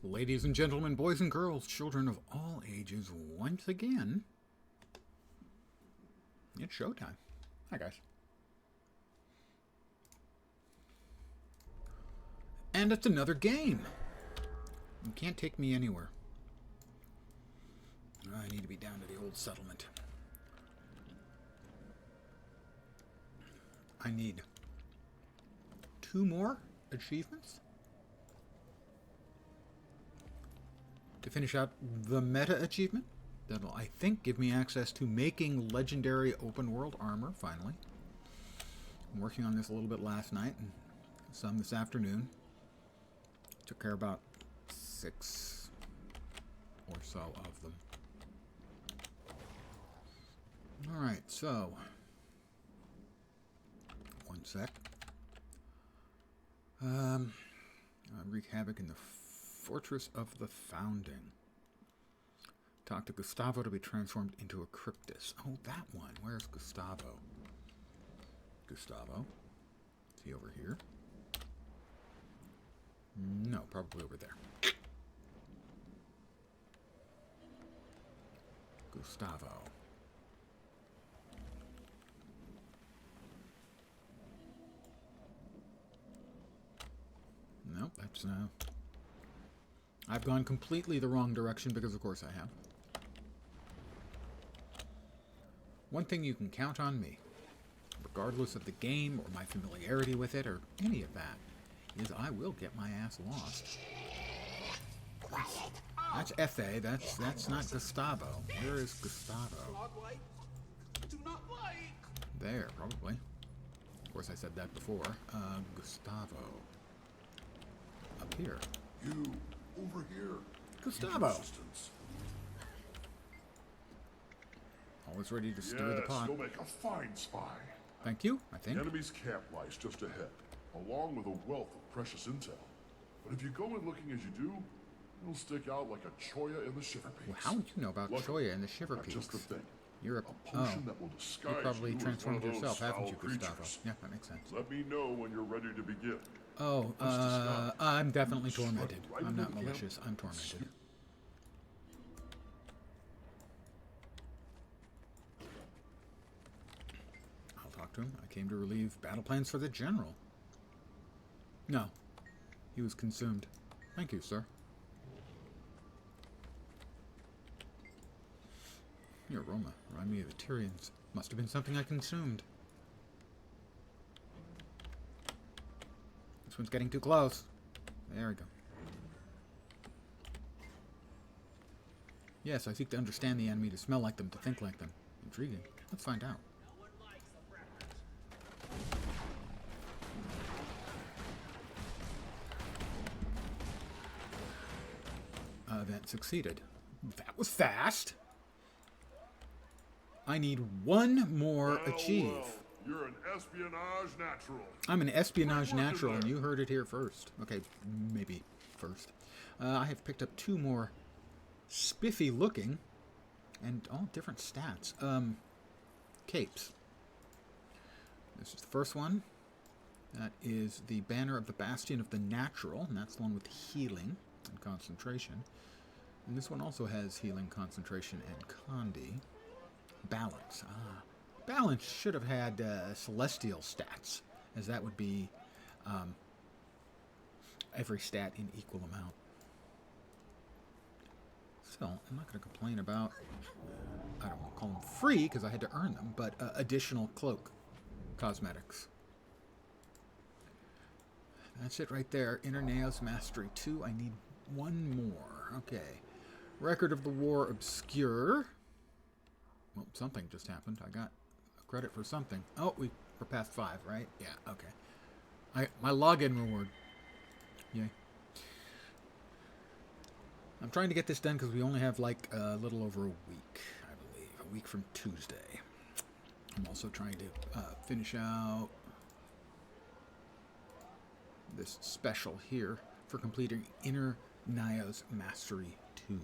Ladies and gentlemen, boys and girls, children of all ages, once again, it's showtime. Hi, guys. And it's another game. You can't take me anywhere. I need to be down to the old settlement. I need 2 more achievements to finish out the meta achievement. That'll, I think, give me access to making legendary open world armor, finally. I'm working on this a little bit last night and some this afternoon. Took care of about 6 or so of them. Alright, so one sec. Wreak havoc in the Fortress of the Founding. Talk to Gustavo to be transformed into a Cryptus. Oh, that one. Where's Gustavo? Gustavo? Is he over here? No, probably over there. Gustavo. Nope, that's I've gone completely the wrong direction because of course I have. One thing you can count on me, regardless of the game or my familiarity with it or any of that, is I will get my ass lost. That's F.A. That's not Gustavo. Where is Gustavo? There, probably. Of course I said that before. Gustavo. Up here. You, over here. Gustavo. Always ready to stir the pot. You'll make a fine spy. Thank you, I think. The enemy's camp lies just ahead, along with a wealth of precious intel. But if you go in looking as you do, you'll stick out like a choya in the shiver peaks. Well, how would you know about choya and the shiver peaks? Just the thing. You're a potion that will disguise you probably you transformed as one of yourself, those haven't you, foul Gustavo? creatures. Yeah, that makes sense. Let me know when you're ready to begin. Oh, I'm definitely tormented. Right I'm not into the malicious. camp. I'm tormented. I'll talk to him. I came to relieve battle plans for the general. No. He was consumed. Thank you, sir. Your aroma remind me of the Tyrians. Must have been something I consumed. This one's getting too close. There we go. Yes, I seek to understand the enemy, to smell like them, to think like them. Intriguing. Let's find out. That succeeded. That was fast. I need 1 more achieve. Well, you're an espionage natural. I'm an espionage natural, and you heard it here first. Okay, maybe first. I have picked up 2 more spiffy looking and all different stats. Capes. This is the first one. That is the banner of the Bastion of the Natural, and that's the one with healing and concentration. And this one also has healing, concentration, and condi. Balance. Balance should have had celestial stats, as that would be every stat in equal amount. So, I'm not going to complain about, I don't want to call them free, because I had to earn them, but additional cloak cosmetics. That's it right there. Inner Naos Mastery 2. I need 1 more. Okay. Record of the War Obscure. Well, something just happened. I got a credit for something. Oh, we're past 5, right? Yeah, okay. My login reward. Yay. I'm trying to get this done because we only have like a little over a week, I believe. A week from Tuesday. I'm also trying to finish out this special here for completing Inner Naos Mastery 2.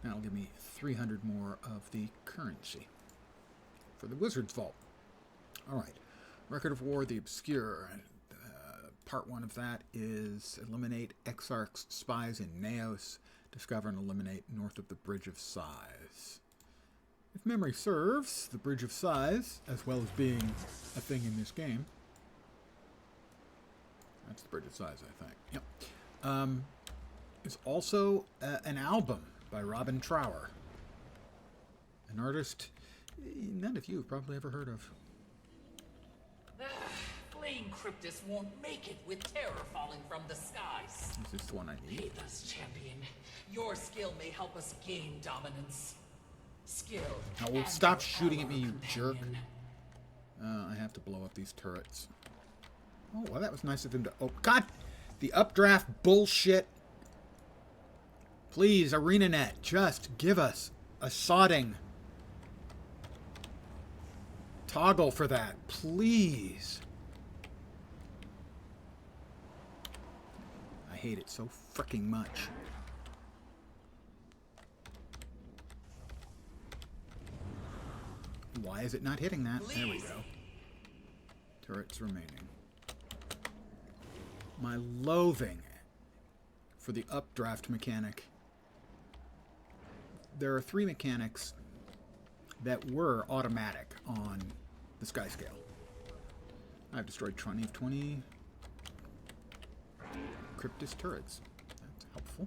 That'll give me 300 more of the currency for the Wizard's Vault. Alright. Record of War, the Obscure. part 1 of that is eliminate Exarch's spies in Naos. Discover and eliminate north of the Bridge of Sighs. If memory serves, the Bridge of Sighs, as well as being a thing in this game, that's the Bridge of Sighs, I think. Yep. Is also an album by Robin Trower, an artist none of you have probably ever heard of. Flame Cryptus won't make it with terror falling from the skies. Is this the one I need? Aid us, champion. Your skill may help us gain dominance. Skill. Now, well, stop shooting at me, you jerk. I have to blow up these turrets. Oh, well, that was nice of them to... Oh, God! The updraft bullshit. Please, ArenaNet, just give us a sodding toggle for that, please. I hate it so freaking much. Why is it not hitting that? There we go. Turrets remaining. My loathing for the updraft mechanic. There are 3 mechanics that were automatic on the sky scale. I've destroyed 20 of 20 Cryptus turrets. That's helpful.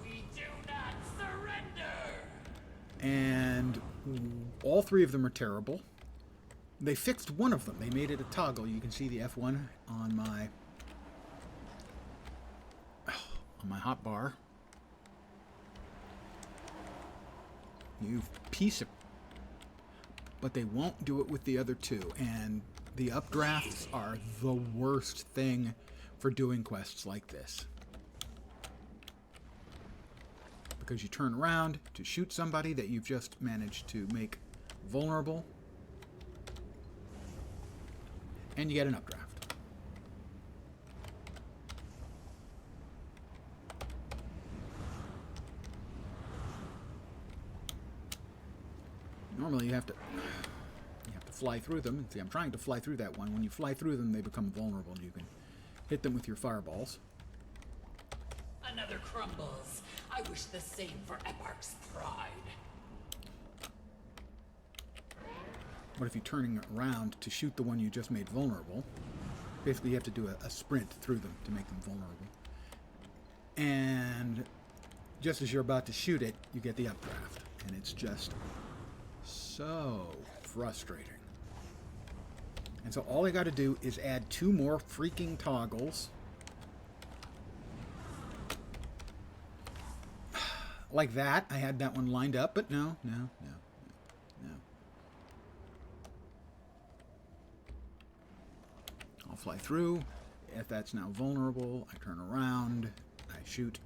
We do not surrender. And all 3 of them are terrible. They fixed one of them. They made it a toggle. You can see the F1 on my hotbar. You piece of... But they won't do it with the other 2. And the updrafts are the worst thing for doing quests like this. Because you turn around to shoot somebody that you've just managed to make vulnerable. And you get an updraft. Normally you have to fly through them. See, I'm trying to fly through that one. When you fly through them, they become vulnerable. You can hit them with your fireballs. Another crumbles. I wish the same for Eparch's pride. What if you're turning around to shoot the one you just made vulnerable? Basically, you have to do a sprint through them to make them vulnerable. And just as you're about to shoot it, you get the updraft. And it's just so frustrating. And so all I got to do is add 2 more freaking toggles. Like that. I had that one lined up, but no. I'll fly through. If that's now vulnerable, I turn around, I shoot.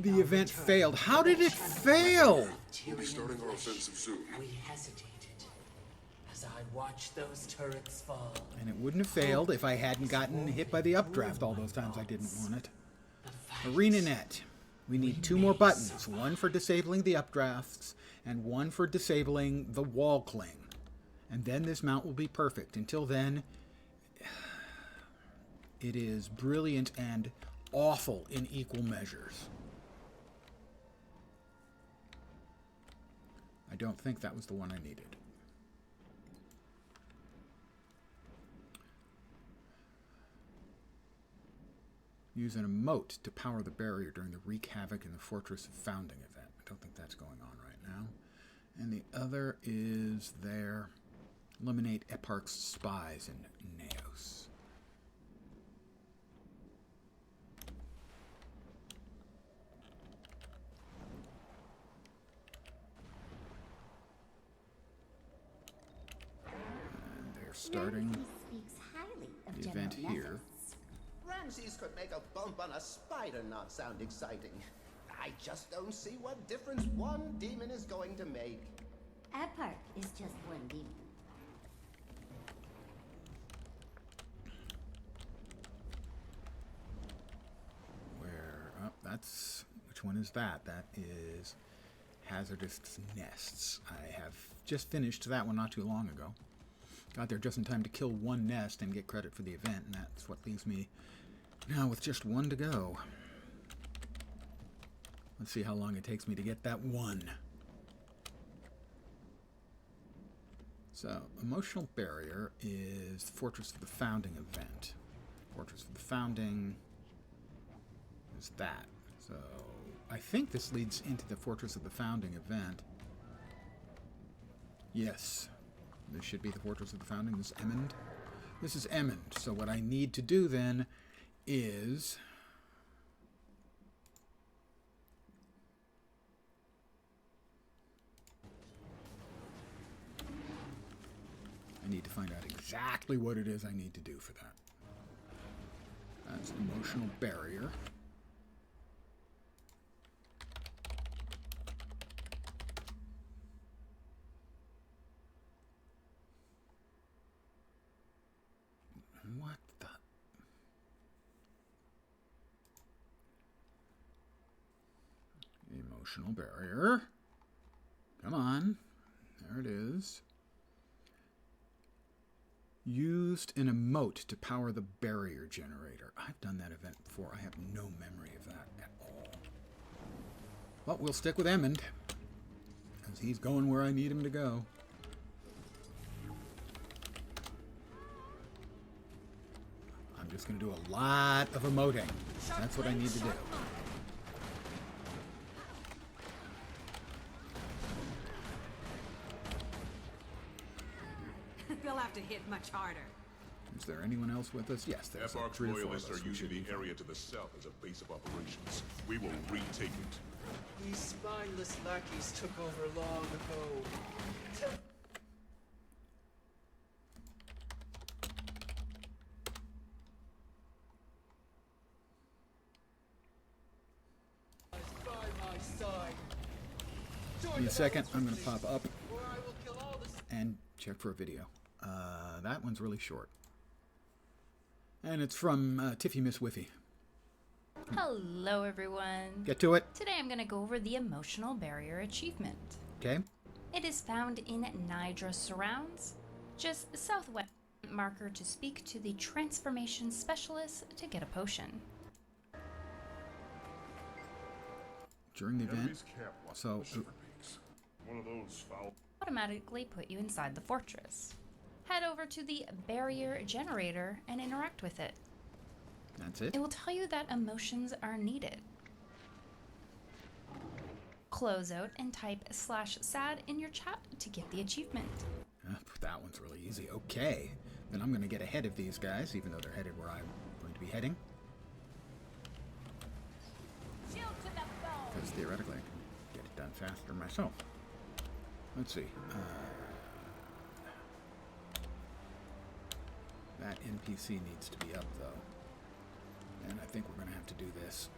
The event failed. How did it fail? We'll be starting our offensive soon. We hesitated as I watched those turrets fall. And it wouldn't have failed if I hadn't gotten hit by the updraft all those times I didn't want it. ArenaNet. We need 2 more buttons. One for disabling the updrafts and one for disabling the wall cling. And then this mount will be perfect. Until then, it is brilliant and awful in equal measures. I don't think that was the one I needed. Use an emote to power the barrier during the Wreak Havoc in the Fortress of Founding event. I don't think that's going on right now. And the other is there. Eliminate Eparch's spies in Naos. And they're starting the event here. Ramses could make a bump on a spider not sound exciting. I just don't see what difference one demon is going to make. Eparch is just one demon. That's... Which one is that? That is Hazardous Nests. I have just finished that one not too long ago. Got there just in time to kill one nest and get credit for the event, and that's what leaves me now with just one to go. Let's see how long it takes me to get that one. So, Emotional Barrier is the Fortress of the Founding event. Fortress of the Founding is that. So, I think this leads into the Fortress of the Founding event. Yes. This should be the Fortress of the Founding. This is Emmond. This is Emmond. So what I need to do then is... I need to find out exactly what it is I need to do for that. That's Emotional Barrier. What the... Emotional Barrier. Come on. There it is. Used an emote to power the barrier generator. I've done that event before. I have no memory of that at all. Well, we'll stick with Emmond, as he's going where I need him to go. I'm just going to do a lot of emoting. That's what I need to do. They'll have to hit much harder. Is there anyone else with us? Yes, there's like FARC's 3 or 4 of loyalists us. are using the area to the south as a base of operations. We will retake it. These spineless lackeys took over long ago. By my side. In a second, I'm going to pop up Or I will kill all the and check for a video. That one's really short. And it's from Tiffy Miss Whiffy. Hello everyone. Get to it. Today I'm going to go over the Emotional Barrier achievement. Okay. It is found in Nidra Surrounds. Just southwest marker to speak to the Transformation Specialist to get a potion. During the event. Enemies camp like So, Shiver Peaks. One of those foul... Automatically put you inside the fortress. Head over to the barrier generator and interact with it. That's it. It will tell you that emotions are needed. Close out and type /sad in your chat to get the achievement. That one's really easy. Okay. Then I'm going to get ahead of these guys, even though they're headed where I'm going to be heading. Because theoretically, I can get it done faster myself. Let's see. That NPC needs to be up, though. And I think we're going to have to do this.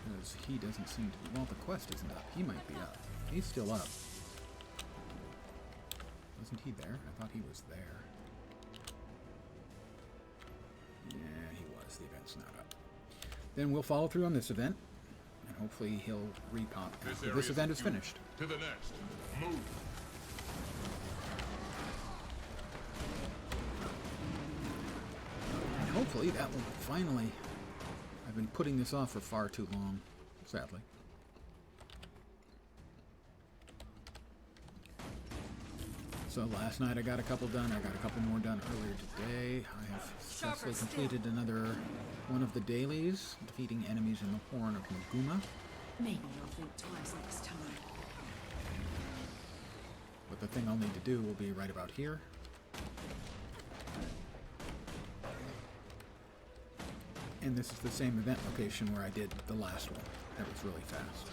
Because he doesn't seem to be... Well, the quest isn't up. He might be up. He's still up. Wasn't he there? I thought he was there. Yeah, he was. The event's not up. Then we'll follow through on this event. And hopefully he'll repop after this event is finished. To the next. Move. And hopefully that will finally... I've been putting this off for far too long, sadly. So last night I got a couple done. I got a couple more done earlier today. I have successfully completed another one of the dailies, defeating enemies in the Horn of Maguma. Maybe you'll think twice next time. But the thing I'll need to do will be right about here. And this is the same event location where I did the last one. That was really fast.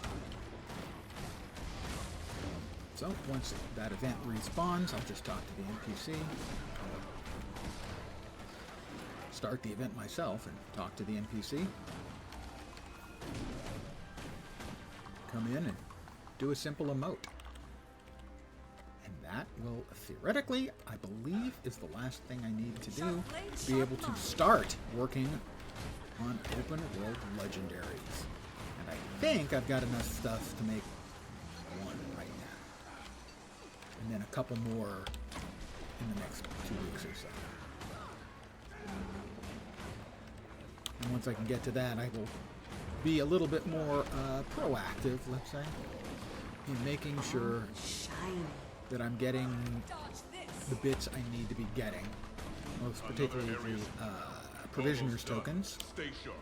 So once that event respawns, I'll just talk to the NPC. Start the event myself and talk to the NPC. Come in and do a simple emote. And that will, theoretically, I believe, is the last thing I need to do to be able to start working on open world legendaries. And I think I've got enough stuff to make one right now. And then a couple more in the next 2 weeks or so. And once I can get to that, I will be a little bit more proactive, let's say, in making sure that I'm getting the bits I need to be getting. Most particularly the provisioners tokens, Stay sharp.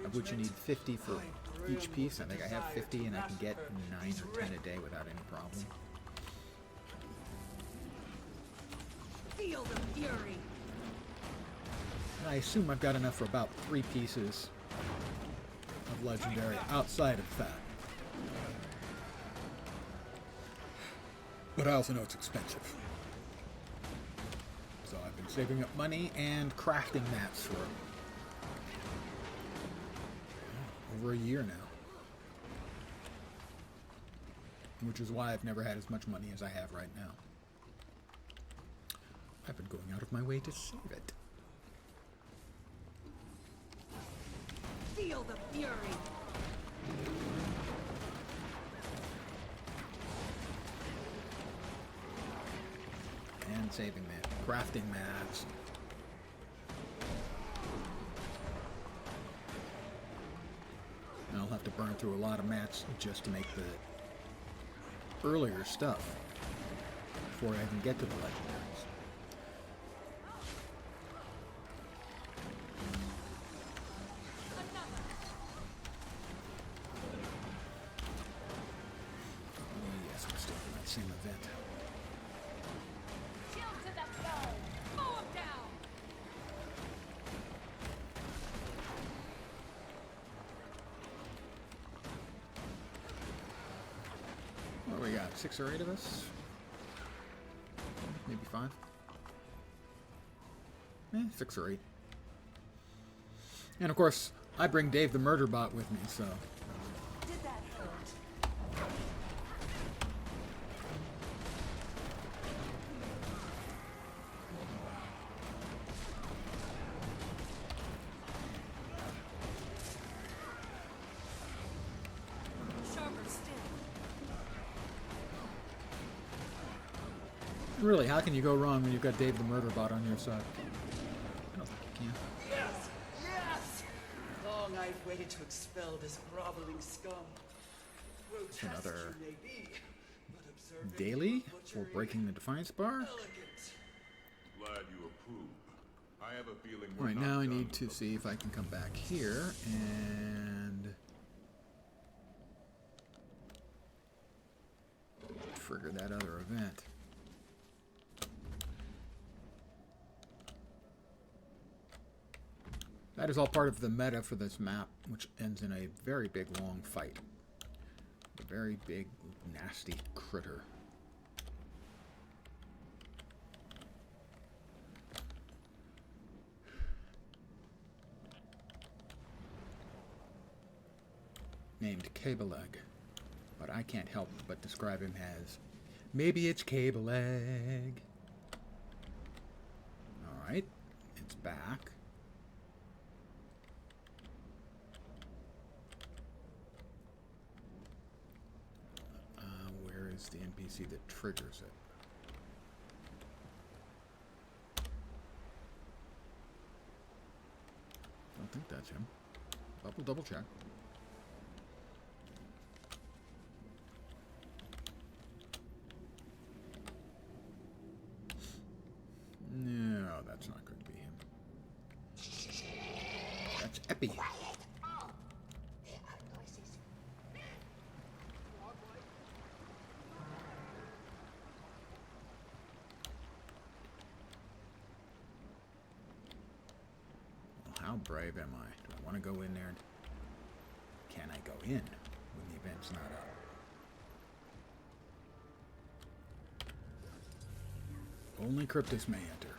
of which you need 50 for each piece. I think I have 50 and I can get 9 or 10 a day without any problem. Feel the fury. And I assume I've got enough for about 3 pieces of legendary outside of that. But I also know it's expensive. So I've been saving up money and crafting mats for over a year now. Which is why I've never had as much money as I have right now. I've been going out of my way to save it. Feel the fury. And saving mats, crafting mats. And I'll have to burn through a lot of mats just to make the earlier stuff before I even get to the legendaries. Oh, yes, we're still in that same event. What do we got? 6 or 8 of us? Maybe 5? 6 or 8. And of course, I bring Dave the Murderbot with me, so. Did that hurt? Sharper still. Really, how can you go wrong when you've got Dave the Murderbot on your side? I don't think you can. Yes! Yes! Long I've waited to expel this groveling scum. Grotesque Another you may be, but observing daily your for butchery, breaking the Defiance bar? elegant. Glad you approve. I have a feeling we're Right not now I done need to with see if I can come back here and trigger that other event. That is all part of the meta for this map, which ends in a very big, long fight. A very big, nasty critter. Named Cable-Leg, but I can't help but describe him as, maybe it's Cable-Leg. Alright, it's back. Where is the NPC that triggers it? Don't think that's him. Double check. No, that's not going to be him. That's Epi. How brave am I? Do I want to go in there? Can I go in when the event's not up? Only Cryptus may enter.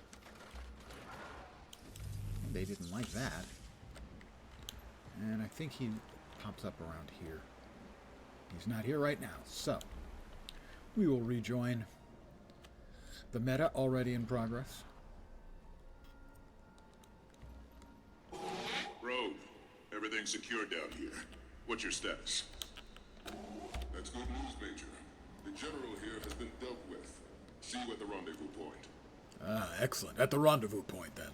They didn't like that. And I think he pops up around here. He's not here right now, so we will rejoin the meta already in progress. Everything's secure down here. What's your status? That's good news, Major. The general here has been dealt with. See you at the rendezvous point. Ah, excellent. At the rendezvous point, then.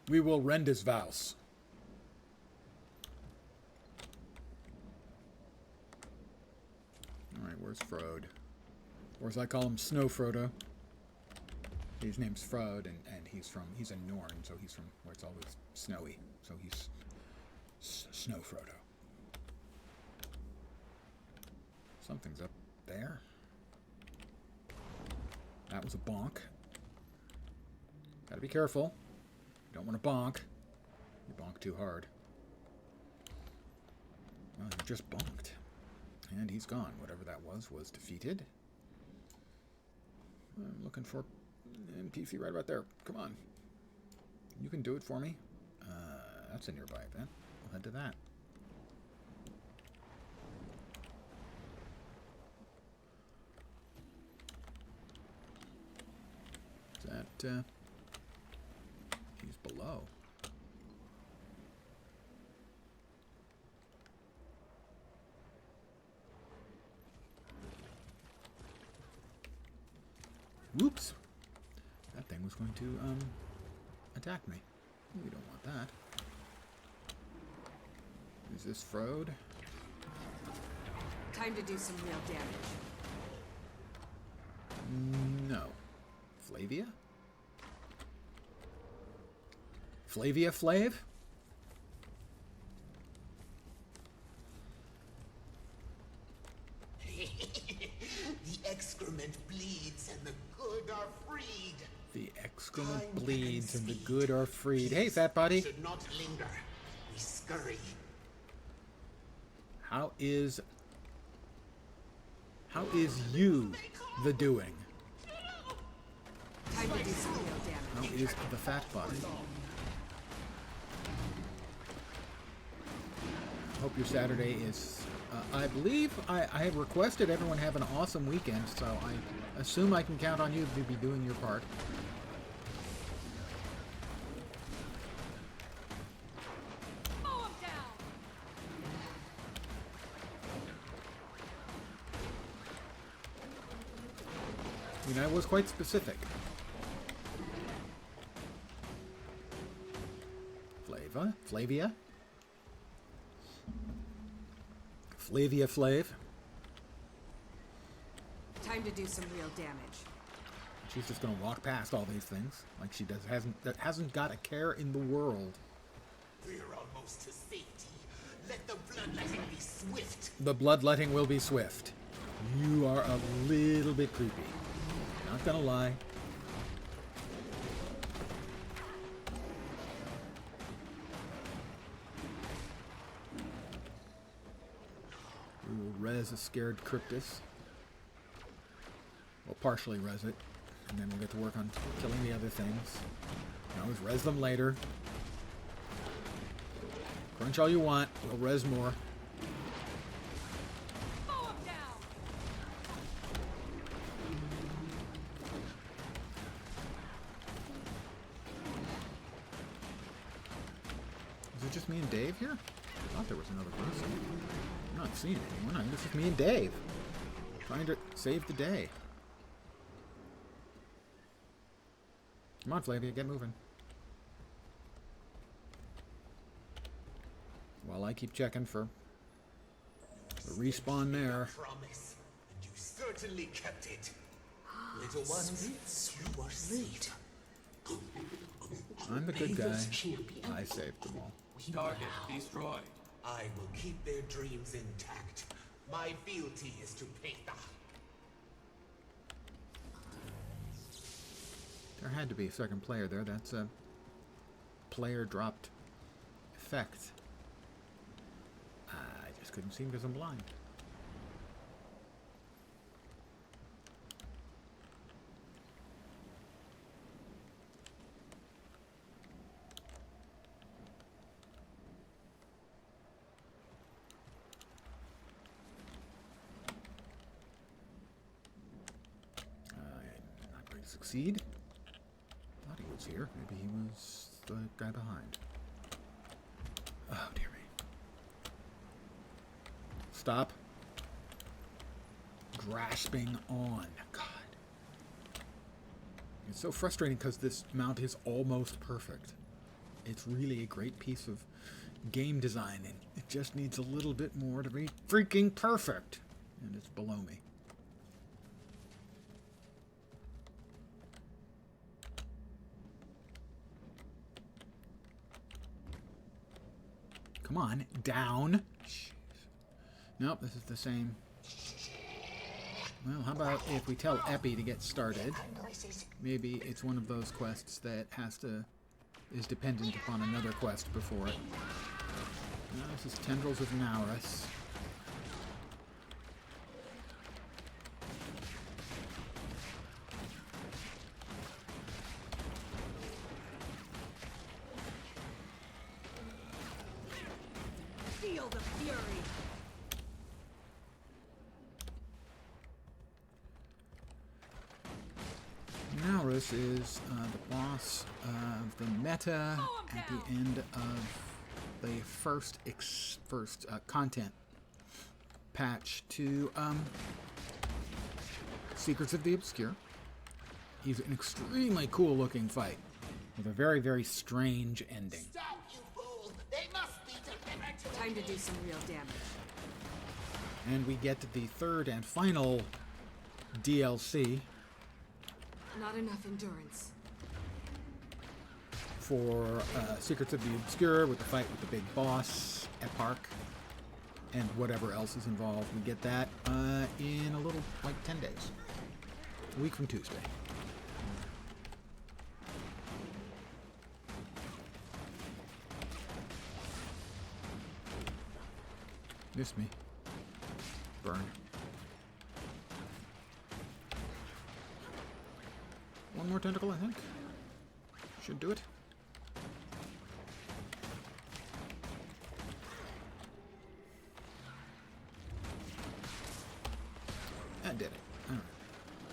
We will rend his vows. Alright, where's Frode? Or as I call him, Snow Frodo. His name's Frode, and he's a Norn, so he's from where it's always snowy. So he's Snow Frodo. Something's up there. That was a bonk. Gotta be careful. You don't want to bonk. You bonk too hard. Well, he just bonked. And he's gone. Whatever that was defeated. I'm looking for NPC right about there. Come on. You can do it for me. That's a nearby event. We'll head to that. Is that... he's below. Whoops. That thing was going to, attack me. We don't want that. Is this Frode? Time to do some real damage. No. Flavia? Flavia Flav? The excrement bleeds and the good are freed. The excrement bleeds and the good are freed. Hey, fat body. Should not linger. We scurry. How is you the doing? Time to do some real damage. How is the fat body? Hope your Saturday is... I believe I have requested everyone have an awesome weekend, so I assume I can count on you to be doing your part. Mow 'em down. I mean, I was quite specific. Flavia? Flavia Flav. Time to do some real damage. She's just gonna walk past all these things like she hasn't got a care in the world. We're almost to safety. Let the bloodletting be swift. The bloodletting will be swift. You are a little bit creepy. Not gonna lie. We will res a scared Cryptus. We'll partially res it, and then we'll get to work on killing the other things. You can always res them later. Crunch all you want. We'll res more. Mow 'em down. Is it just me and Dave here? I thought there was another person. I'm not seeing anyone. I guess it's me and Dave. Trying to save the day. Come on, Flavia, get moving. While I keep checking for the respawn there. Promise. And you certainly kept it. Little ones, you are saved. I'm the good guy. I saved them all. Target destroyed. I will keep their dreams intact. My fealty is to Peter. There had to be a second player there. That's a player dropped effect. I just couldn't see him because I'm blind. Not going to succeed. Thought he was here. Maybe he was the guy behind. Oh, dear me. Stop grasping on. God. It's so frustrating because this mount is almost perfect. It's really a great piece of game design, and it just needs a little bit more to be freaking perfect. And it's below me. Come on, down. Jeez. Nope, this is the same. Well, how about if we tell Epi to get started? Maybe it's one of those quests that is dependent upon another quest before it. No, this is Tendrils of Naurus. Feel the fury. Naurus is the boss of the meta at the end of the first content patch to Secrets of the Obscure. He's an extremely cool looking fight with a very, very strange ending. Stop, you fools! They must be delivered to Time to do some real damage. And we get the third and final DLC Not enough endurance. for Secrets of the Obscure with the fight with the big boss, Epark, and whatever else is involved. We get that in a little, like 10 days. A week from Tuesday. Miss me. Burn. One more tentacle, I think. Should do it. That did it. Alright.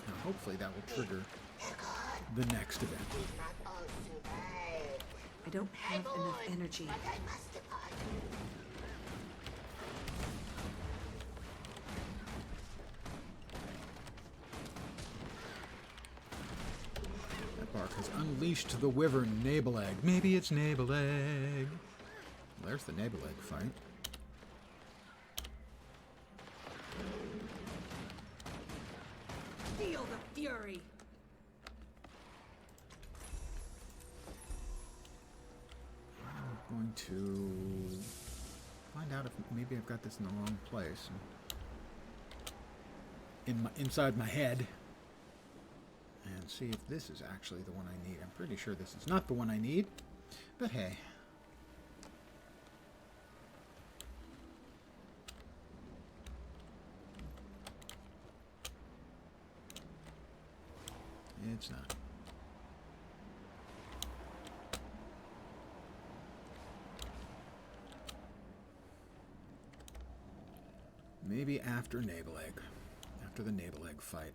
Now hopefully that will trigger the next event. I don't have enough energy. Epark has unleashed the wyvern Nabeleg. Maybe it's Nabeleg. There's the Nabeleg fight. Feel the fury. I'm going to find out if maybe I've got this in the wrong place. Inside my head. And see if this is actually the one I need. I'm pretty sure this is not the one I need. But hey. It's not. Maybe after Nabeleg. After the Nabeleg fight.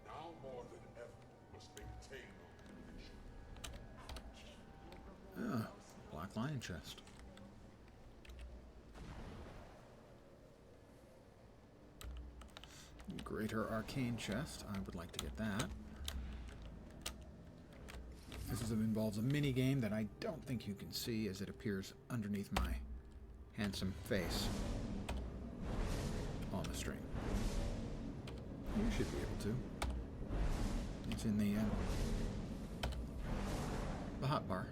Now more than ever, we must maintain our conviction. Black Lion chest. Greater Arcane chest. I would like to get that. This involves a mini game that I don't think you can see as it appears underneath my handsome face on the stream. You should be able to. It's in the hot bar.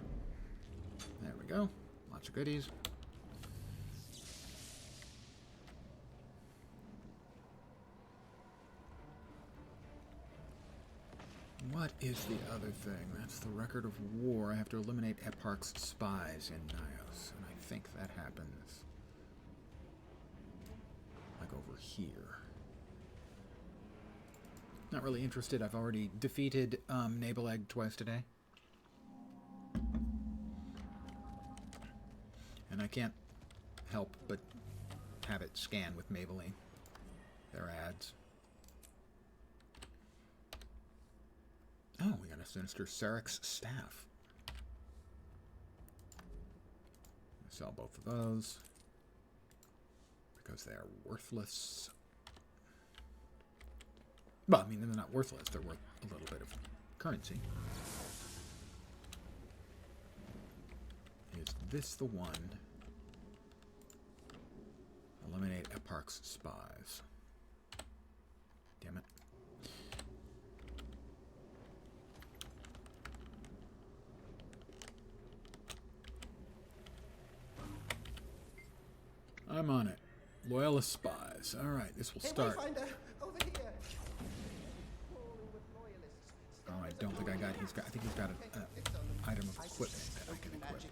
There we go. Lots of goodies. What is the other thing? That's the record of war. I have to eliminate Epark's spies in Nios, and I think that happens like over here. Not really interested. I've already defeated Nabeleg twice today. And I can't help but have it scan with Maybelline. Their ads. Oh, we got a Sinister Serix staff. Sell both of those because they are worthless. Well, I mean, they're not worthless. They're worth a little bit of currency. Is this the one? Eliminate Eparch's spies. Damn it. I'm on it. Loyalist spies. All right, this will start. Wayfinder, over here. Crawling with loyalists. Oh, I don't think I got. I think he's got an item of equipment that I can equip. Magic.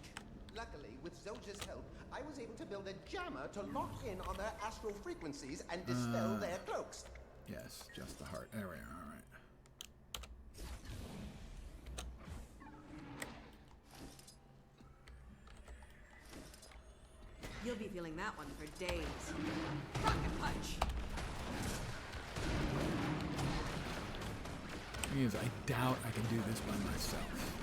Luckily, with Zolja's help, I was able to build a jammer to lock in on their astral frequencies and dispel their cloaks. Yes, just the heart. There we are. All right. You'll be feeling that one for days. Rocket punch! Thing is, I doubt I can do this by myself.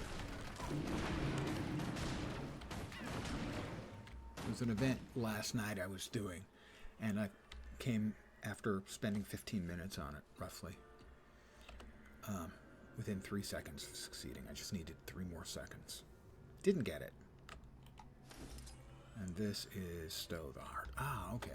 There was an event last night I was doing, and I came after spending 15 minutes on it, roughly. Within 3 seconds of succeeding. I just needed 3 more seconds. Didn't get it. And this is stow the heart. Ah, okay.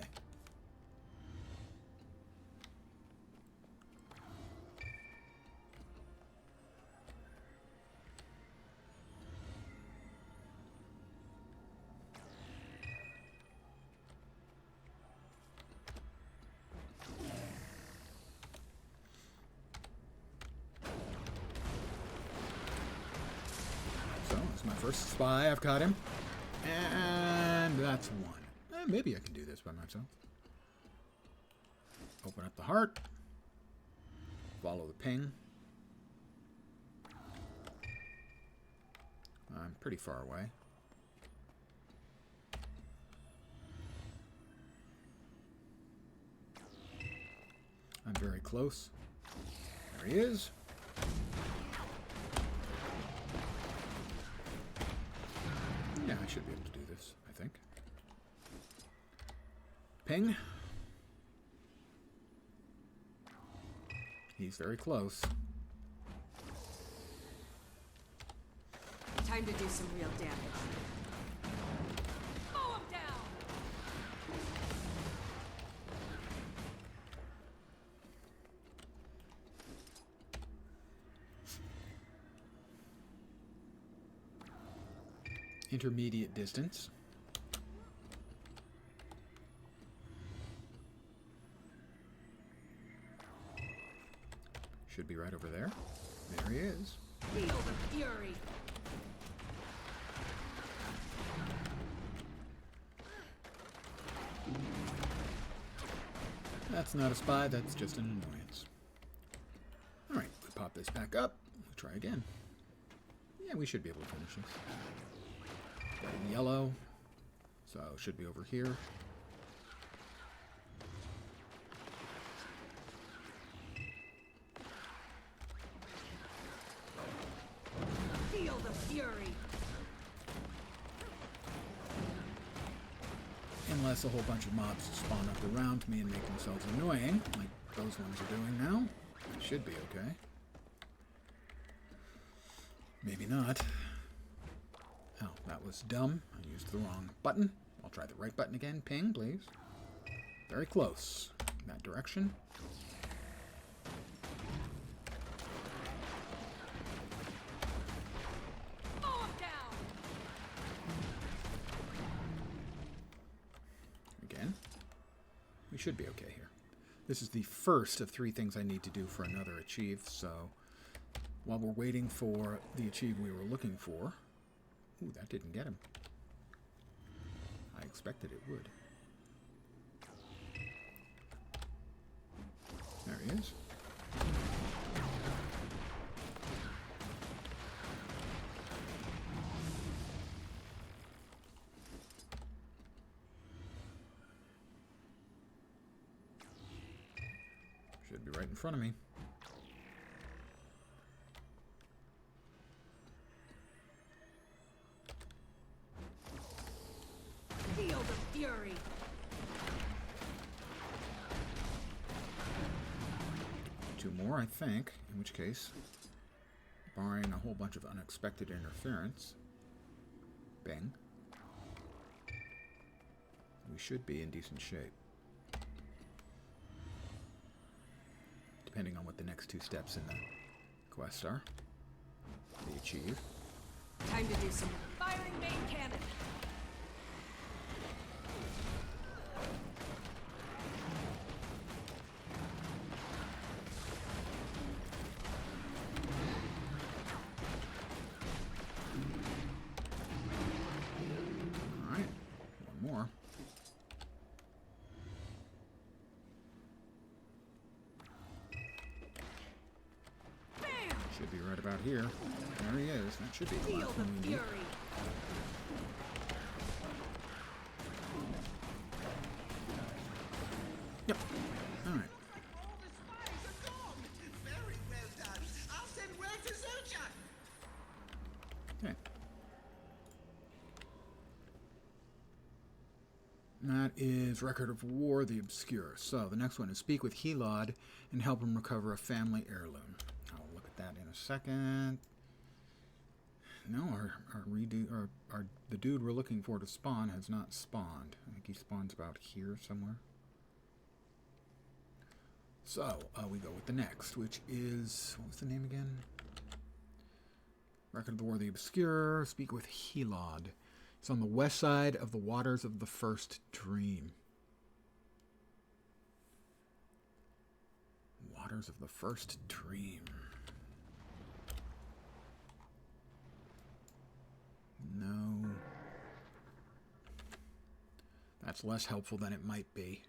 So, it's my first spy. I've caught him. And that's one. Maybe I can do this by myself. Open up the heart. Follow the ping. I'm pretty far away. I'm very close. There he is. Yeah, I should be able to do this, I think. Ping. He's very close. Time to do some real damage. Mow him down! Intermediate distance. Should be right over there. There he is. Feel the fury! That's not a spy, that's just an annoyance. Alright, we pop this back up. We'll try again. Yeah, we should be able to finish this. Got in yellow, so it should be over here. Feel the fury! Unless a whole bunch of mobs spawn up around me and make themselves annoying, like those ones are doing now. It should be okay. Maybe not. Oh, that was dumb. I used the wrong button. I'll try the right button again. Ping, please. Very close. In that direction. Mow him down! Again. We should be okay here. This is the first of 3 things I need to do for another achieve, so while we're waiting for the achieve we were looking for... Ooh, that didn't get him. I expected it would. There he is. Should be right in front of me. fury. Two more, I think, in which case, barring a whole bunch of unexpected interference, bang, we should be in decent shape. Depending on what the next two steps in the quest are. They achieve. Time to do some firing main cannon. Alright, one more. Should be right about here. There he is. That should be the Feel last the one we need. fury. Yep. Alright. All the spies are gone. Very well done. I'll send word to Zercha. Okay. That is Record of War, the Obscure. So, the next one is Speak with Helod and help him recover a family heirloom. I'll look at that in a second. No, the dude we're looking for to spawn has not spawned. I think he spawns about here somewhere. So, we go with the next, which is, what was the name again? Record of the War, the Obscure, Speak with Helod. It's on the west side of the Waters of the First Dream. Waters of the First Dream. No. That's less helpful than it might be.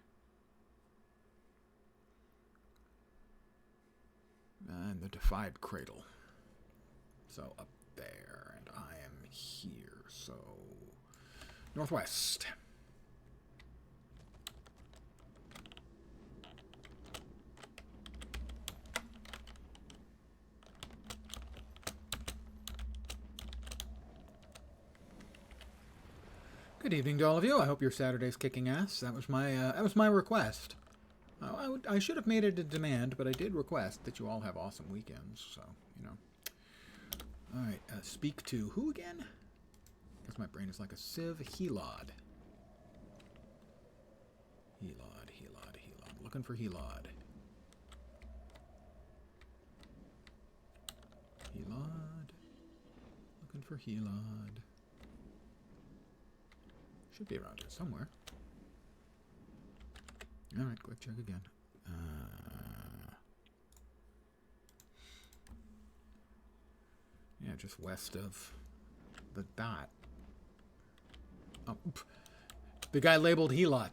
And the Defied Cradle. So up there, and I am here, so northwest. Good evening to all of you. I hope your Saturday's kicking ass. That was my request. I should have made it a demand, but I did request that you all have awesome weekends. So, you know. All right, speak to who again? I guess my brain is like a sieve. Helod. Helod. Looking for Helod. Looking for Helod. Should be around here somewhere. All right, quick check again. Yeah, just west of the dot. Oh, the guy labeled Helod.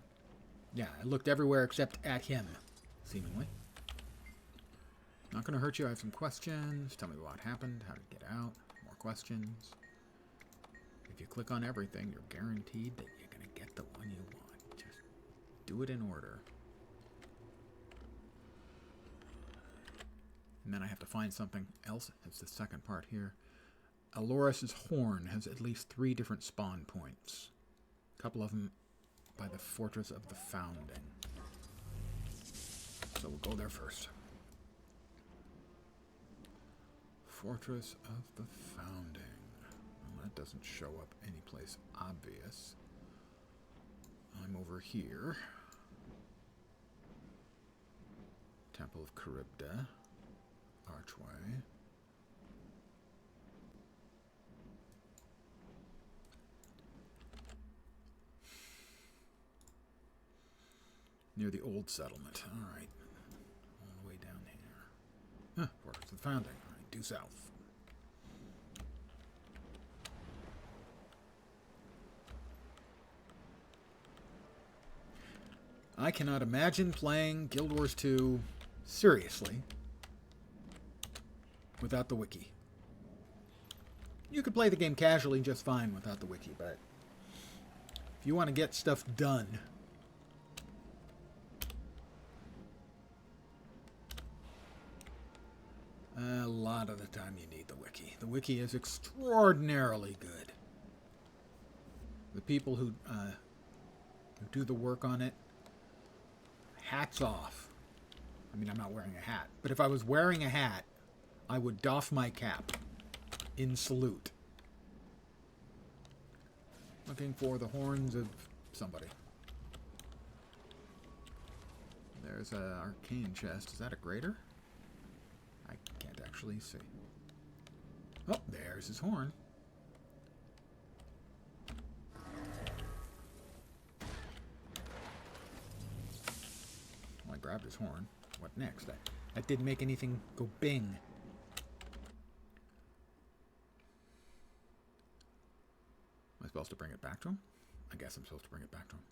Yeah, I looked everywhere except at him, seemingly. Not going to hurt you. I have some questions. Tell me what happened, how to get out. More questions. If you click on everything, you're guaranteed that you're going to get the one you want. Just do it in order. And then I have to find something else. That's the second part here. Aloris's horn has at least 3 different spawn points. A couple of them by the Fortress of the Founding. So we'll go there first. Fortress of the Founding. Well, that doesn't show up anyplace obvious. I'm over here. Temple of Charybda. Archway. Near the old settlement. Alright. All the way down here. Fortress of the Founding. Alright, due south. I cannot imagine playing Guild Wars 2 seriously without the wiki. You could play the game casually just fine without the wiki, but if you want to get stuff done, a lot of the time you need the wiki. The wiki is extraordinarily good. The people who who do the work on it. Hats off. I mean, I'm not wearing a hat, but if I was wearing a hat, I would doff my cap in salute. Looking for the horns of somebody. There's an arcane chest. Is that a grater? I can't actually see. Oh, there's his horn. Well, I grabbed his horn. What next? That didn't make anything go bing. Am I supposed to bring it back to him? I guess I'm supposed to bring it back to him.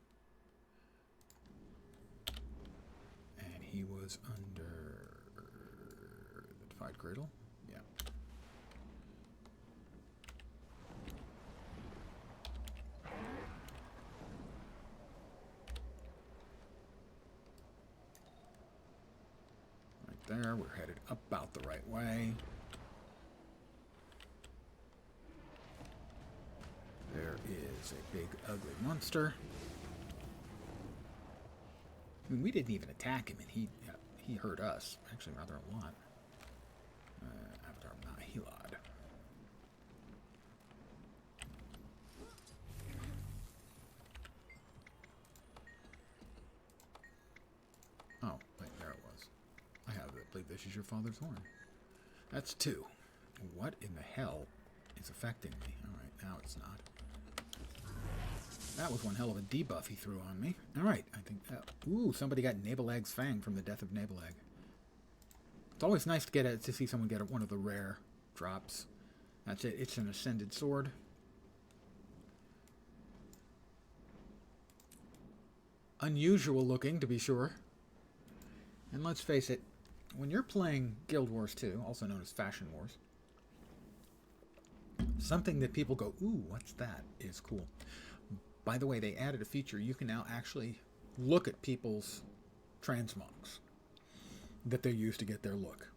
And he was under the Defied Cradle? Yeah. Right there, we're headed about the right way. There is a big, ugly monster. I mean, we didn't even attack him, and he hurt us. Actually, rather a lot. Avatar Nihilad. Oh, wait, there it was. I believe this is your father's horn. That's 2. What in the hell is affecting me? Alright, now it's not. That was one hell of a debuff he threw on me. Alright, I think... ooh, somebody got Nabeleg's Fang from the death of Nabeleg. It's always nice to see someone get one of the rare drops. That's it. It's an Ascended Sword. Unusual looking, to be sure. And let's face it, when you're playing Guild Wars 2, also known as Fashion Wars, something that people go, ooh, what's that, is cool. By the way, they added a feature. You can now actually look at people's transmogs that they use to get their look.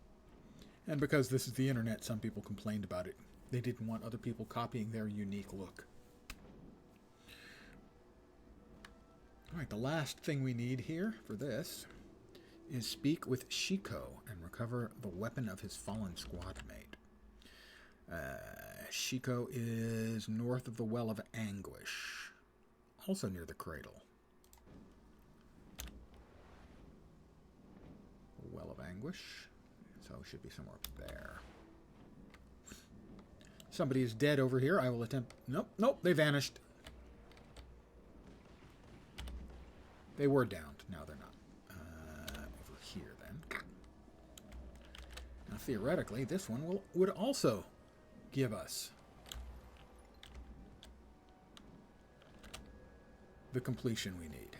And because this is the internet, some people complained about it. They didn't want other people copying their unique look. Alright, the last thing we need here for this is speak with Shiko and recover the weapon of his fallen squad mate. Shiko is north of the Well of Anguish, also near the Cradle. Well of Anguish, so it should be somewhere up there. Somebody is dead over here. I will attempt... Nope, they vanished. They were downed. Now they're not. Over here, then. Now, theoretically, this one would also give us the completion we need.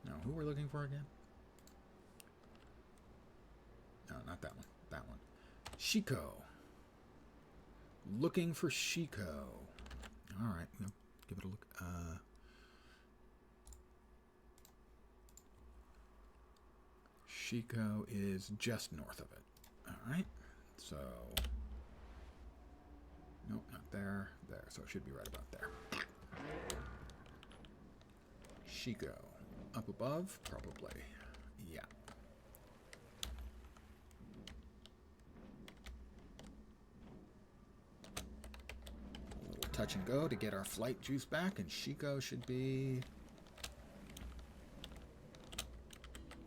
Now, who we're looking for again? No, not that one. That one. Shiko. Looking for Shiko. Alright, we'll give it a look. Shiko is just north of it. Alright, so... Nope, not there. There, so it should be right about there. Shiko. Up above? Probably. Yeah. We'll touch and go to get our flight juice back, and Shiko should be...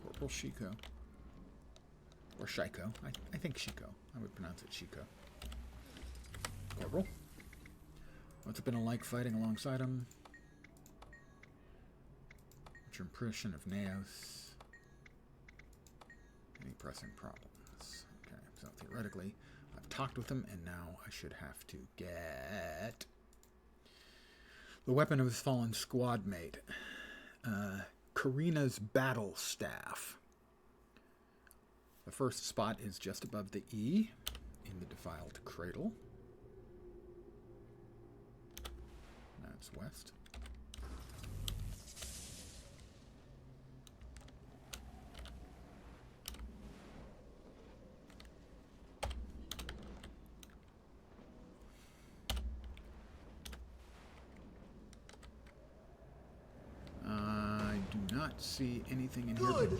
Corporal Shiko. Or Shiko. I think Shiko. I would pronounce it Shiko. Corporal. What's it been like fighting alongside him? What's your impression of Neos? Any pressing problems? Okay, so theoretically, I've talked with him, and now I should have to get the weapon of his fallen squad mate. Karina's Battle Staff. The first spot is just above the E in the Defiled Cradle. That's west. not see anything in here Good.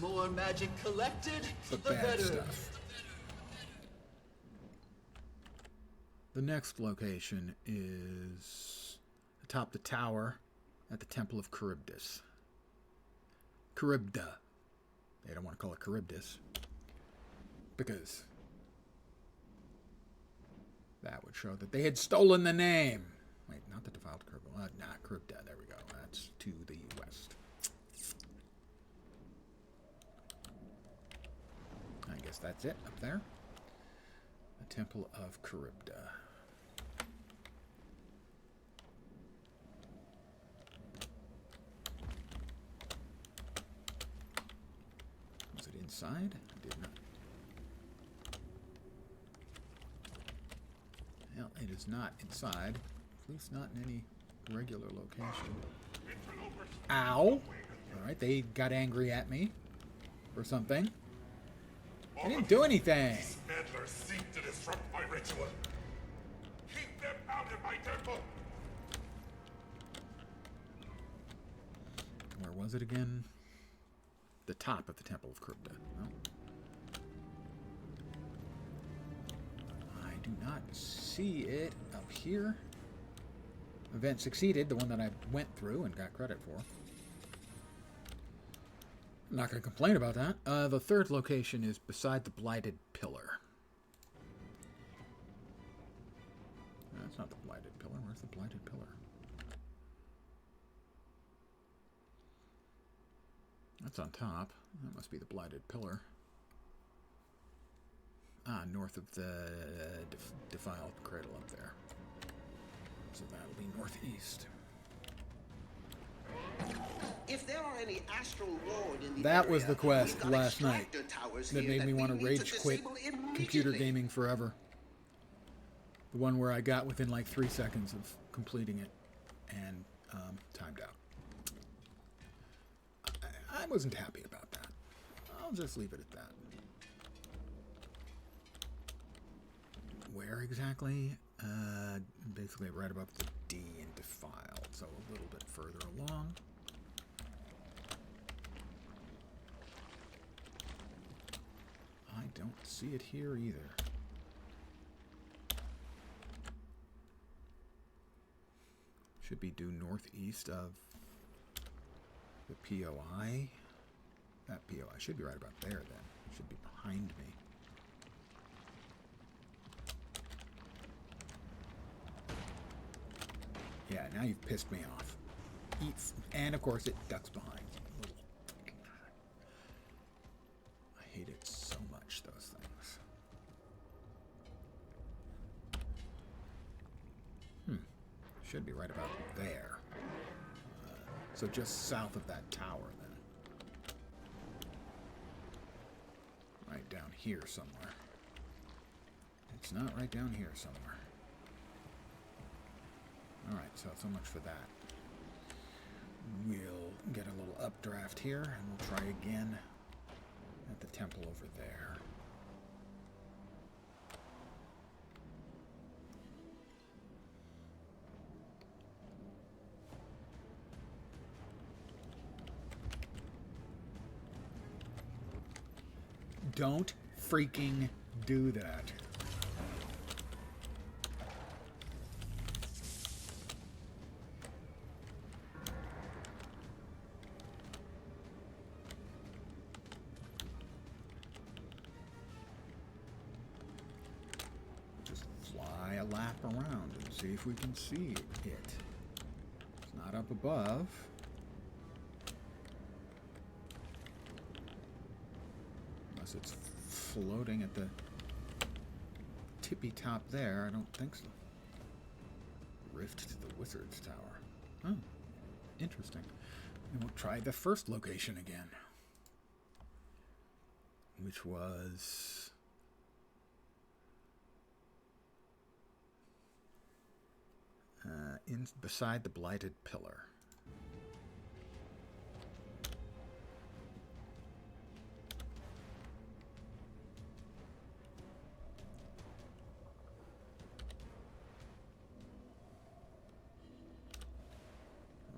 More magic collected, but the bad better. stuff. The next location is atop the tower at the Temple of Charybdis. Charybda. They don't want to call it Charybdis because that would show that they had stolen the name. Wait, not the defiled Charybda. Charybda. There we go. That's to the west. I guess that's it up there. The Temple of Charybda. Was it inside? I did not. Well, it is not inside. At least not in any regular location. Ow! Alright, they got angry at me for something. I didn't do anything. These meddlers seek to disrupt my ritual. Keep them out of my temple. Where was it again? The top of the Temple of Charybda. Well, I do not see it up here. Event succeeded, the one that I went through and got credit for. I'm not going to complain about that. The third location is beside the Blighted Pillar. That's not the Blighted Pillar. Where's the Blighted Pillar? That's on top. That must be the Blighted Pillar. Ah, north of the defiled cradle up there. So that'll be northeast. If there are any astral ward in the That area, was the quest we've got last night extractor towers that here made me we want to need rage quit disable computer immediately. gaming forever. The one where I got within like 3 seconds of completing it and timed out. I wasn't happy about that. I'll just leave it at that. Where exactly? Basically right above the D in defiled, so a little bit further along. I don't see it here either. Should be due northeast of the POI. That POI should be right about there then. Should be behind me. Yeah, now you've pissed me off. And of course it ducks behind. I hate it so much, those things. Should be right about there. So just south of that tower then. Right down here somewhere. It's not right down here somewhere. Alright, so much for that. We'll get a little updraft here, and we'll try again at the temple over there. Don't freaking do that. Just fly a lap around and see if we can see it. It's not up above. Unless it's floating at the tippy top there. I don't think so. Rift to the Wizard's Tower. Oh, interesting. And we'll try the first location again. Which was... beside the Blighted Pillar.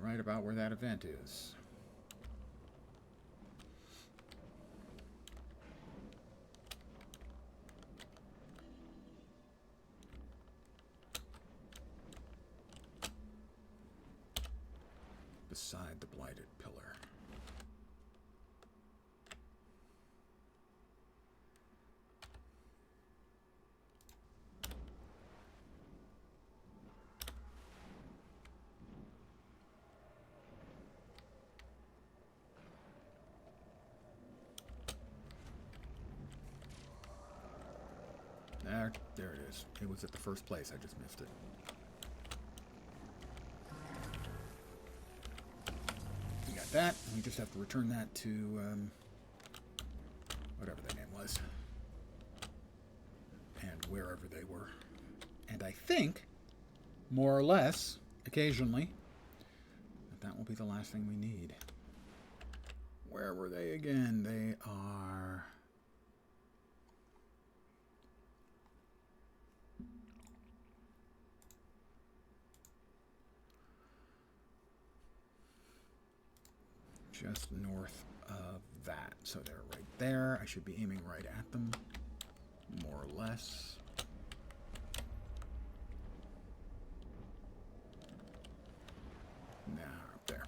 Right about where that event is. beside the blighted pillar. There it is. It was at the first place. I just missed it. We got that. We just have to return that to whatever their name was. And wherever they were. And I think, more or less, occasionally, that will be the last thing we need. Where were they again? They are... just north of that. So they're right there. I should be aiming right at them, more or less. Now, up there.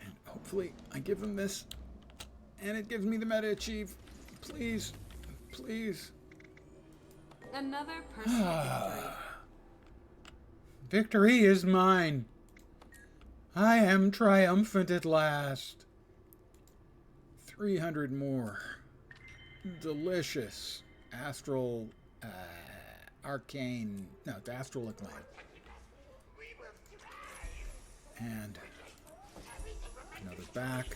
And hopefully I give them this, and it gives me the meta achieve. Please, please. Another personal victory. Victory is mine. I am triumphant at last. 300 more. Delicious. Astral, arcane, no, it's astral acclaim. And another back,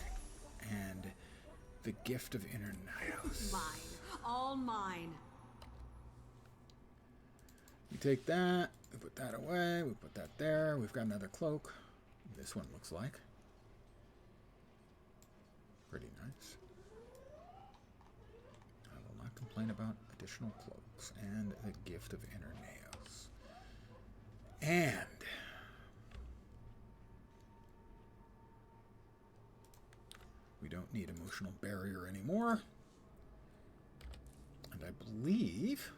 and the gift of inner Nios. Mine. All mine. We take that, we put that away, we put that there, we've got another cloak. This one looks like. Pretty nice. I will not complain about additional cloaks and the gift of inner Naos. And we don't need emotional barrier anymore. And I believe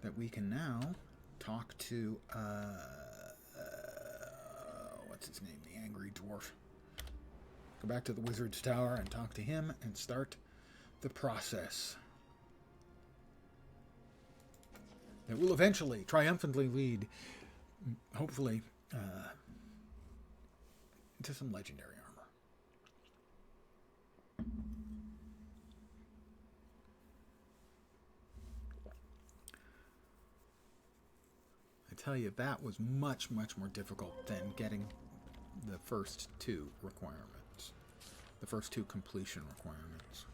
that we can now talk to what's his name, the angry dwarf. Go back to the wizard's tower and talk to him and start the process that will eventually triumphantly lead, hopefully, into some legendary armor. I tell you, that was much, much more difficult than getting the first two requirements. The first two completion requirements.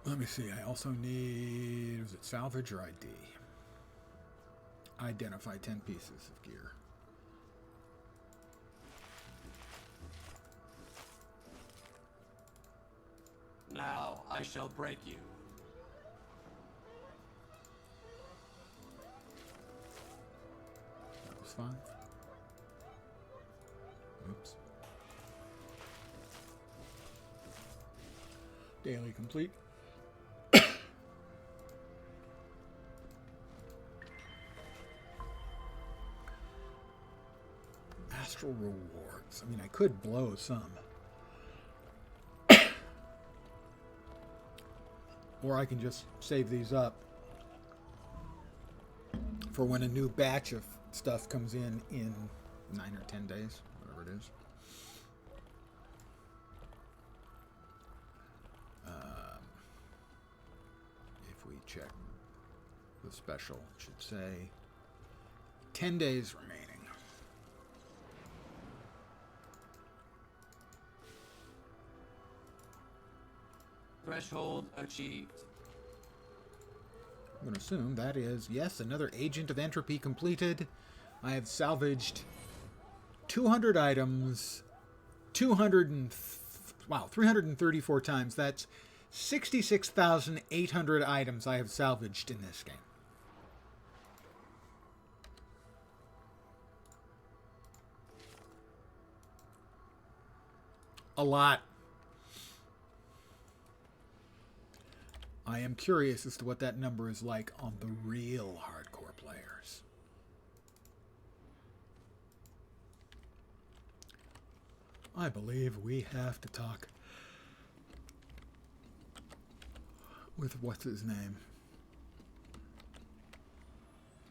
Let me see, I also need, was it salvage or ID? Identify 10 pieces of gear. Now I shall break you. That was 5. Oops. Daily complete. Astral rewards. I mean, I could blow some. Or I can just save these up for when a new batch of stuff comes in 9 or 10 days, whatever it is. If we check the special, it should say 10 days remaining. Threshold achieved. I'm going to assume that is, yes, another Agent of Entropy completed. I have salvaged 200 items, 334 times. That's 66,800 items I have salvaged in this game. A lot. I am curious as to what that number is like on the real hardcore players. I believe we have to talk with what's his name?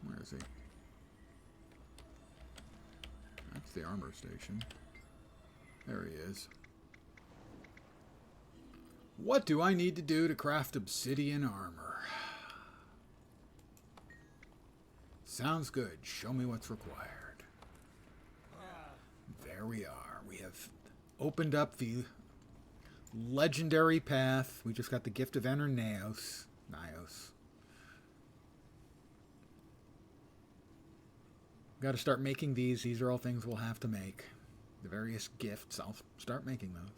Where is he? That's the armor station. There he is. What do I need to do to craft obsidian armor? Sounds good. Show me what's required. There we are. We have opened up the legendary path. We just got the gift of Naos. Got to start making these. These are all things we'll have to make. The various gifts. I'll start making those.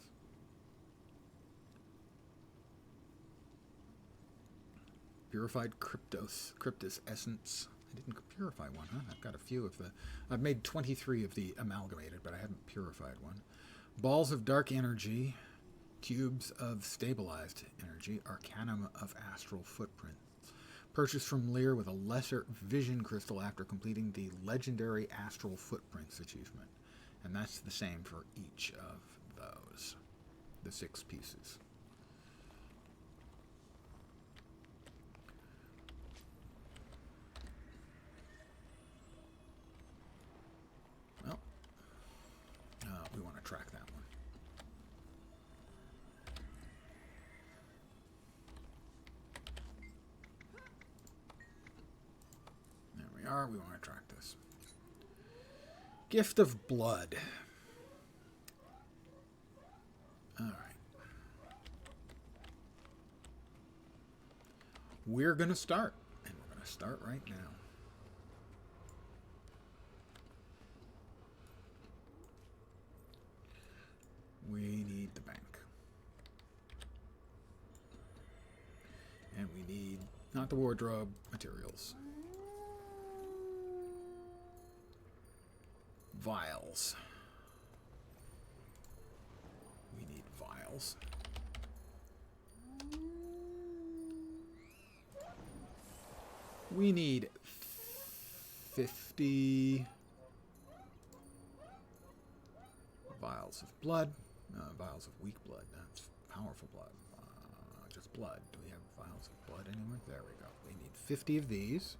Purified Cryptus Essence. I didn't purify one, huh? I've got a few of the... I've made 23 of the amalgamated, but I haven't purified one. Balls of Dark Energy. Cubes of Stabilized Energy. Arcanum of Astral Footprint. Purchased from Lear with a lesser vision crystal after completing the legendary Astral Footprints achievement. And that's the same for each of those. The 6 pieces. Well, we want to track that one. There we are. We want to track this. Gift of Blood. All right. We're going to start. And we're going to start right now. We need the bank. And we need, not the wardrobe, materials. Vials. We need vials. We need 50 vials of blood. Vials of weak blood. That's powerful blood. Just blood. Do we have vials of blood anywhere? There we go. We need 50 of these.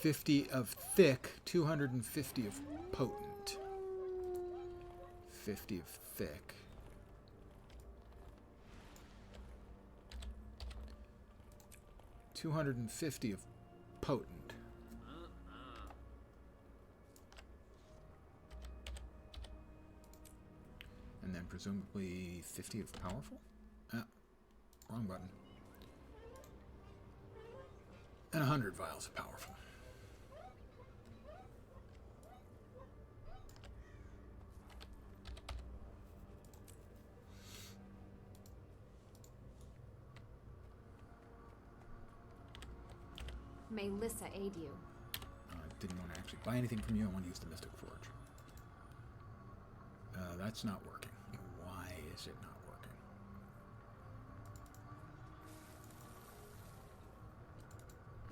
$50 of thick, 250 of potent. 50 of thick. $250 of potent. And then presumably 50 of powerful? Wrong button. And 100 vials of powerful. May Lissa aid you. I didn't want to actually buy anything from you. I want to use the Mystic Forge. That's not working. Why is it not working?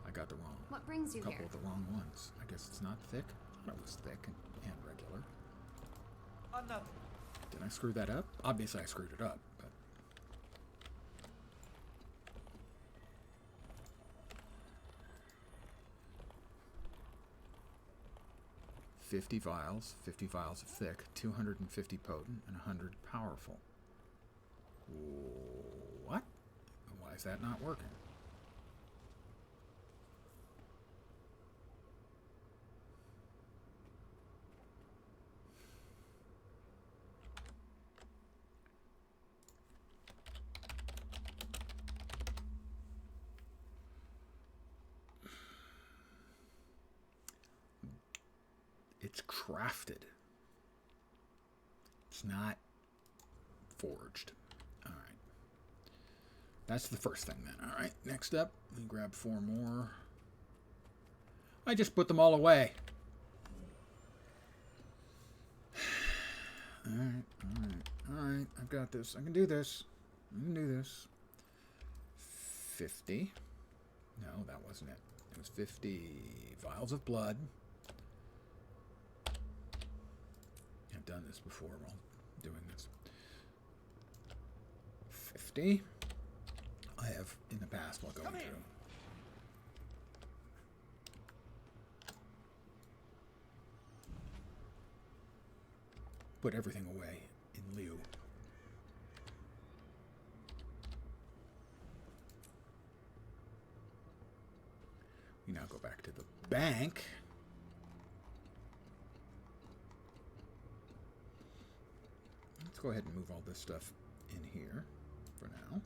I got the wrong. What brings you couple here? of the wrong ones. I guess it's not thick. I thought it was thick and regular. Nothing. Did I screw that up? Obviously I screwed it up, but... $50 vials of thick, 250 potent, and 100 powerful. What? Why is that not working? It's crafted. It's not forged. All right. That's the first thing then. All right. Next up, we grab 4 more. I just put them all away. Alright. I've got this. I can do this. 50. No, that wasn't it. It was 50 vials of blood. I've done this before while doing this. 50. I have in the past while going through. Put everything away in lieu. We now go back to the bank. Let's go ahead and move all this stuff in here for now.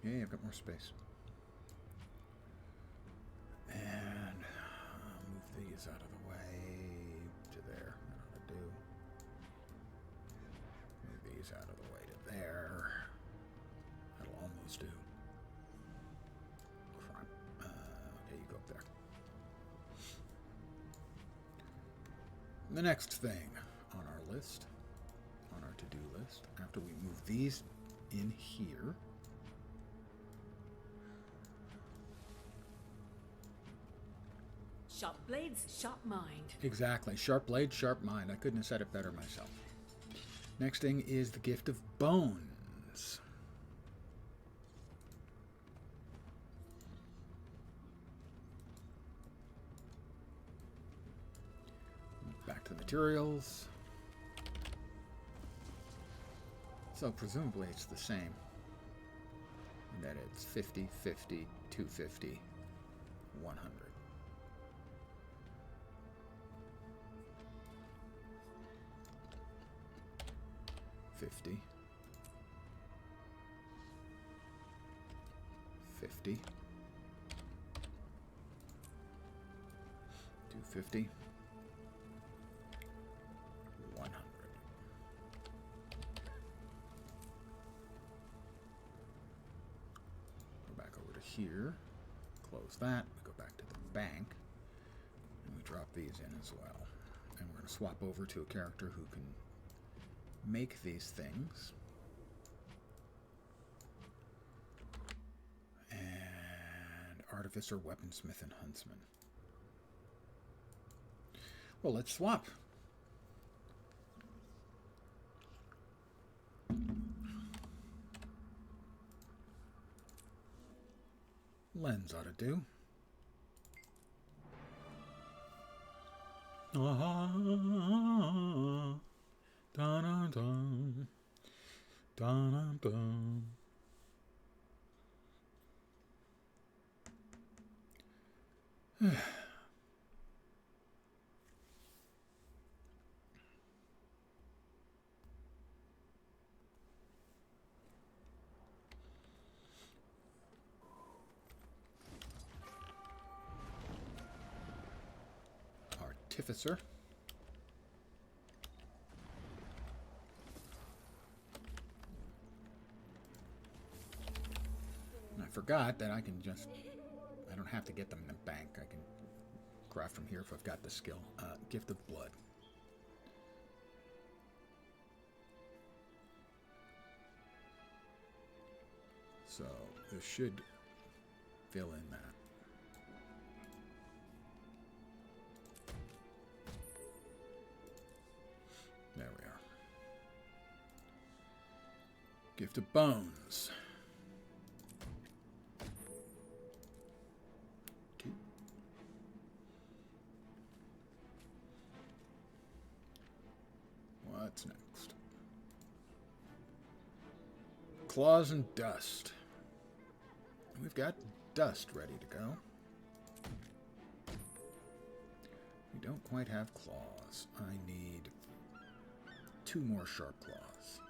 Okay, I've got more space. And move these out of the way to there. That ought to do. Move these out of the way to there. That'll almost do. Front. Okay, you go up there. The next thing on our list, on our to-do list, after we move these in here, Sharp blades, sharp mind. exactly. Sharp blade, sharp mind. I couldn't have said it better myself. Next thing is the gift of bones. Back to the materials. So presumably it's the same. And that it's 50, 50, 250, 100. 50, 50, 250, 100. Go back over to here, close that, we go back to the bank, and we drop these in as well. And we're going to swap over to a character who can make these things. And Artificer, Weaponsmith, and Huntsman. Well, let's swap. Lens ought to do. Dun dun dun dun. Artificer. I forgot that I can just, I don't have to get them in the bank. I can craft from here if I've got the skill. Gift of Blood. So this should fill in that. There we are. Gift of Bones. What's next? Claws and Dust. We've got Dust ready to go. We don't quite have claws. I need 2 more sharp claws.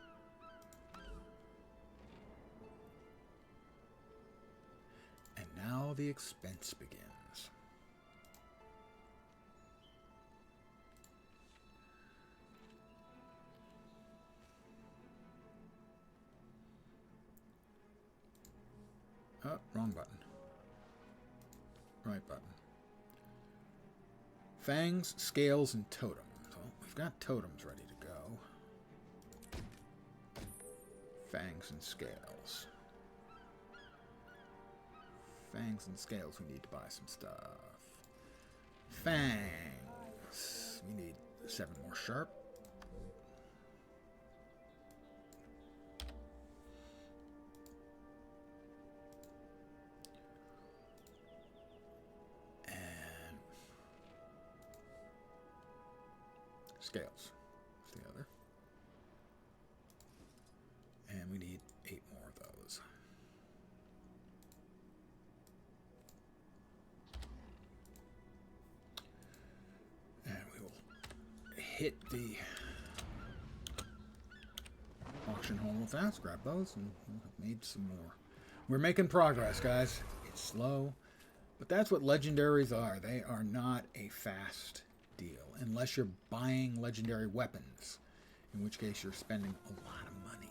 And now the expense begins. Wrong button. Right button. Fangs, scales, and totems. Well, we've got totems ready to go. Fangs and scales. Fangs and scales, we need to buy some stuff. Fangs. We need 7 more sharp. And scales is the other. And we need 8 more of those. And we will hit the auction home with that. Grab those, and we'll have made some more. We're making progress, guys. It's slow, but that's what legendaries are. They are not a fast deal, unless you're buying legendary weapons, in which case you're spending a lot of money.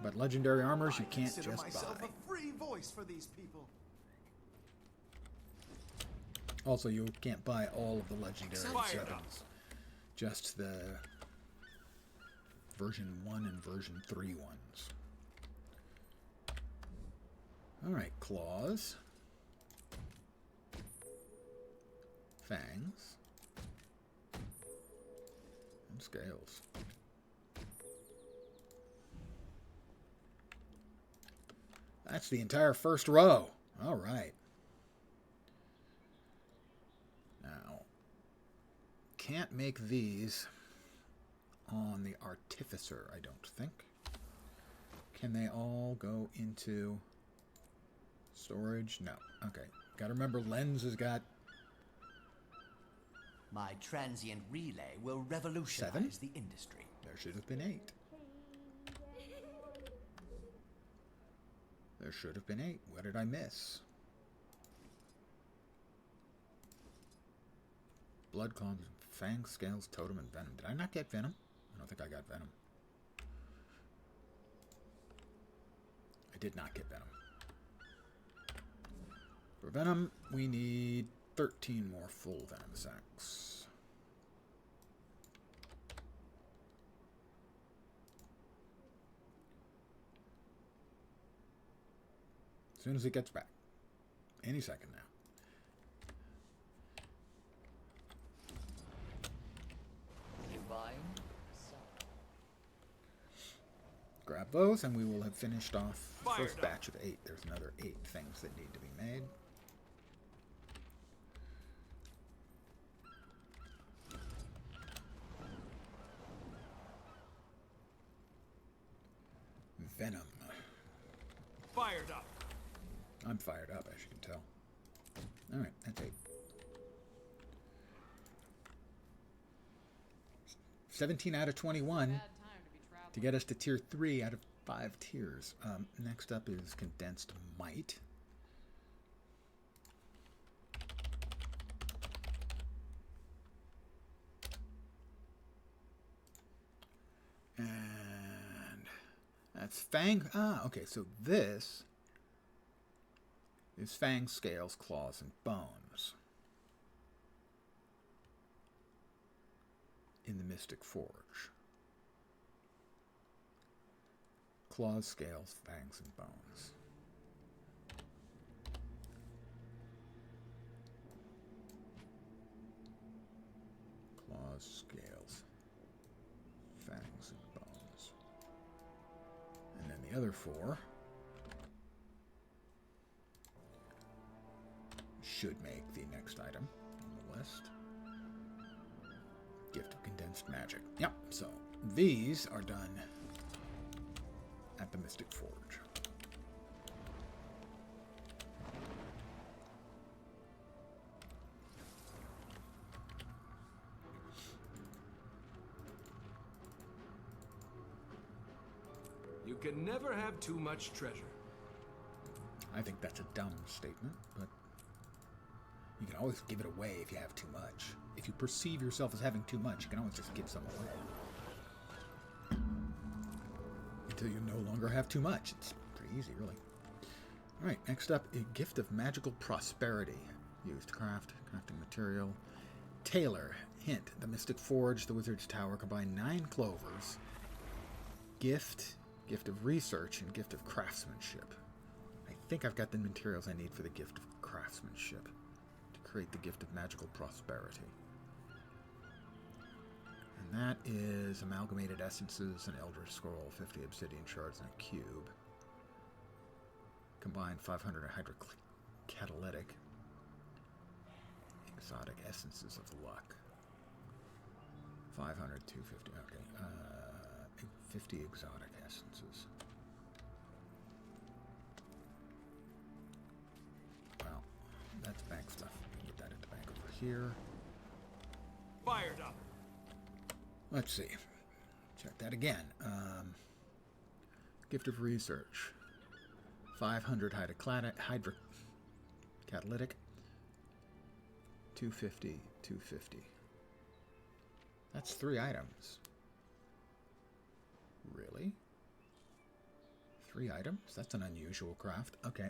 But legendary armors you can't just myself buy. A free voice for these people. Also, you can't buy all of the legendary weapons. Just the version 1 and version 3 ones. Alright, claws. Fangs. And scales. That's the entire first row. Alright. Now, can't make these on the Artificer, I don't think. Can they all go into storage? No. Okay. Gotta remember, Lens has got... My transient relay will revolutionize 7? the industry. There should have been 8. There should have been 8. What did I miss? Blood clones, fangs, scales, totem, and venom. Did I not get venom? I don't think I got venom. I did not get venom. For venom, we need 13 more full venom sacs. As soon as it gets back. Any second now. Grab those, and we will have finished off the first batch of 8. There's another 8 things that need to be made. Venom. Fired up. I'm fired up, as you can tell. Alright, that's 8. 17 out of 21 to get us to tier 3 out of 5 tiers. Next up is condensed might. And that's fang. Okay, so this is fangs, scales, claws, and bones in the Mystic Forge. Claws, scales, fangs, and bones. Claws, scales, fangs, and bones. And then the other 4 should make the next item on the list. Gift of Condensed Magic. Yep, so these are done at the Mystic Forge. You can never have too much treasure. I think that's a dumb statement, but you can always give it away if you have too much. If you perceive yourself as having too much, you can always just give some away. Until you no longer have too much. It's pretty easy, really. Alright, next up, a gift of magical prosperity. Used crafting material. Tailor. Hint, the Mystic Forge, the Wizard's Tower combine 9 clovers. Gift of research, and gift of craftsmanship. I think I've got the materials I need for the gift of craftsmanship to create the gift of magical prosperity. And that is amalgamated essences, an Elder Scroll, 50 obsidian shards, and a cube. Combined 500 hydrocatalytic. Exotic essences of luck. 500, 250, okay. 50 exotic essences. Well, that's bank stuff. We can get that at the bank over here. Fired up. Let's see. Check that again. Gift of research. 500 hydrocatalytic. 250, 250. That's 3 items. Really? 3 items? That's an unusual craft. Okay,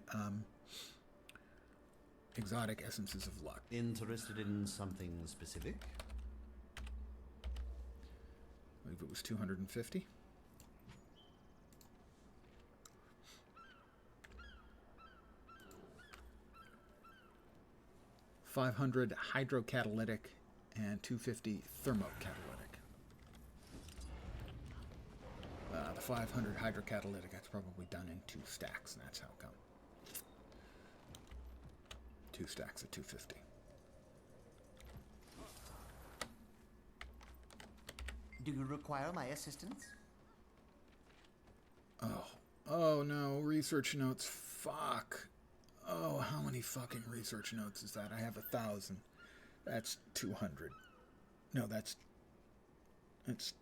exotic essences of luck. Interested in something specific? I believe it was 250. $500 hydrocatalytic and 250 thermocatalytic. The 500 hydrocatalytic, that's probably done in 2 stacks, and that's how come. 2 stacks of 250. Do you require my assistance? Oh no, research notes. Fuck. Oh, how many fucking research notes is that? I have 1,000. That's 200. No, it's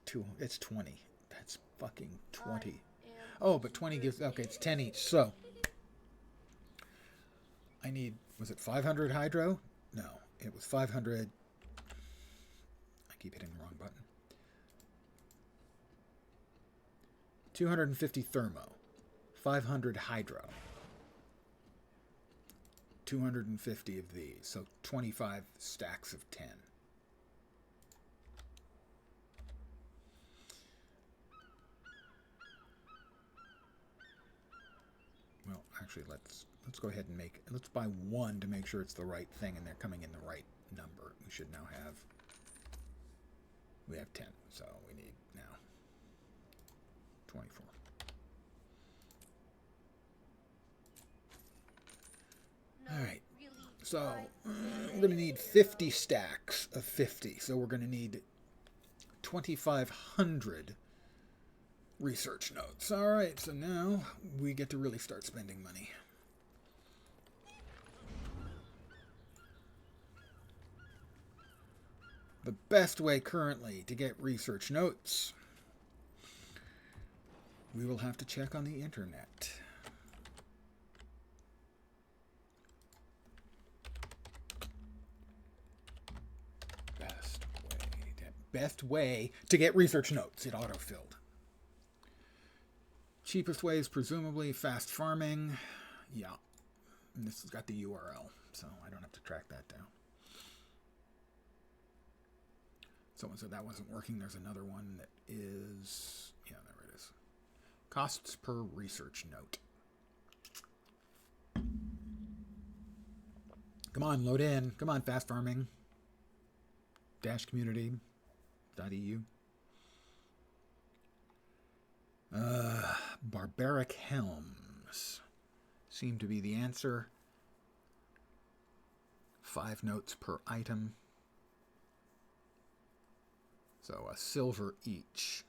20. That's fucking 20. Oh, but 20 gives, okay, it's 10 each. So, I need, was it 500 hydro? No, it was 500. I keep hitting the wrong button. 250 thermo. 500 hydro. 250 of these, so 25 stacks of 10. Well, actually, let's go ahead and let's buy 1 to make sure it's the right thing and they're coming in the right number. We should now have, we have 10, so we need now 24. All right, so we're going to need 50 stacks of 50. So we're going to need 2,500 research notes. All right, so now we get to really start spending money. The best way currently to get research notes, we will have to check on the internet. Best way to get research notes. It auto-filled. Cheapest way is presumably fast farming. Yeah. And this has got the URL, so I don't have to track that down. Someone said that wasn't working. There's another one that is... Yeah, there it is. Costs per research note. Come on, load in. Come on, fast farming. Dash community. .eu. Barbaric helms seem to be the answer. 5 notes per item. So a silver each.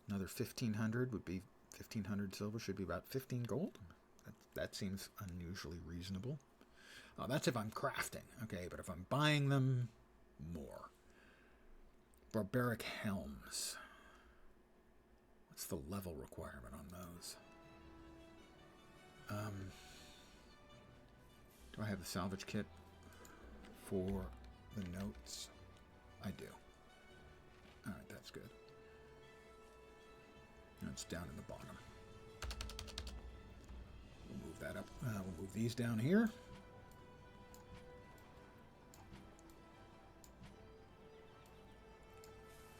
Another 1,500 would be 1,500 silver, should be about 15 gold. That seems unusually reasonable. Oh, that's if I'm crafting. Okay, but if I'm buying them, more. Barbaric helms. What's the level requirement on those? Do I have the salvage kit for the notes? I do. Alright, that's good. It's down in the bottom. We'll move these down here.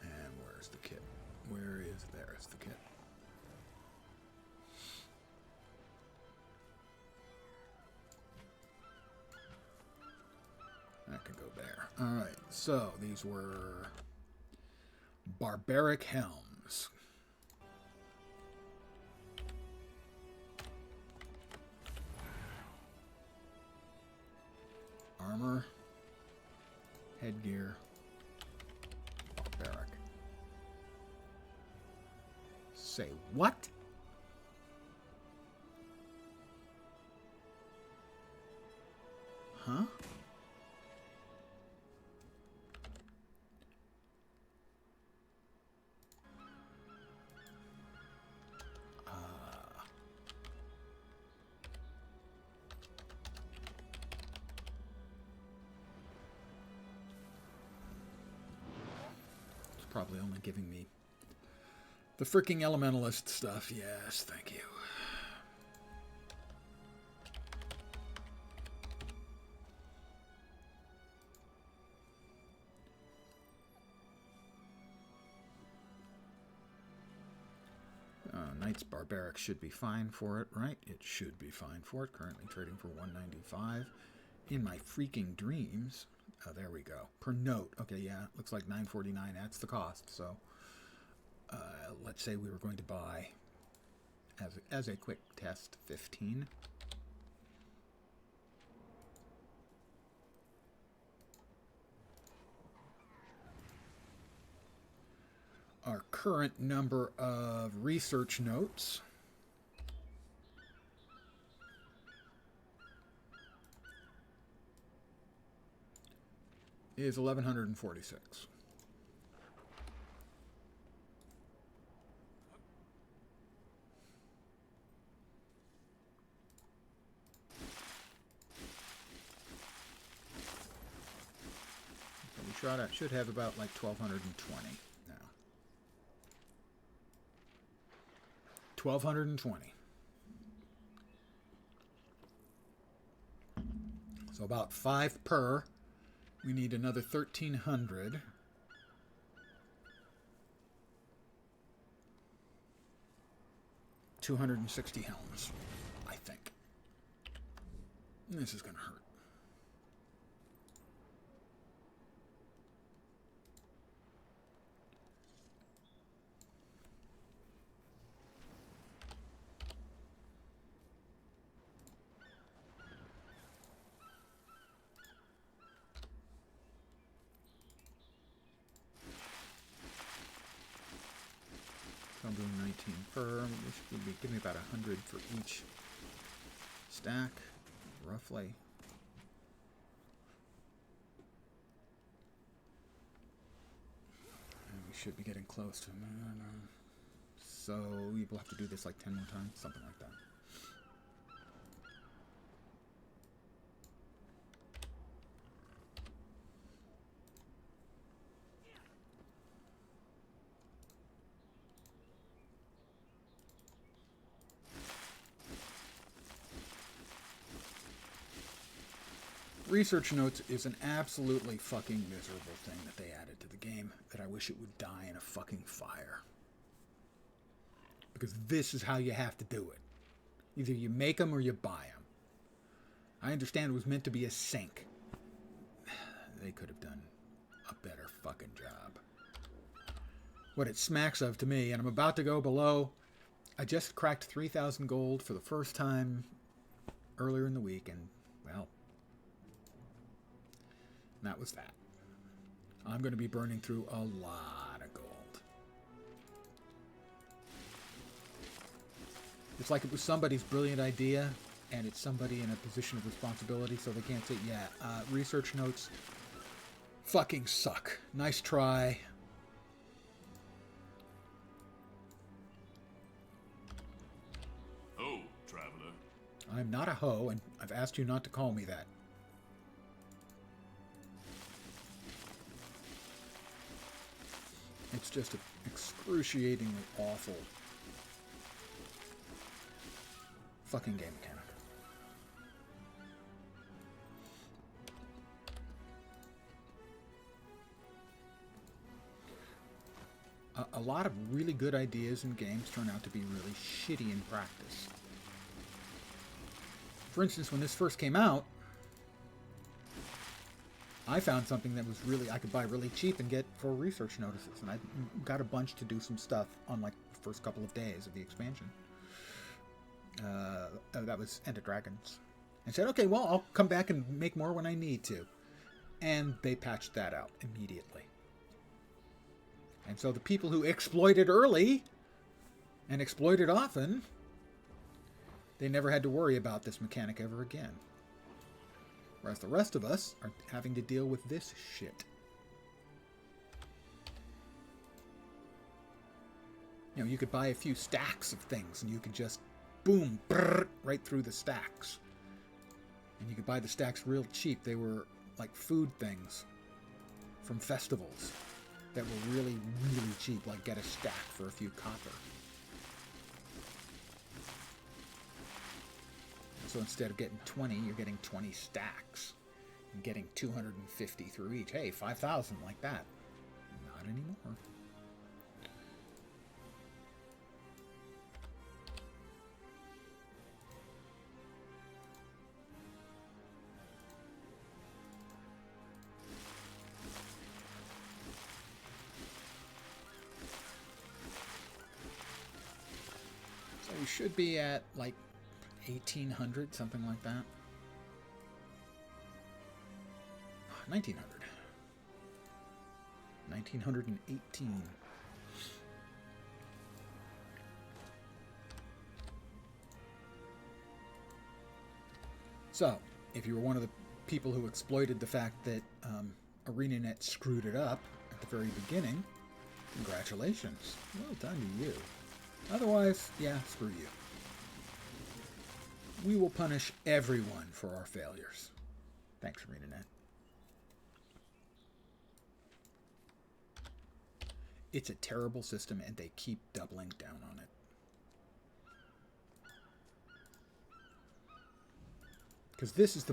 And where's the kit? There's the kit. That can go there. Alright, so these were barbaric helms. Armor, headgear, barbaric. Say what? Huh? Probably only giving me the freaking elementalist stuff. Yes, thank you. Knight's Barbaric should be fine for it, right? It should be fine for it. Currently trading for 195 in my freaking dreams. Oh, there we go. Per note. Okay, yeah, looks like 949. That's the cost. So, let's say we were going to buy, as a quick test, 15. Our current number of research notes is 1,146. So we should have about like 1,220 now. 1,220. So about 5 per. We need another 1,300. $260 helms, I think. This is going to hurt. I'm doing 19 per. This would be give me about 100 for each stack, roughly. And we should be getting close to. So we will have to do this like 10 more times, something like that. Research notes is an absolutely fucking miserable thing that they added to the game that I wish it would die in a fucking fire. Because this is how you have to do it. Either you make them or you buy them. I understand it was meant to be a sink. They could have done a better fucking job. What it smacks of to me, and I'm about to go below, I just cracked 3,000 gold for the first time earlier in the week, and, well, that was that. I'm going to be burning through a lot of gold. It's like it was somebody's brilliant idea, and it's somebody in a position of responsibility, so they can't say, yeah, research notes fucking suck. Nice try. Oh, traveler. I'm not a hoe, and I've asked you not to call me that. It's just an excruciatingly awful fucking game mechanic. lot of really good ideas in games turn out to be really shitty in practice. For instance, when this first came out, I found something that was really, I could buy really cheap and get for research notices. And I got a bunch to do some stuff on like the first couple of days of the expansion. That was End of Dragons. And said, okay, well, I'll come back and make more when I need to. And they patched that out immediately. And so the people who exploited early and exploited often, they never had to worry about this mechanic ever again. Whereas the rest of us are having to deal with this shit. You know, you could buy a few stacks of things and you could just, boom, brrr, right through the stacks. And you could buy the stacks real cheap. They were like food things from festivals that were really, really cheap, like get a stack for a few copper. So instead of getting 20, you're getting 20 stacks and getting 250 through each. Hey, 5,000 like that. Not anymore. So we should be at like 1800, something like that. 1900. 1918. So, if you were one of the people who exploited the fact that ArenaNet screwed it up at the very beginning, congratulations. Well done to you. Otherwise, yeah, screw you. We will punish everyone for our failures. Thanks, ArenaNet. It's a terrible system, and they keep doubling down on it. Because this is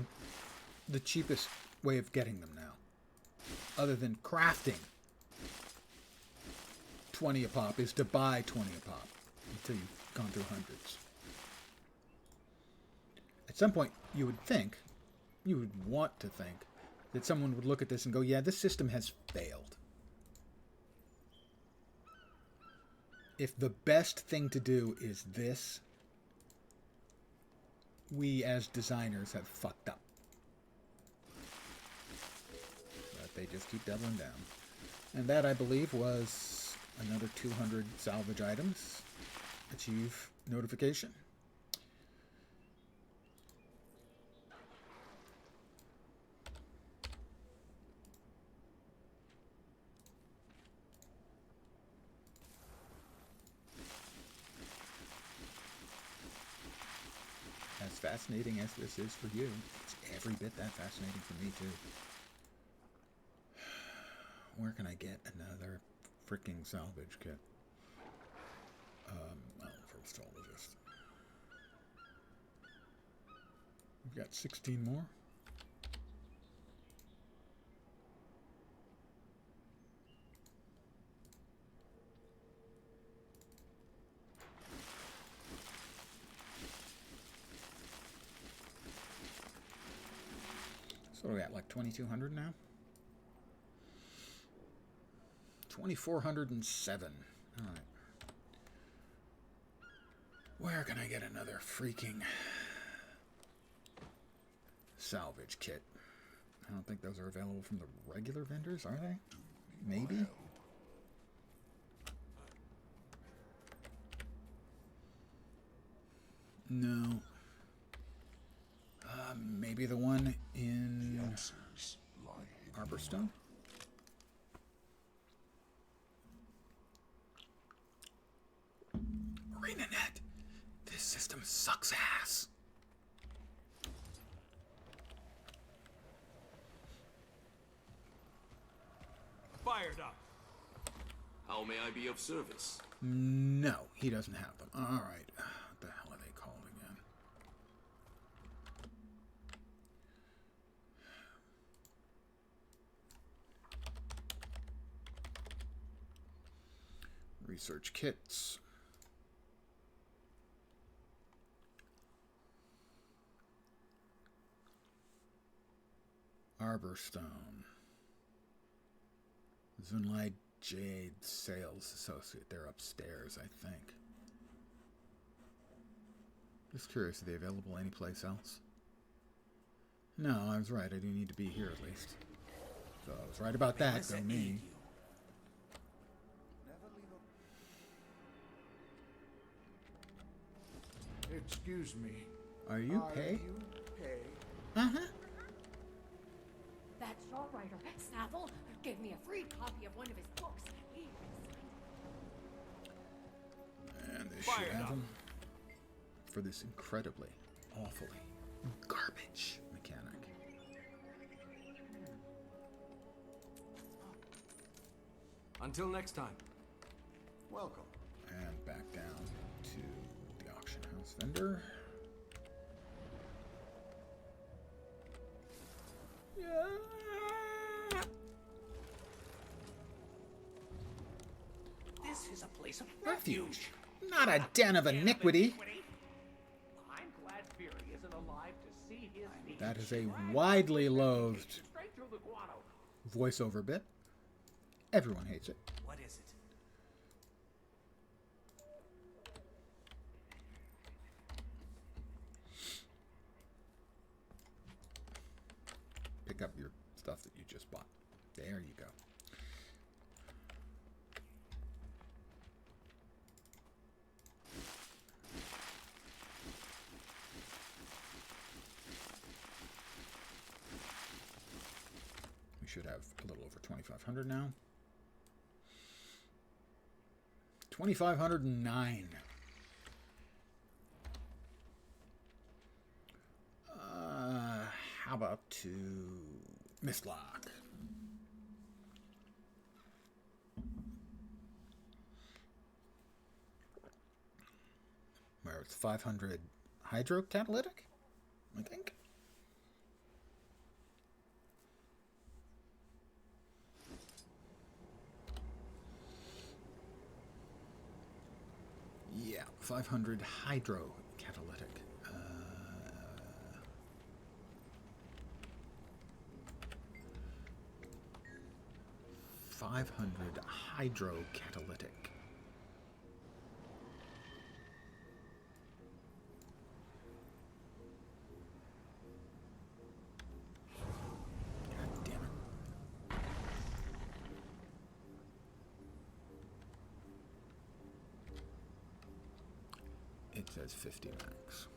the cheapest way of getting them now. Other than crafting 20 a pop is to buy 20 a pop until you've gone through hundreds. At some point, you would think, you would want to think, that someone would look at this and go, yeah, this system has failed. If the best thing to do is this, we as designers have fucked up. But they just keep doubling down. And that, I believe, was another 200 salvage items. Achieve notification. As fascinating as this is for you, it's every bit that fascinating for me too. Where can I get another freaking salvage kit? Well, first of all, just we've got 16 more. So we got like 2,200 now? 2,407. All right. Where can I get another freaking salvage kit? I don't think those are available from the regular vendors, are they? Maybe? No. Maybe the one in Arborstone? ArenaNet! This system sucks ass. Fired up. How may I be of service? No, he doesn't have them. All right. What the hell are they called again? Research kits. Arborstone. Zunlai Jade Sales Associate. They're upstairs, I think. Just curious, are they available anyplace else? No, I was right. I do need to be here at least. So I was right about that, go me. Excuse me. Are you Pay? Uh-huh. That's your writer. Snaffle gave me a free copy of one of his books. And they should have them for this incredibly, awfully garbage mechanic. Until next time. Welcome. And back down to the auction house vendor. Yeah. This is a place of Refuge, not a den of iniquity. I'm glad Fury isn't alive to see his niece. That is a widely loathed Straight through the guano. voiceover bit. Everyone hates it. What is it? Pick up your stuff that you just bought. There you go. We should have a little over 2,500 now. 2,509. How about to Mistlock? Where it's 500 hydrocatalytic, I think. Yeah, 500 hydrocatalytic. 500 hydrocatalytic. God damn it. It says 50 max.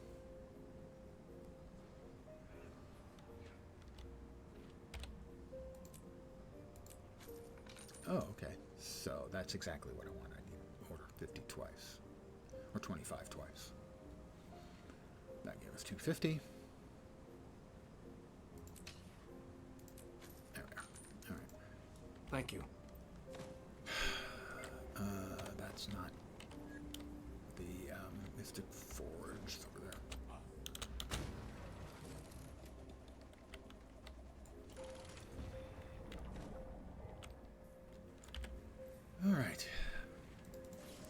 Oh, okay. So that's exactly what I want. I need to order 50 twice. Or 25 twice. That gave us 250. There we are. All right. Thank you. That's not the Mystic Forge over there. All right.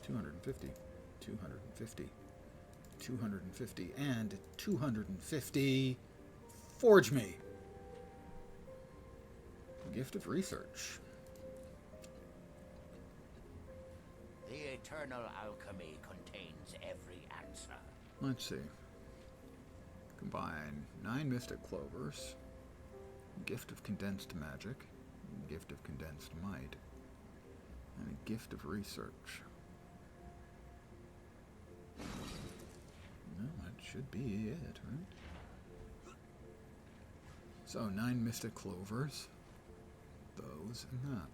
250, 250, 250, and 250. Forge me. Gift of Research. The eternal alchemy contains every answer. Let's see. Combine 9 Mystic Clovers, Gift of Condensed Magic, Gift of Condensed Might, and a Gift of Research. No, that should be it, right? So, 9 Mystic Clovers, those and that.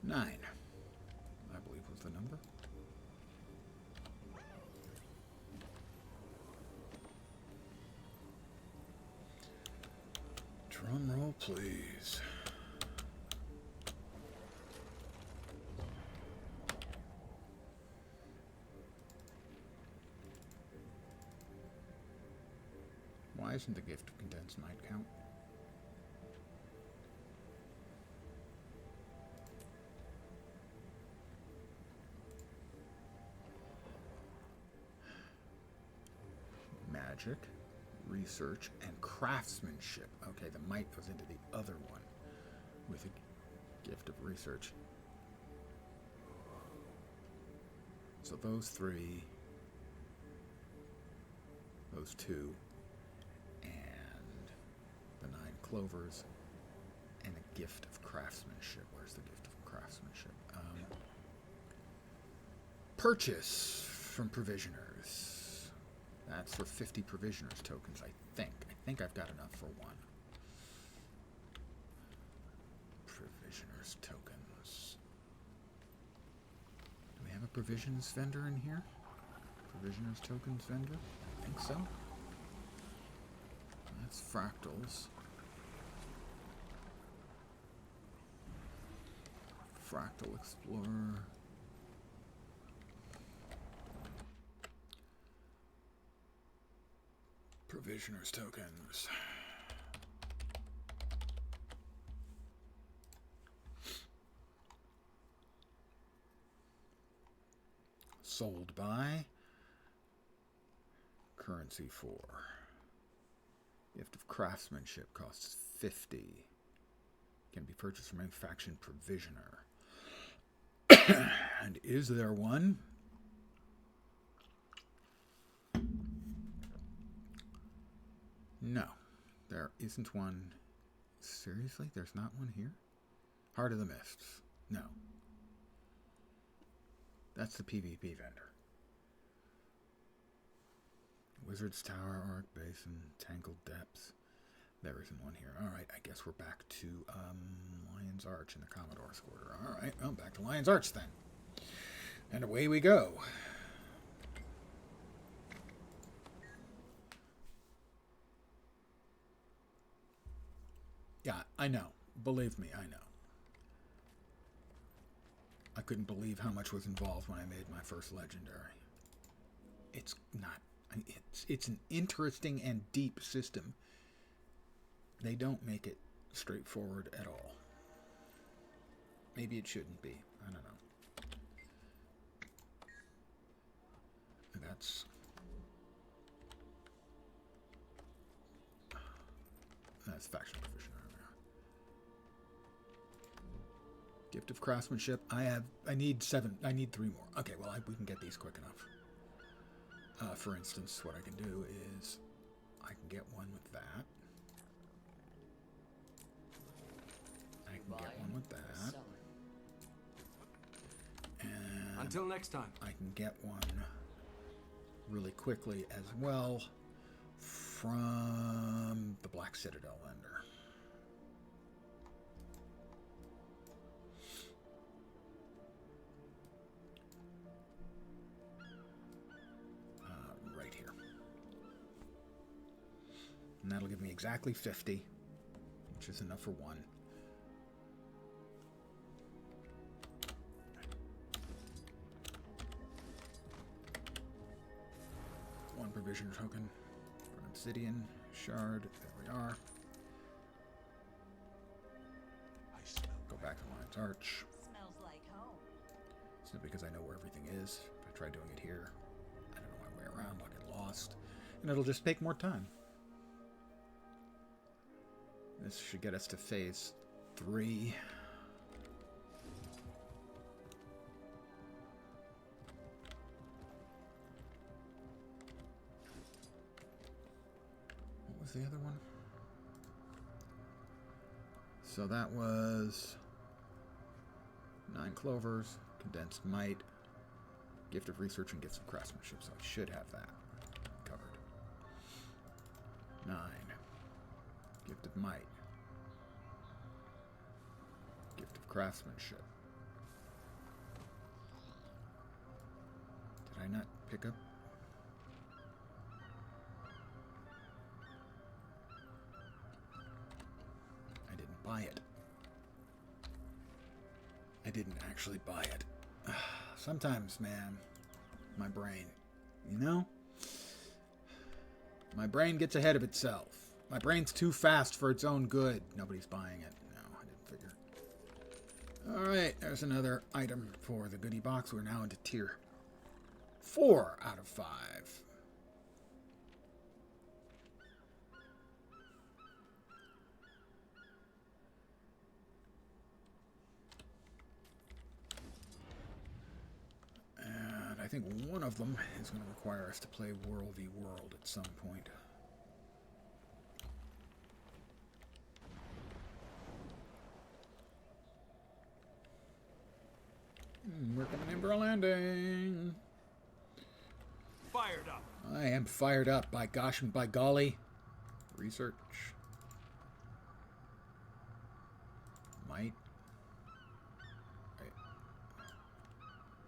Nine, I believe was the number. Drum roll, please. Why isn't the gift of condensed night count? Magic, research, and craftsmanship. Okay, the might goes into the other one with a gift of research. So those three, those two, and the 9 clovers, and a gift of craftsmanship. Where's the gift of craftsmanship? Purchase from provisioners. That's for 50 provisioners tokens, I think. I think I've got enough for one. Provisioners tokens. Do we have a provisions vendor in here? Provisioners tokens vendor? I think so. That's fractals. Fractal Explorer. Provisioners tokens. Sold by. Currency 4. Gift of craftsmanship costs 50. Can be purchased from any faction provisioner. And is there one? No, there isn't one. Seriously? There's not one here? Heart of the Mists. No. That's the PvP vendor. Wizard's Tower, Arc Basin, Tangled Depths. There isn't one here. Alright, I guess we're back to Lion's Arch in the Commodore's Quarter. Alright, well, back to Lion's Arch then. And away we go. Yeah, I know. Believe me, I know. I couldn't believe how much was involved when I made my first legendary. It's not. It's an interesting and deep system. They don't make it straightforward at all. Maybe it shouldn't be. I don't know. That's faction provision. Gift of craftsmanship. I need 7. I need 3 more. Okay, well, we can get these quick enough. For instance, what I can do is I can get one with that. I can get one with that. And until next time, I can get one really quickly as well from the Black Citadel lender. Right here. And that'll give me exactly 50, which is enough for one. One provision token for obsidian shard. There we are. Go back to Lion's Arch. Smells like home. Simply because I know where everything is. If I try doing it here, I don't know my way around. I'll get lost, and it'll just take more time. This should get us to phase 3. What was the other one? So that was 9 clovers, condensed might, gift of research, and gifts of craftsmanship. So I should have that covered. 9. Gift of might. Gift of craftsmanship. Did I not pick up? buy it. I didn't actually buy it. Sometimes, man, my brain, you know? My brain gets ahead of itself. My brain's too fast for its own good. Nobody's buying it. No, I didn't figure. Alright, there's another item for the goodie box. We're now into tier 4 out of 5. And I think one of them is going to require us to play World v. World at some point. We're coming in for a landing. Fired up. I am fired up, by gosh and by golly. Research. Might. Wait.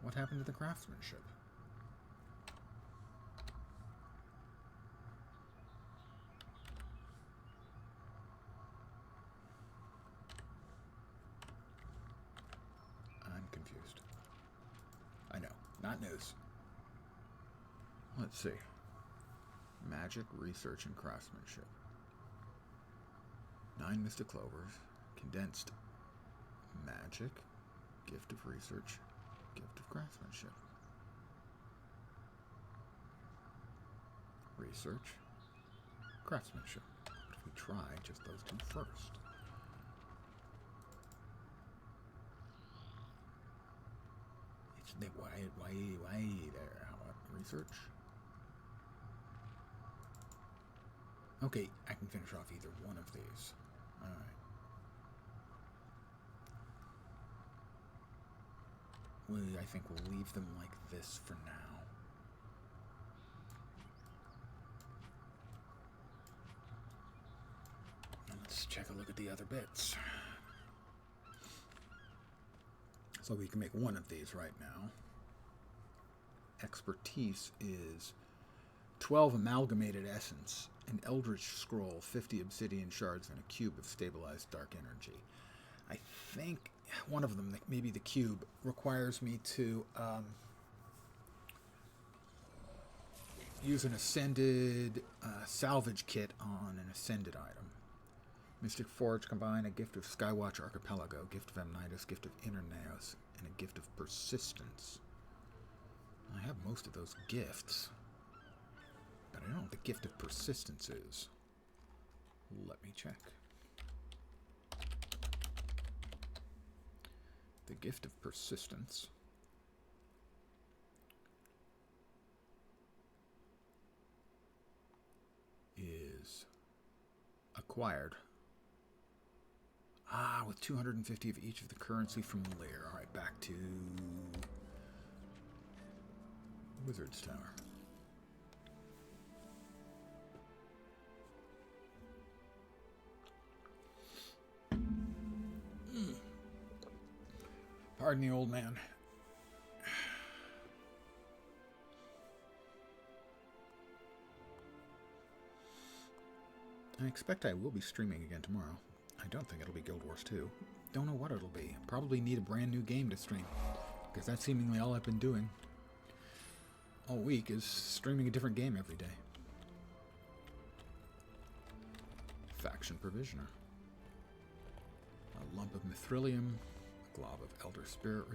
What happened to the craftsmanship? I'm confused. I know. Not news. Let's see. Magic, research, and craftsmanship. 9 Mystic Clovers. Condensed magic. Gift of research. Gift of craftsmanship. Research. Craftsmanship. What if we try just those two first? It's why there? How about research? Okay, I can finish off either one of these. Alright. I think we'll leave them like this for now. Let's check a look at the other bits. So we can make one of these right now. Expertise is 12 amalgamated essence, an eldritch scroll, 50 obsidian shards, and a cube of stabilized dark energy. I think one of them, maybe the cube, requires me to use an ascended salvage kit on an ascended item. Mystic Forge combine a gift of Skywatch Archipelago, gift of Amnitus, gift of Inner Naos, and a gift of Persistence. I have most of those gifts, but I don't know what the gift of Persistence is. Let me check. The gift of Persistence is acquired. With 250 of each of the currency from Lear. Alright, back to Wizard's Tower. Pardon the old man. I expect I will be streaming again tomorrow. I don't think it'll be Guild Wars 2. Don't know what it'll be. Probably need a brand new game to stream, because that's seemingly all I've been doing all week is streaming a different game every day. Faction Provisioner. A lump of Mithrilium, a glob of Elder Spirit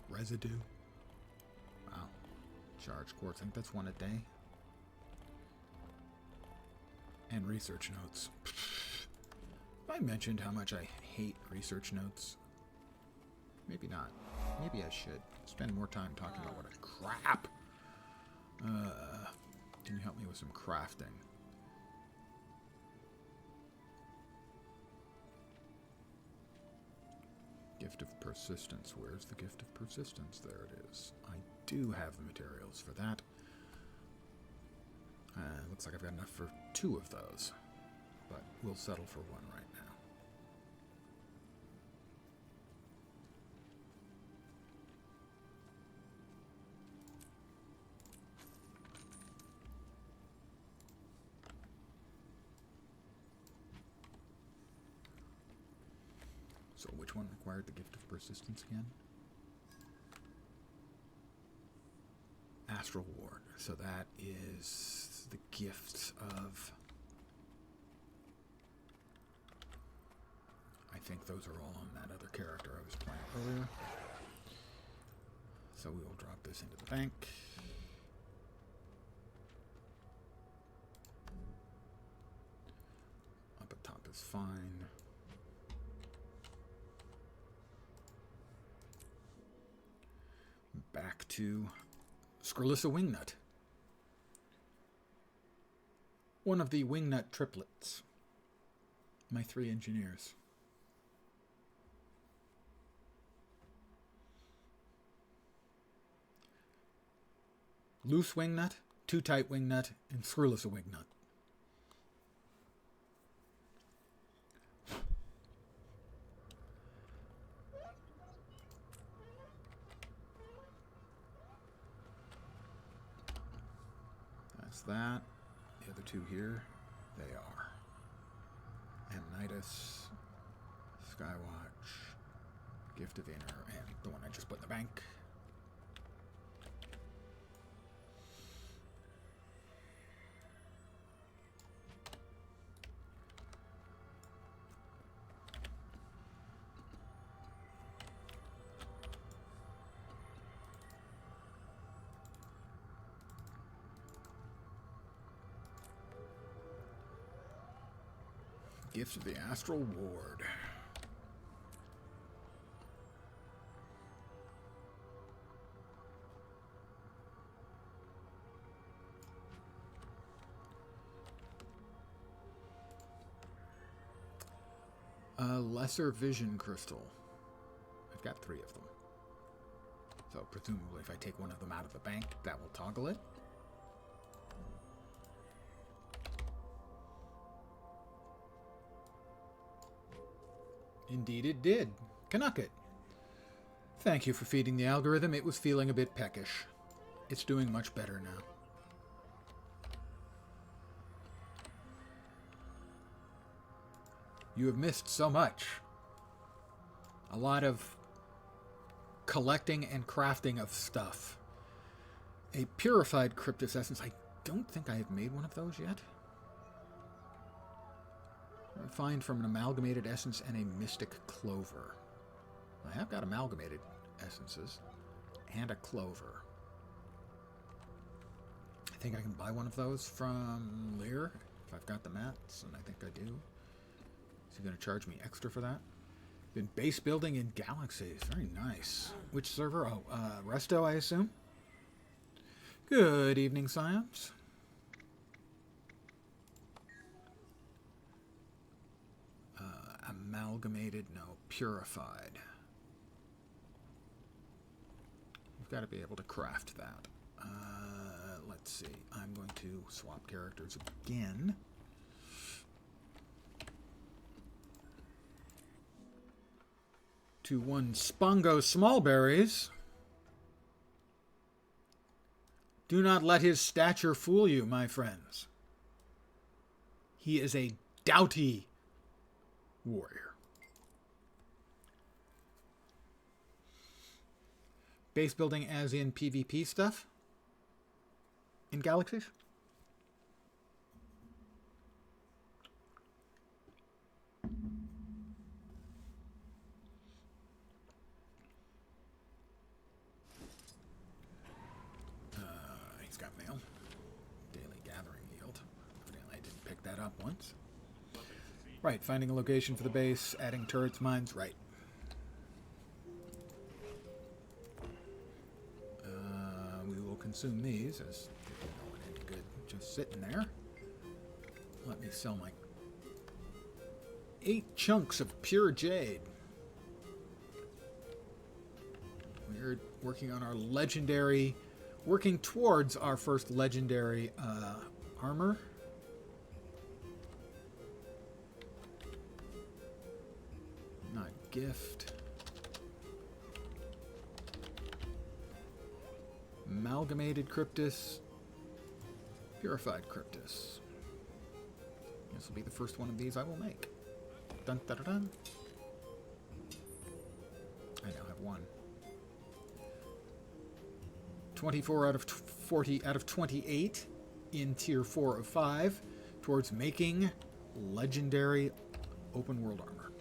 residue. Wow. Charge quartz, I think that's one a day. And research notes. I mentioned how much I hate research notes. Maybe not. Maybe I should spend more time talking about what a crap. Can you help me with some crafting? Gift of Persistence. Where's the Gift of Persistence? There it is. I do have the materials for that. Looks like I've got enough for 2 of those, but we'll settle for 1 right now. So which one required the gift of persistence again? Astral Ward. So that is the gifts of... I think those are all on that other character I was playing earlier. So we will drop this into the bank. Up at top is fine. Back to Scurlissa Wingnut. One of the Wingnut triplets. My 3 engineers. Loose Wingnut, 2 tight Wingnut, and Scurlissa Wingnut. That's that. The other 2 here, they are Amnitus, Skywatch, Gift of Inner, and the one I just put in the bank. Gift of the Astral Ward. A Lesser Vision Crystal. I've got 3 of them. So presumably if I take one of them out of the bank, that will toggle it. Indeed it did. Canucket. Thank you for feeding the algorithm. It was feeling a bit peckish. It's doing much better now. You have missed so much. A lot of collecting and crafting of stuff. A purified Cryptus Essence. I don't think I have made one of those yet. Refined from an amalgamated essence and a mystic clover. I have got amalgamated essences and a clover. I think I can buy one of those from Lear if I've got the mats, and I think I do. Is he going to charge me extra for that? Been base building in galaxies. Very nice. Which server? Oh, Resto, I assume. Good evening, Science. Amalgamated, no, purified. You've got to be able to craft that. Let's see. I'm going to swap characters again. To one Spongo Smallberries. Do not let his stature fool you, my friends. He is a doughty warrior. Base building as in PvP stuff? In galaxies? He's got mail. Daily gathering yield. Evidently I didn't pick that up once. Right, finding a location for the base, adding turrets, mines, right. We will consume these as they don't want any good just sitting there. Let me sell my 8 chunks of pure jade. We're working on our legendary, working towards our first legendary armor. Not gift. Amalgamated Cryptus. Purified Cryptus. This will be the first one of these I will make. Dun dun dun dun. 1. 24 out of 40 out of 28 in Tier 4 of 5 towards making legendary open world armor.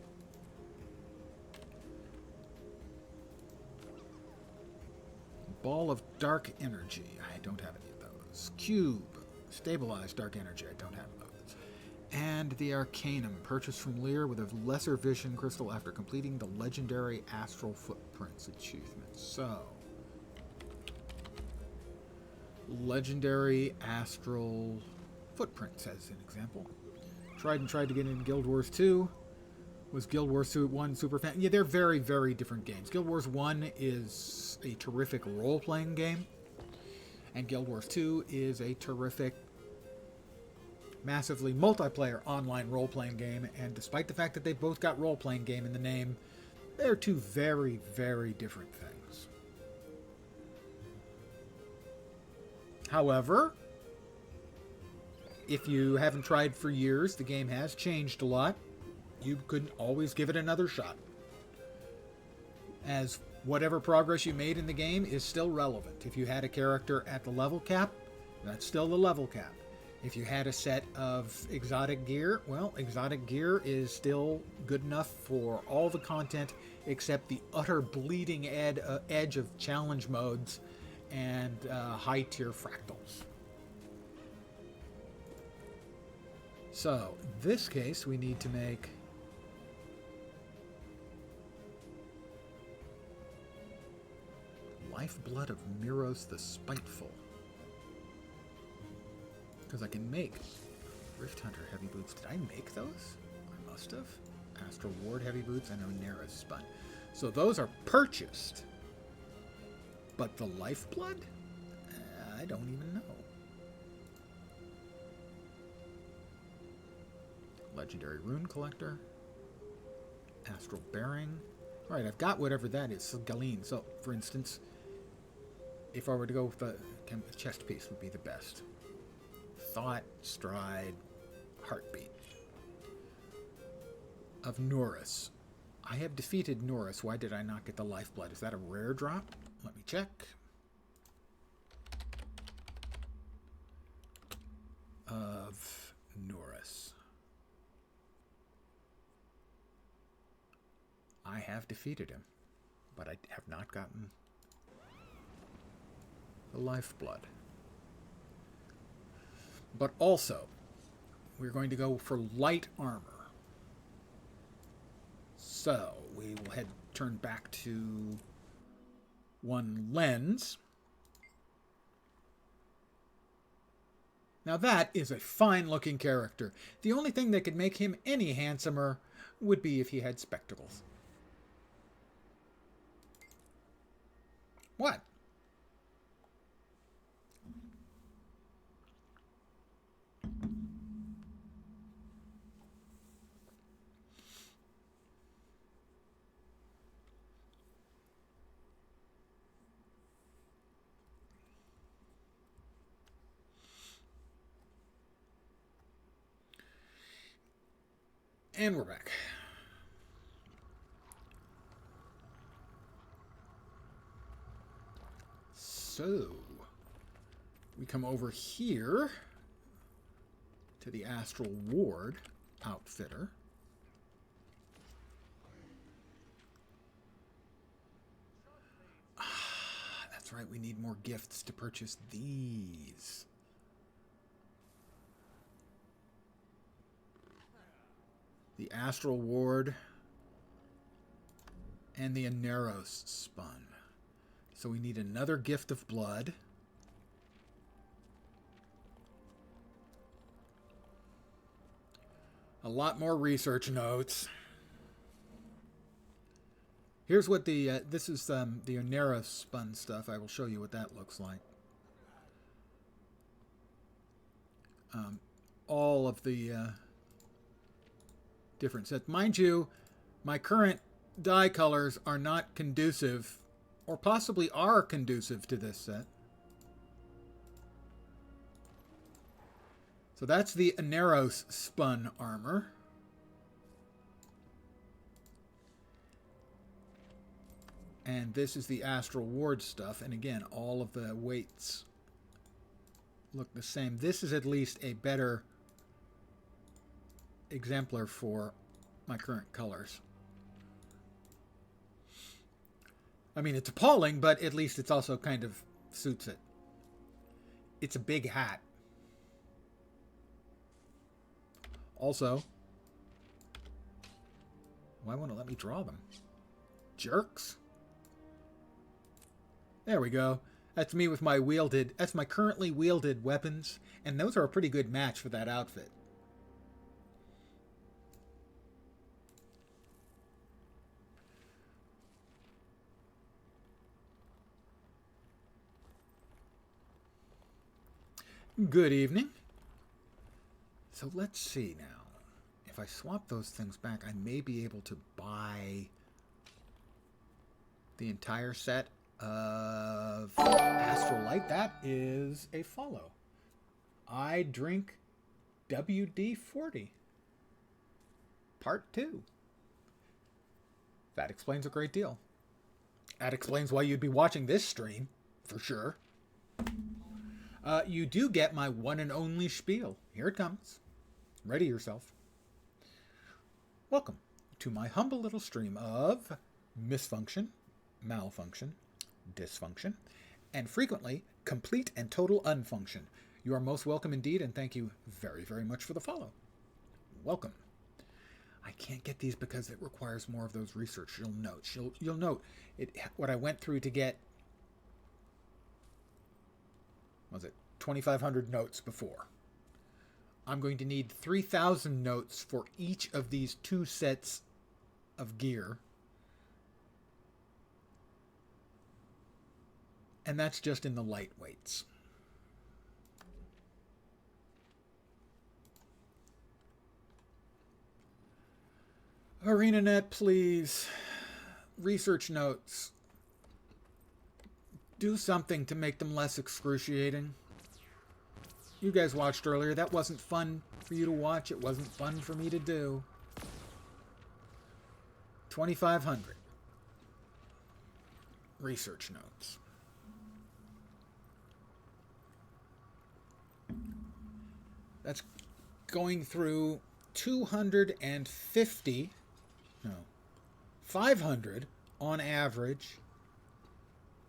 Ball of dark energy. I don't have any of those. Cube. Stabilized dark energy. I don't have those. And the Arcanum, purchased from Lear with a lesser vision crystal after completing the legendary Astral Footprints achievement. So, legendary Astral Footprints as an example. Tried to get in Guild Wars 2. Was Guild Wars 1 super fan? Yeah, they're very, very different games. Guild Wars 1 is a terrific role-playing game. And Guild Wars 2 is a terrific, massively multiplayer online role-playing game. And despite the fact that they both got role-playing game in the name, they're two very, very different things. However, if you haven't tried for years, the game has changed a lot. You could always give it another shot, as whatever progress you made in the game is still relevant. If you had a character at the level cap, that's still the level cap. If you had a set of exotic gear, well, exotic gear is still good enough for all the content except the utter bleeding edge of challenge modes and high tier fractals. So, in this case, we need to make Lifeblood of Miros the Spiteful. Because I can make Rift Hunter heavy boots. Did I make those? I must have. Astral Ward heavy boots and Oneira's Spun. So those are purchased. But the Lifeblood? I don't even know. Legendary Rune Collector. Astral Bearing. Alright, I've got whatever that is. So Galeen. So, for instance, if I were to go with the chest piece would be the best. Thought, Stride, Heartbeat. Of Norris. I have defeated Norris. Why did I not get the Lifeblood? Is that a rare drop? Let me check. Of Norris. I have defeated him, but I have not gotten the Lifeblood. But also, we're going to go for light armor. So, we will turn back to one lens. Now that is a fine-looking character. The only thing that could make him any handsomer would be if he had spectacles. What? And we're back. So, we come over here to the Astral Ward outfitter. That's right, we need more gifts to purchase these. The Astral Ward and the Aneros Spun. So we need another gift of blood. A lot more research notes. Here's what the this is the Oneira's Spun stuff. I will show you what that looks like. All of the different sets. Mind you, my current dye colors are not conducive, or possibly are conducive to this set. So that's the Aneros Spun armor. And this is the Astral Ward stuff. And again, all of the weights look the same. This is at least a better exemplar for my current colors. I mean, it's appalling, but at least it's also kind of suits it. It's a big hat. Also, why won't it let me draw them? Jerks. There we go. That's me with my wielded, that's my currently wielded weapons, and those are a pretty good match for that outfit. Good evening. So let's see now. If I swap those things back, I may be able to buy the entire set of Astral Light. That is a follow. I drink WD-40. Part 2. That explains a great deal. That explains why you'd be watching this stream, for sure. You do get my one and only spiel. Here it comes. Ready yourself. Welcome to my humble little stream of misfunction, malfunction, dysfunction, and frequently complete and total unfunction. You are most welcome indeed, and thank you very, very much for the follow. Welcome. I can't get these because it requires more of those research. You'll note what I went through to get. Was it 2,500 notes before? I'm going to need 3,000 notes for each of these 2 sets of gear. And that's just in the lightweights. ArenaNet, please. Research notes. Do something to make them less excruciating. You guys watched earlier. That wasn't fun for you to watch. It wasn't fun for me to do. 2,500. Research notes. That's going through 500 on average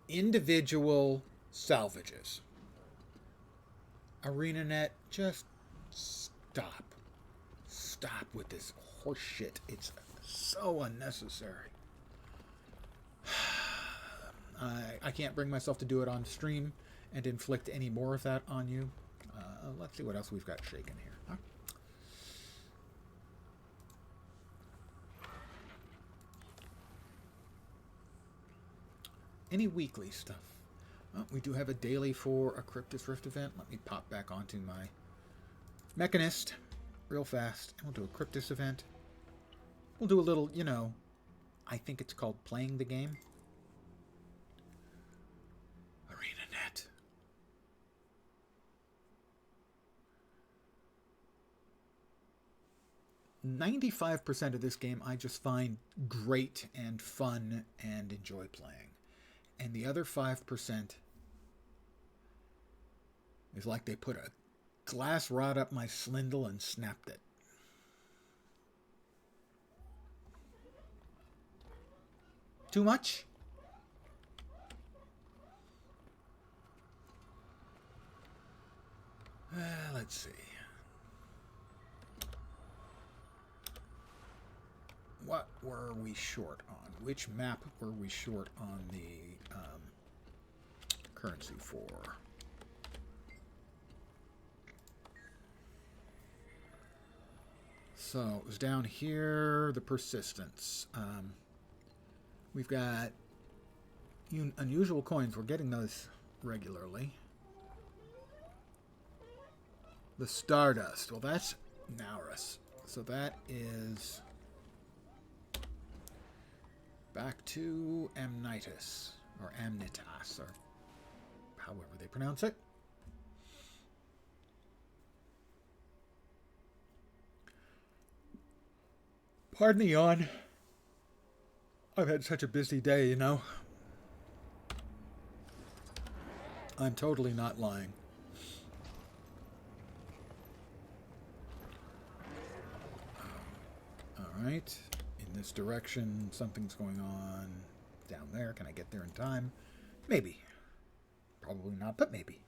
individual salvages. ArenaNet, just stop. Stop with this horse shit. It's so unnecessary. I can't bring myself to do it on stream and inflict any more of that on you. Let's see what else we've got shaking here. Huh? Any weekly stuff? Oh, we do have a daily for a Cryptus Rift event. Let me pop back onto my Mechanist real fast. And we'll do a Cryptus event. We'll do a little, I think it's called playing the game. ArenaNet. .95% of this game I just find great and fun and enjoy playing. And the other 5% is like they put a glass rod up my slindle and snapped it. Too much? Let's see. What were we short on? Which map were we short on the currency for? So it was down here, the persistence. We've got unusual coins. We're getting those regularly. The Stardust. Well, that's Naurus. So that is back to Amnitas, or Amnitas, or however they pronounce it. Pardon the yawn. I've had such a busy day, I'm totally not lying. Alright. In this direction, something's going on down there. Can I get there in time? Maybe. Probably not, but maybe.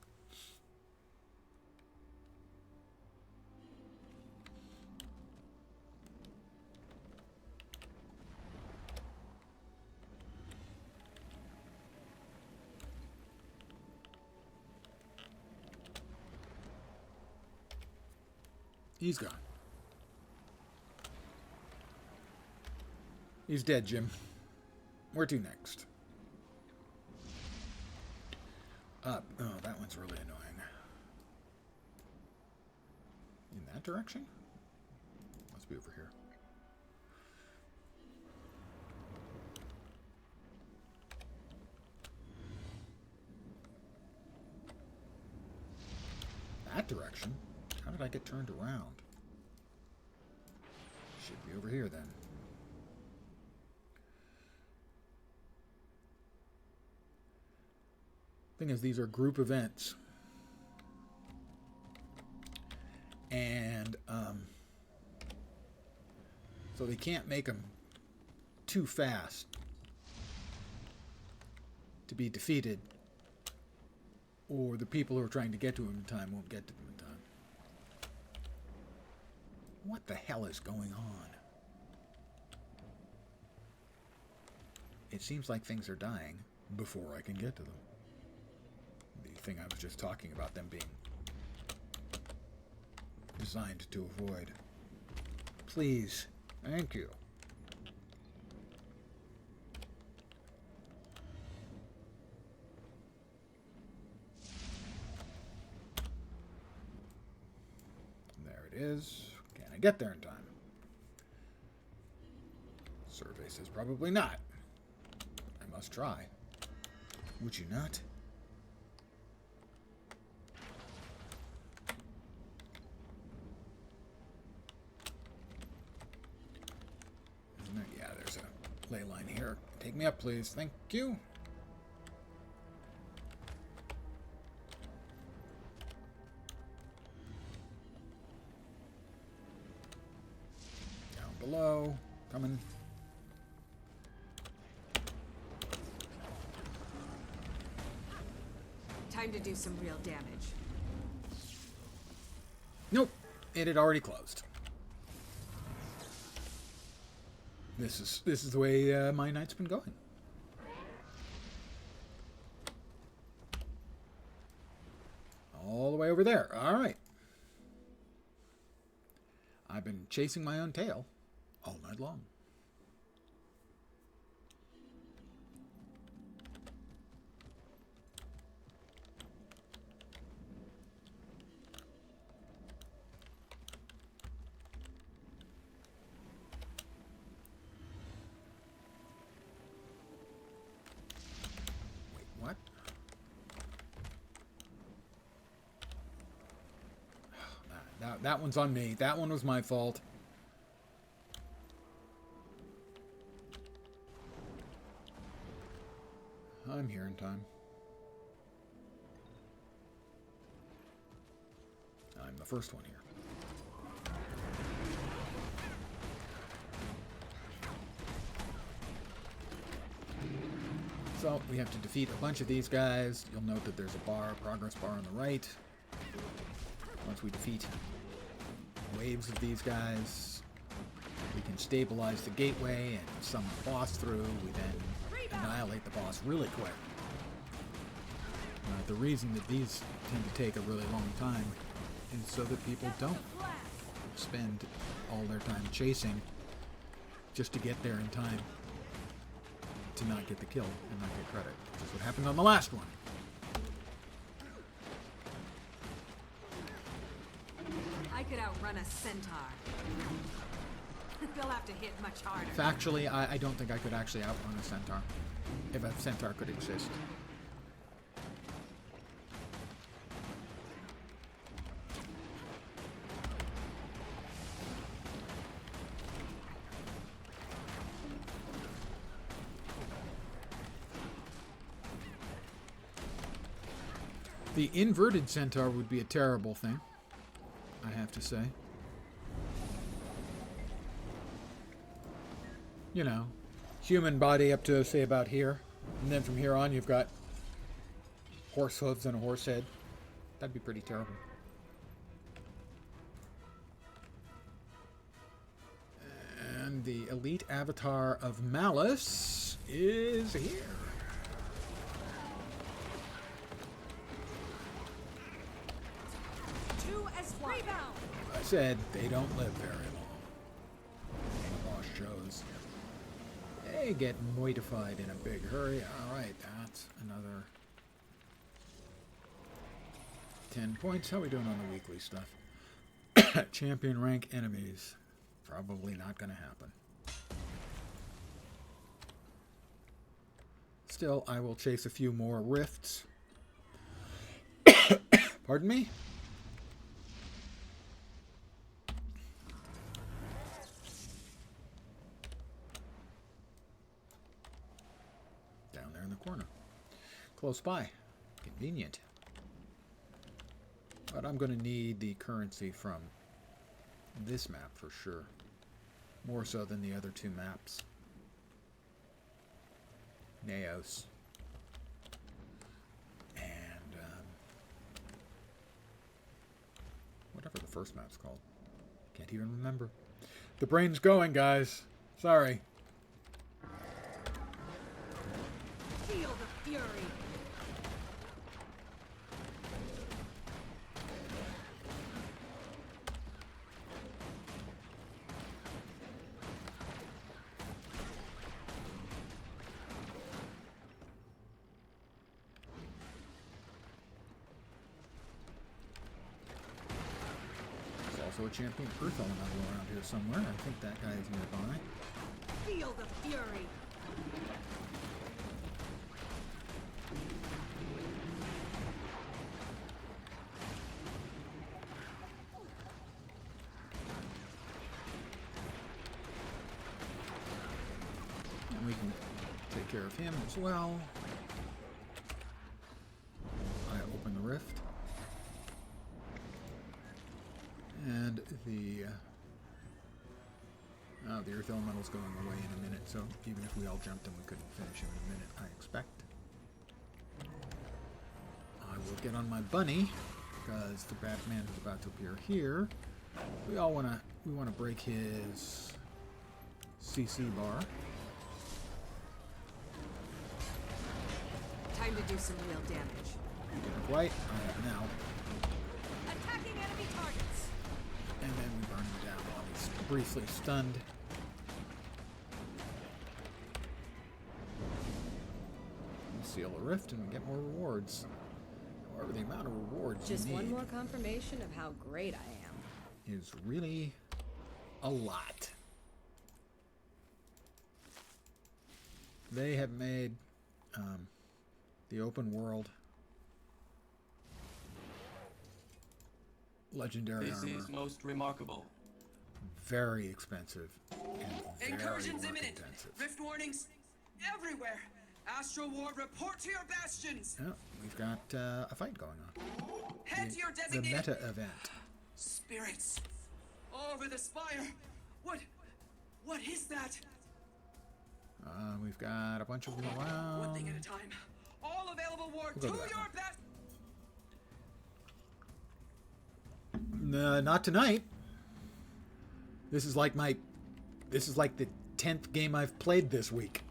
He's gone. He's dead, Jim. Where to next? Up. Oh, that one's really annoying. In that direction? Must be over here. That direction? How did I get turned around? Should be over here then. Thing is, these are group events. And so they can't make them too fast to be defeated, or the people who are trying to get to them in time won't get to them in time. What the hell is going on? It seems like things are dying before I can get to them. The thing I was just talking about, them being designed to avoid. Please. Thank you. There it is. Can I get there in time? Survey says probably not. I must try. Would you not? Yeah, there's a ley line here. Take me up, please. Thank you. Down below. Coming. Time to do some real damage. Nope. It had already closed. This is the way my night's been going. All the way over there. All right. I've been chasing my own tail all night long. What? That one's on me. That one was my fault. I'm here in time. I'm the first one here. So we have to defeat a bunch of these guys. You'll note that there's a progress bar on the right. Once we defeat waves of these guys, we can stabilize the gateway and summon the boss through. We then annihilate the boss really quick. The reason that these tend to take a really long time is so that people don't spend all their time chasing just to get there in time to not get the kill and not get credit, which is what happened on the last one. I could outrun a centaur. They'll have to hit much harder. Factually, I don't think I could actually outrun a centaur, if a centaur could exist. The inverted centaur would be a terrible thing, I have to say. You know, human body up to, say, about here. And then from here on, you've got horse hooves and a horse head. That'd be pretty terrible. And the elite avatar of Malice is here. Rebound. I said they don't live very long. Boss shows. They get moitified in a big hurry. Alright, that's another 10 points. How are we doing on the weekly stuff? Champion rank enemies. Probably not going to happen. Still, I will chase a few more rifts. Pardon me? Down there in the corner. Close by. Convenient. But I'm going to need the currency from this map for sure. More so than the other two maps. Naos. And whatever the first map's called. Can't even remember. The brain's going, guys. Sorry. Feel the fury. Also a champion Earth Elemental around here somewhere. I think that guy is nearby. Feel the fury. And we can take care of him as well. I open the rift. And the Earth Elemental's going away in a minute, so even if we all jumped him, we couldn't finish him in a minute, I expect. I will get on my bunny, because the Batman is about to appear here. We want to break his CC bar. Time to do some real damage. Didn't quite. I have now. Attacking enemy targets. And then we burn him down while he's briefly stunned. We seal a rift and we get more rewards. However, the amount of rewards Just you one need more confirmation of how great I am. is really a lot. They have made the open world legendary This armor is most remarkable. very expensive and Incursions very imminent. intensive. Rift warnings everywhere. Astro Ward, report to your bastions. Oh, we've got a fight going on. Head to your The designated meta event. spirits. Over the spire. What is that? We've got a bunch of them around. One thing at a time. All available ward to We'll your go to that best. Not tonight. This is like the 10th game I've played this week.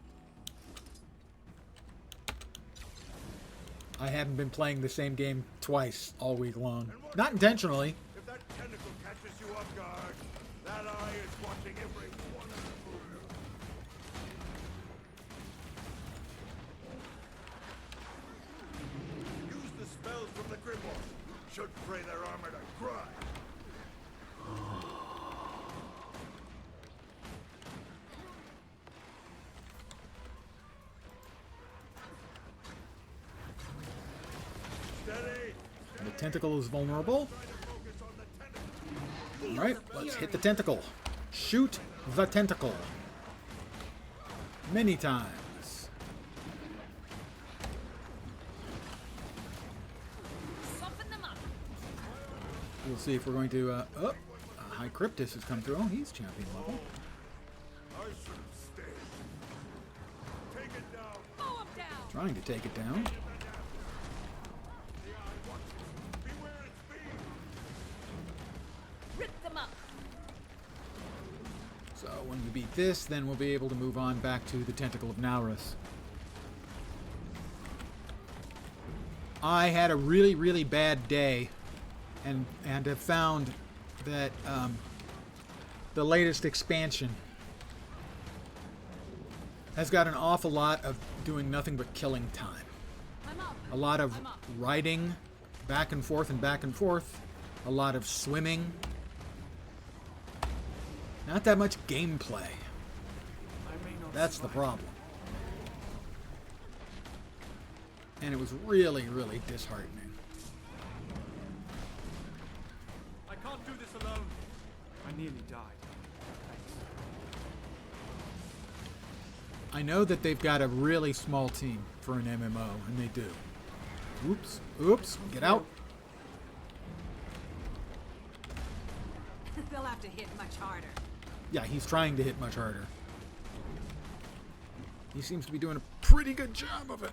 I haven't been playing the same game twice all week long. Not intentionally. If that tentacle catches you off guard, that eye is watching every one of you. Use the spells from the Grimoire. Should pray their armor to cry. Steady. The tentacle is vulnerable. Alright, let's hit the tentacle. Shoot the tentacle. Many times. we'll see if we're going to... High Cryptus has come through. Oh, he's champion level. I should have stayed. Take it down. Mow him down. Trying to take it down. Beware its beam. Rip them up. So when we beat this, then we'll be able to move on back to the Tentacle of Naurus. I had a really, really bad day, and have found that the latest expansion has got an awful lot of doing nothing but killing time. A lot of riding back and forth and back and forth. A lot of swimming. Not that much gameplay. That's the problem. And it was really, really disheartening. I can't do this alone. I nearly died. I know that they've got a really small team for an MMO, and they do. Oops. Oops. Get out. They'll have to hit much harder. Yeah, he's trying to hit much harder. He seems to be doing a pretty good job of it.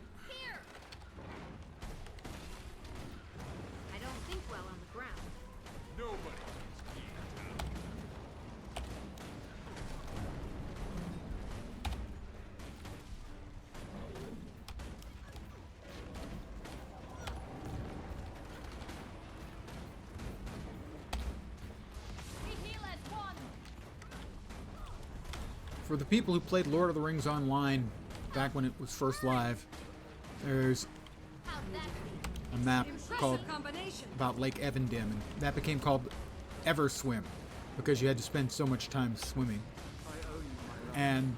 I don't think well on the ground. Nobody. For the people who played Lord of the Rings Online back when it was first live, there's a map called about Lake Evendim, and that became called Everswim because you had to spend so much time swimming. And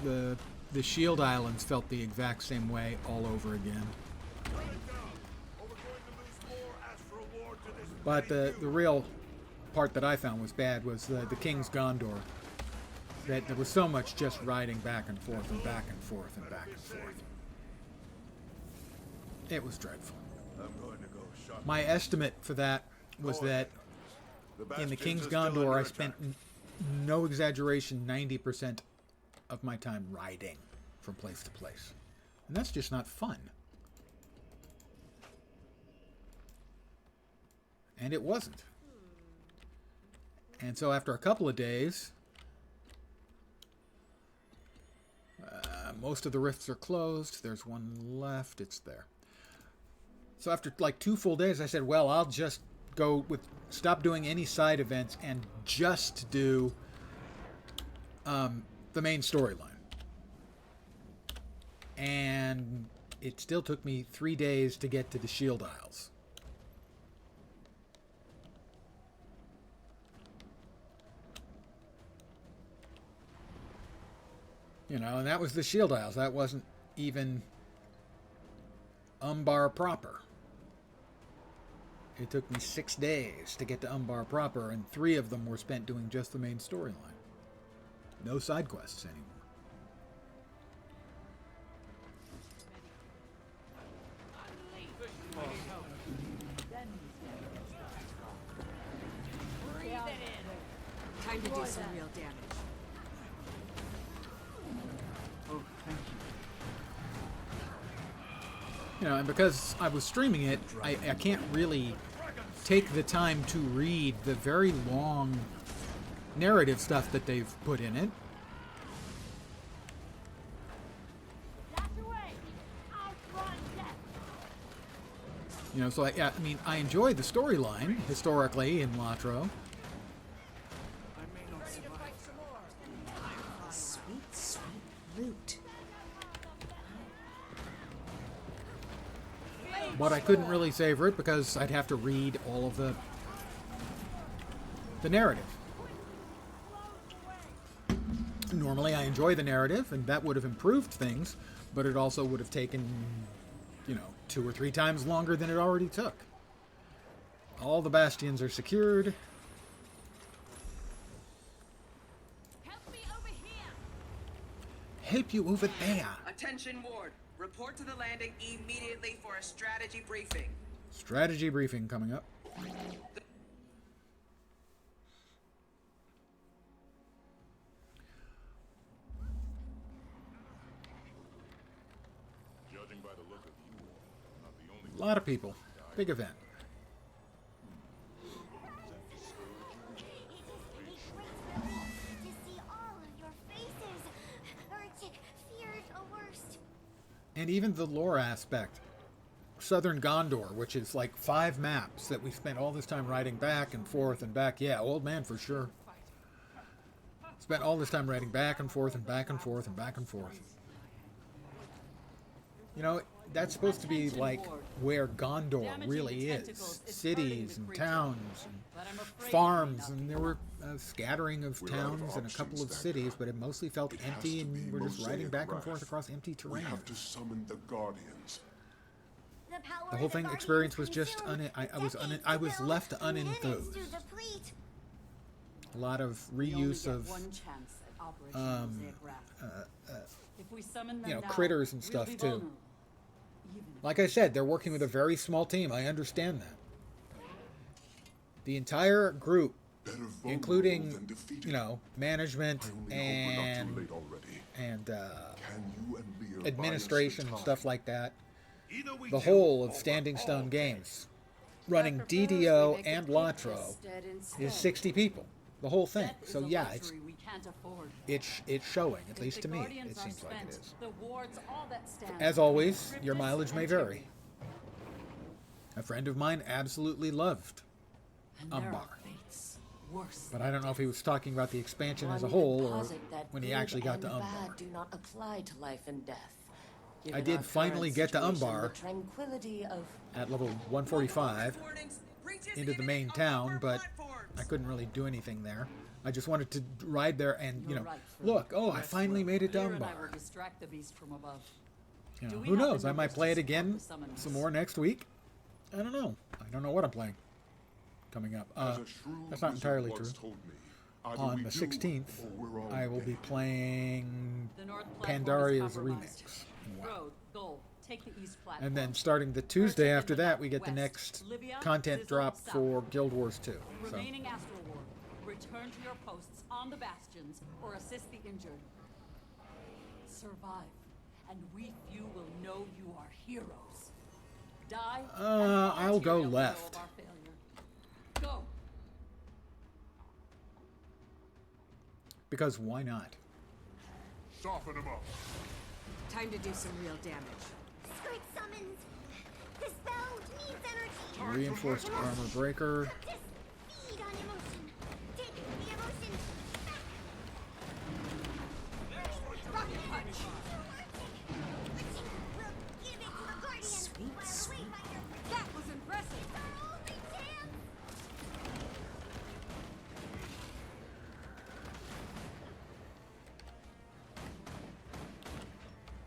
the Shield Islands felt the exact same way all over again. But the real part that I found was bad was the King's Gondor. That there was so much just riding back and forth and back and forth and back and forth. It was dreadful. My estimate for that was that in the King's Gondor I spent, no exaggeration, 90% of my time riding from place to place. And that's just not fun. And it wasn't. And so after a couple of days, most of the rifts are closed. There's one left. It's there. So after like 2 full days, I said, well, I'll just go with, stop doing any side events and just do the main storyline. And it still took me 3 days to get to the Shield Isles. You know, and that was the Shield Isles. That wasn't even Umbar proper. It took me 6 days to get to Umbar proper, and 3 of them were spent doing just the main storyline. No side quests anymore. Time to do some real damage. Oh, thank you. You know, and because I was streaming it, I can't really take the time to read the very long narrative stuff that they've put in it. You know, so I mean, I enjoy the storyline historically in Latro. Sweet, sweet loot. But I couldn't really savor it because I'd have to read all of the narrative. Normally I enjoy the narrative, and that would have improved things, but it also would have taken, you know, 2 or 3 times longer than it already took. All the bastions are secured. Help you over there. Attention, Ward. Report to the landing immediately for a strategy briefing. Strategy briefing coming up. Judging by the look of you all, not the only A lot of people. Big event. To see all of your faces. Heretic fears a worst. And even the lore aspect. Southern Gondor, which is like 5 maps that we spent all this time riding back and forth and back. Yeah, old man for sure. Spent all this time riding back and forth and back and forth and back and forth. You know, that's supposed to be like where Gondor really is. Cities and towns and farms, and there were a scattering of towns and a couple of cities, but it mostly felt empty, and we're just riding back and forth across empty terrain. We have to summon the Guardians. The whole thing experience was just I was left unenthused. A lot of reuse of you know, critters and stuff too. Like I said, they're working with a very small team. I understand that. The entire group, including, you know, management and administration and stuff like that, the whole of Standing Stone Games, running DDO and Latro, is 60 people. The whole thing. So yeah, it's showing. At least to me, it seems like it is. As always, your mileage may vary. A friend of mine absolutely loved Umbar, but I don't know if he was talking about the expansion as a whole or when he actually got to Umbar. Do not apply to life and death. I did finally get to Umbar at level 145 into the main town, but I couldn't really do anything there. I just wanted to ride there and, you know, look, oh, I finally made it to Umbar. You know, who knows? I might play it again some more next week. I don't know. I don't know what I'm playing coming up. That's not entirely true. On the 16th, I will be playing Pandaria's Remix. Wow. And then starting the Tuesday after that, we get the next content drop for Guild Wars 2. So. Remaining Astral Ward. Return to your posts on the bastions or assist the injured. Survive, and we few will know you are heroes. Die. I'll go left. Go. Because why not? Soften him up. Time to do some real damage. Squirt summons. Dispelled needs energy. Reinforced armor breaker. Feed on emotion. Take the emotion back. Rocket punch. We'll give it to the Guardian. Sweet. That was impressive.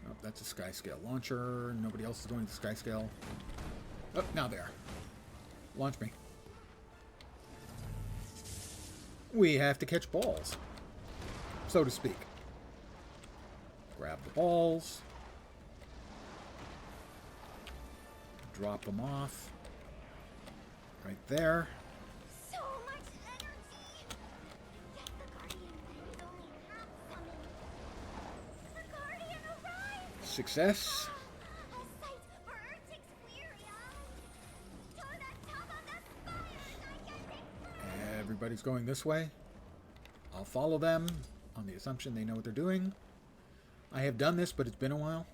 Oh, that's a sky scale launcher. Nobody else is going to the sky scale. Oh, now they are. Launch me. We have to catch balls, so to speak. Grab the balls. Drop them off. Right there. So much energy. Yet the Guardian is only half summoned. The Guardian arrived. Success. A sight for Urtic's weary eyes. To the top of the spire, Everybody's going this way. I'll follow them on the assumption they know what they're doing. I have done this, but it's been a while.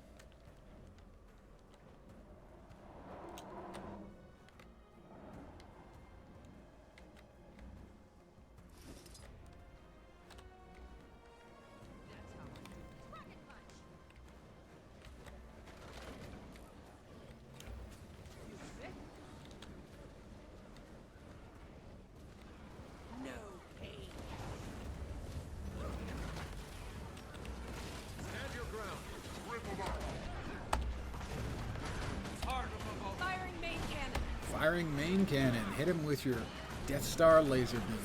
Firing main cannon. Hit him with your Death Star laser beam.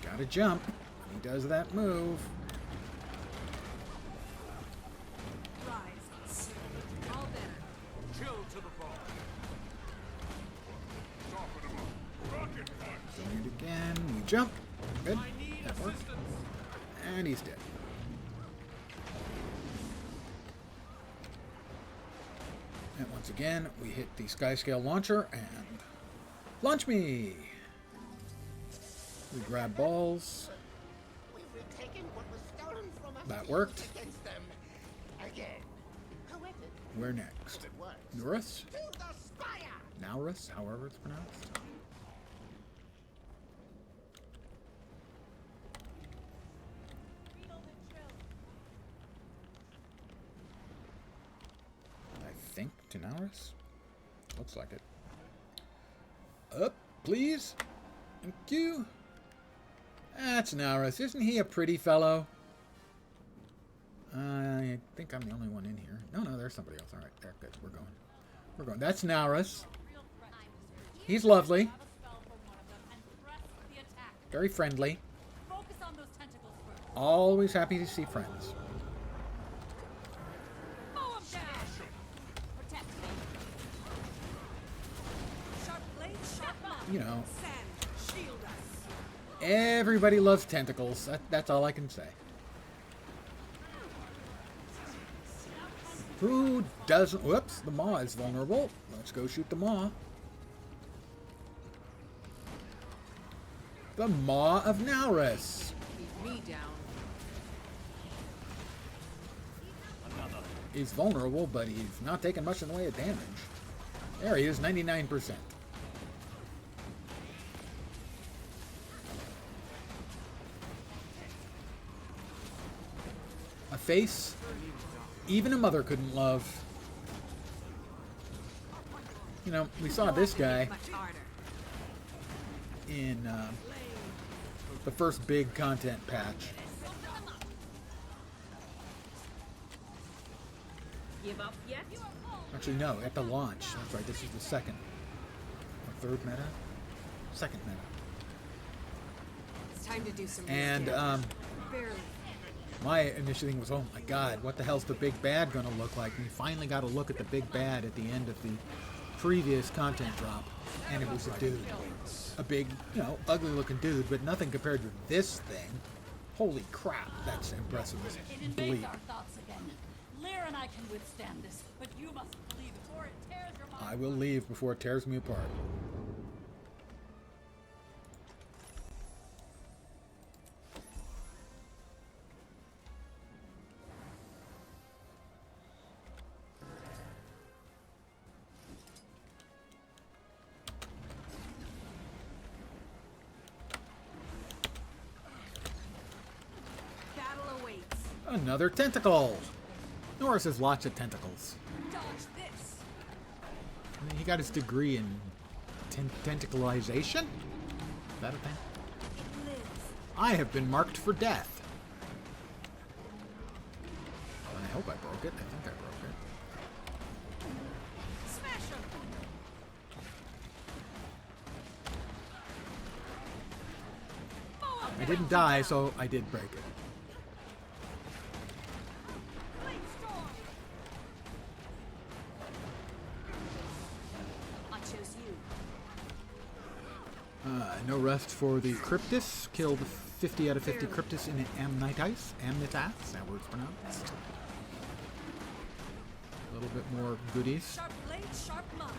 Gotta jump. He does that move. Doing it again. We jump. Good. That worked. And he's dead. And once again, we hit the sky scale launcher and launch me. We grab balls. We've retaken what was stolen from us. That worked. Against them again. Poetic. Where next? It works. Norris? To the spire. Naurus, however it's pronounced. I think to Naurus. Looks like it. Up, please. Thank you. That's Naurus. Isn't he a pretty fellow? I think I'm the only one in here. No, there's somebody else. All right, there, good. We're going. We're going. That's Naurus. He's lovely. Very friendly. Always happy to see friends. You know, everybody loves tentacles. That's all I can say. Who doesn't? Whoops, the maw is vulnerable. Let's go shoot the maw. The maw of Naurus. Keep me down. He's vulnerable, but he's not taking much in the way of damage. There he is, 99%. A face even a mother couldn't love. You know, we saw this guy in the first big content patch. Give up yet? Actually, no, at the launch. That's right, this is the second or third meta? Second meta. It's time to do some and barely. my initial thing was, oh my god, what the hell's the big bad gonna look like? And you finally got a look at the big bad at the end of the previous content drop, and it was a dude. A big, you know, ugly looking dude, but nothing compared to this thing. Holy crap, that's impressive as It invades bleed. our thoughts again. Lear and I can withstand this, but you must leave before it tears your mind. I will leave before it tears me apart. Battle awaits. Another tentacle! Norris has lots of tentacles. Dodge this. I mean, he got his degree in tentacleization? Is that a thing? It lives. I have been marked for death. I hope I broke it. I think I broke it. Smash him. I didn't die, so I did break it. I chose you. No rest for the Cryptus. Killed 50 out of 50 Cryptus in Amnitas. Amnitas, that word's pronounced. A little bit more goodies. Sharp blade, sharp mind.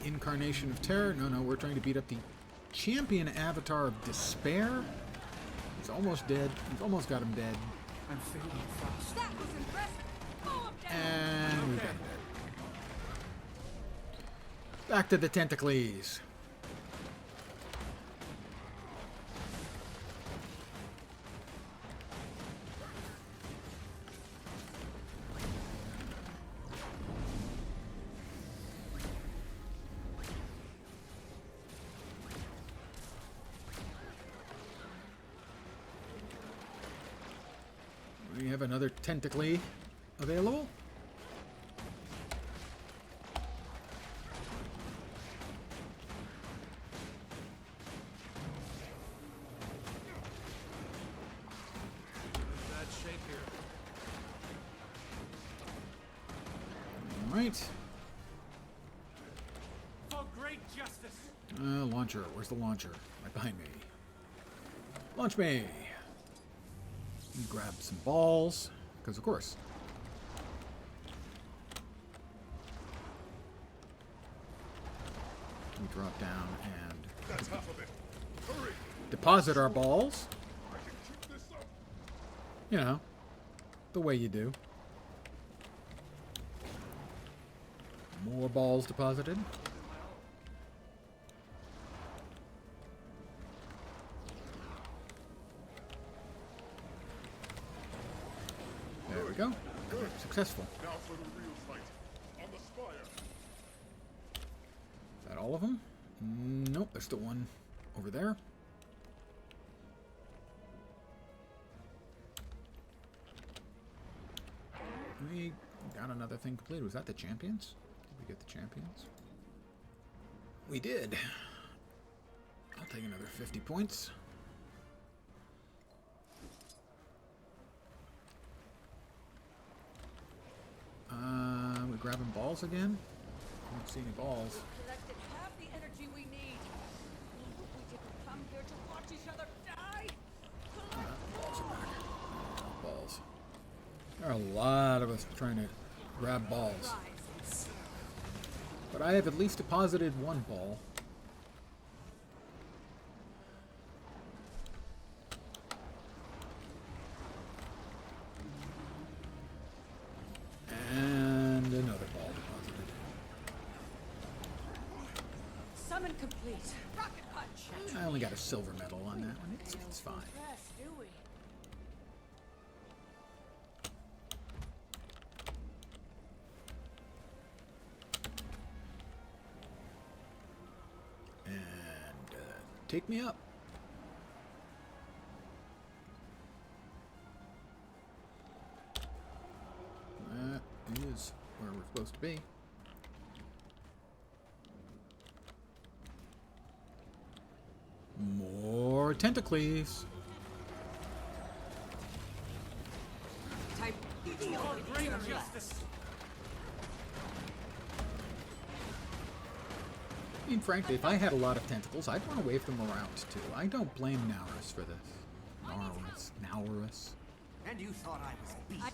The Incarnation of Terror. No, we're trying to beat up the Champion Avatar of Despair. He's almost dead. We've almost got him dead. I'm fading fast. That was impressive. And we've got him dead. Back to the Tentacles. We have another Tentacle available. Bad shape here. All right. Launcher. Where's the launcher? Right behind me. Launch me! Grab some balls, because of course. We drop down and That's half of it. Hurry! deposit our balls. You know, the way you do. More balls deposited. There we go. Successful. Now for the real fight. On the spire. Is that all of them? Nope, there's still one over there. We got another thing completed. Was that the champions? Did we get the champions? We did. I'll take another 50 points. We're grabbing balls again? I don't see any balls. Collected half the energy we need. We didn't come here to watch each other die. Balls are back. Balls. There are a lot of us trying to grab balls. But I have at least deposited one ball. And another ball deposited. Summon complete. Rocket punch. I only got a silver medal on that one. It's fine. Impressed, do we? And take me up. That is where we're supposed to be. More tentacles. Type Bring justice. I mean, frankly, if I had a lot of tentacles, I'd want to wave them around, too. I don't blame Naurus for this. Naurus. And you thought I was a beast.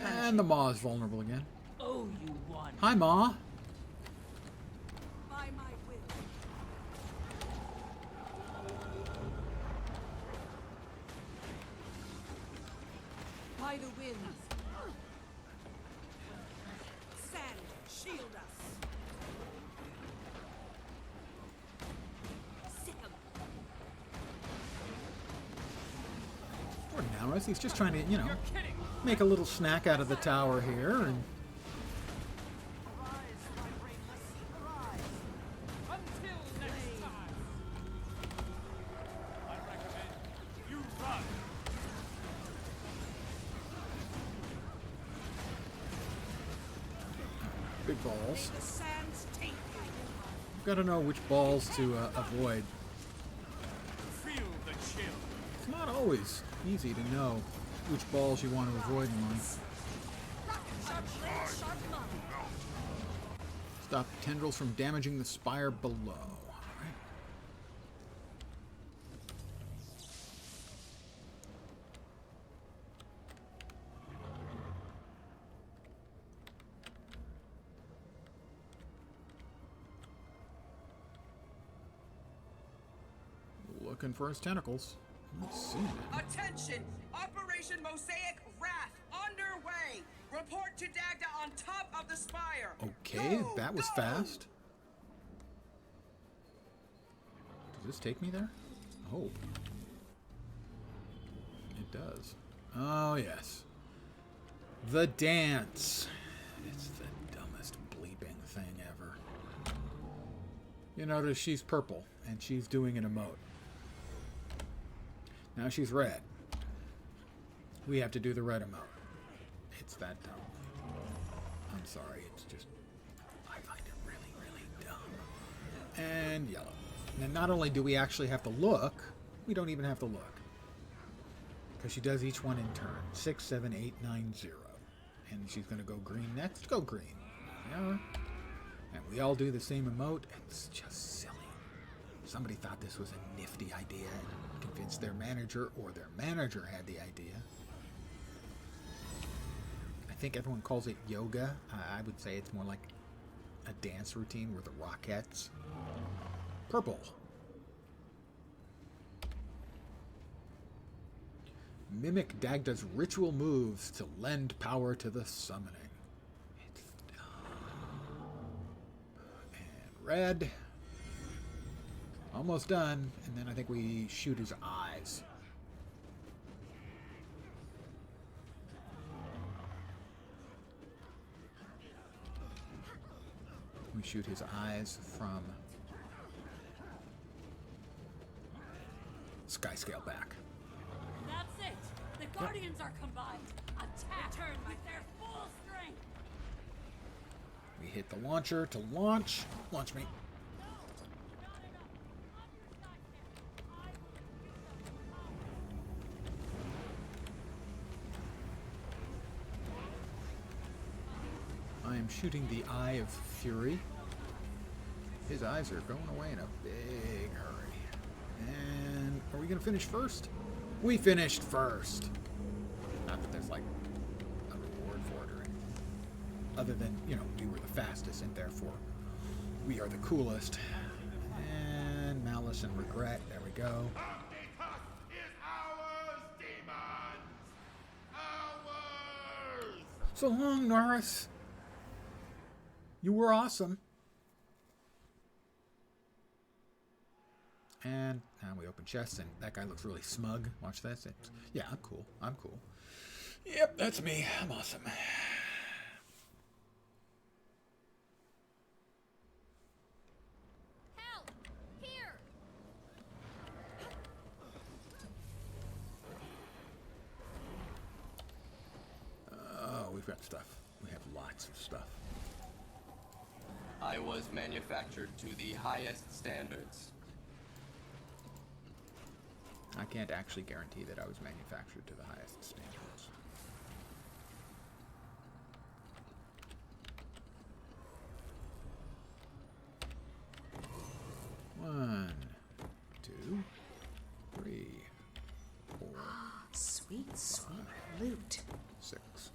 And the Maw is vulnerable again. Oh, you won. Hi, Maw. By my will. By the winds. Sand, shield us. Sick 'em. Poor Naurus. He's just trying to, you know, make a little snack out of the tower here. And Until next time. I recommend you run. big balls. The sands take you. Got to know which balls to avoid. Feel the chill. It's not always easy to know which balls you want to avoid in life. Stop tendrils from damaging the spire below. Alright. Looking for his tentacles. Let's see. Attention! Operation Mosaic Wrath underway! Report to Dagda on top of the spire! Okay, that was fast. Does this take me there? Oh. It does. Oh, yes. The dance. It's the dumbest bleeping thing ever. You notice she's purple, and she's doing an emote. Now she's red. We have to do the red emote. It's that dumb. I'm sorry, it's just... I find it really, really dumb. And yellow. And not only do we actually have to look, we don't even have to look. Because she does each one in turn. 6, 7, 8, 9, 0. And she's going to go green next. Go green. Yeah. And we all do the same emote. It's just silly. Somebody thought this was a nifty idea and convinced their manager, or their manager had the idea. I think everyone calls it yoga. I would say it's more like a dance routine with the Rockettes. Purple. Mimic Dagda's ritual moves to lend power to the summoning. And red. Almost done. And then I think we shoot his eyes. We shoot his eyes from sky scale back. That's it. The Guardians are combined. Attack! Turn with their full strength. We hit the launcher to launch. Launch me. I am shooting the Eye of Fury. His eyes are going away in a big hurry. And are we going to finish first? We finished first. Not that there's like a reward for it or anything. Other than, you know, we were the fastest and therefore we are the coolest. And Malice and Regret. There we go. So long, Norris. You were awesome. And now we open chests, and that guy looks really smug. Watch this. Yeah, I'm cool. I'm cool. Yep, that's me. I'm awesome. Help! Here! Oh, we've got stuff. We have lots of stuff. I was manufactured to the highest standards. I can't actually guarantee that I was manufactured to the highest standards. One, two, three, four. Sweet, sweet loot. 6.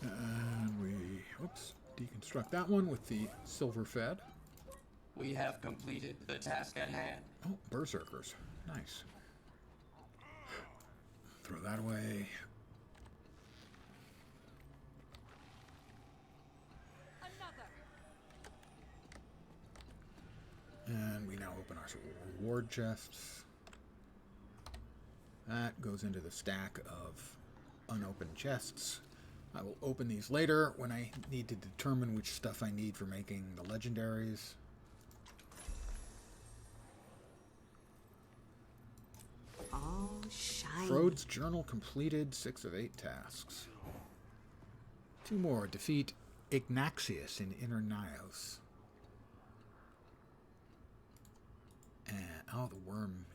And we, oops, deconstruct that one with the silver fed. We have completed the task at hand. Oh, berserkers. Nice. Throw that away. And we now open our reward chests. That goes into the stack of unopened chests. I will open these later when I need to determine which stuff I need for making the legendaries. Oh, shiny. Frode's journal completed. 6 of 8 tasks. 2 more. Defeat Ignaxius in Inner Nios. And, oh, the worm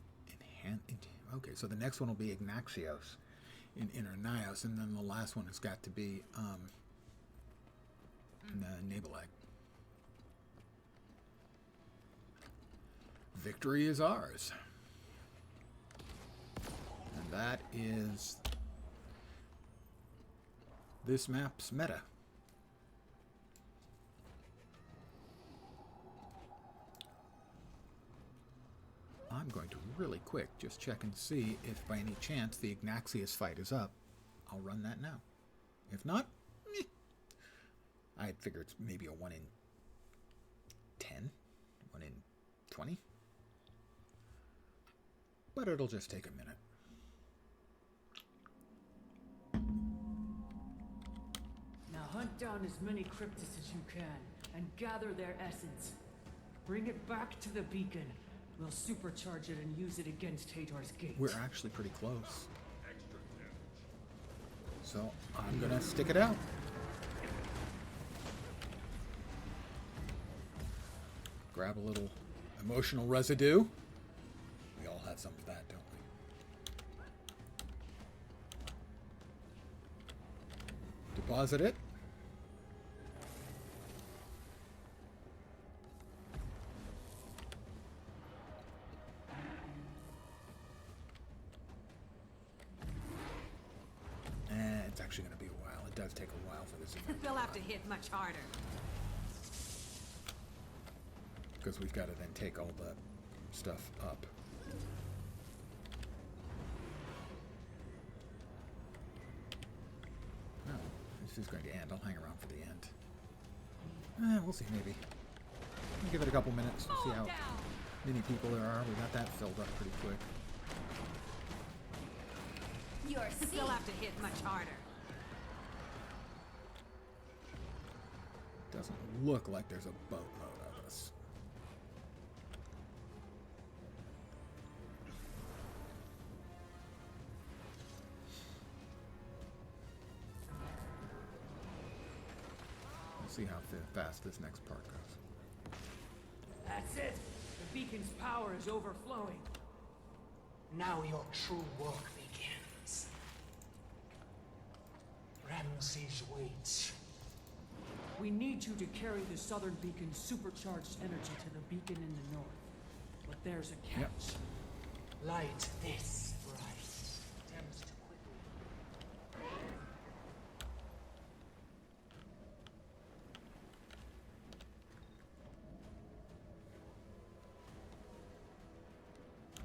okay, so the next one will be Ignaxios in Inner Nios, and then the last one has got to be Nabelag. Victory is ours. And that is this map's meta. I'm going to really quick just check and see if by any chance the Ignaxius fight is up. I'll run that now. If not, I'd figure it's maybe a 1 in 10, 1 in 20. But it'll just take a minute. Now hunt down as many cryptids as you can and gather their essence. Bring it back to the beacon. We'll supercharge it and use it against Hator's Gate. We're actually pretty close. So I'm gonna stick it out. Grab a little emotional residue. We all have some of that, don't we? Deposit it. It's actually going to be a while. It does take a while for this event. They'll have to hit much harder. Because we've got to then take all the stuff up. Oh, this is going to end. I'll hang around for the end. We'll see, maybe. We'll give it a couple minutes. See how many people there are. We got that filled up pretty quick. They'll have to hit much harder. Doesn't look like there's a boatload of us. We'll see how fast this next part goes. That's it. The beacon's power is overflowing. Now your true work begins. Ramses waits. We need you to carry the southern beacon's supercharged energy to the beacon in the north. But there's a catch. Yep. Light this, Bryce. Attempts to quickly.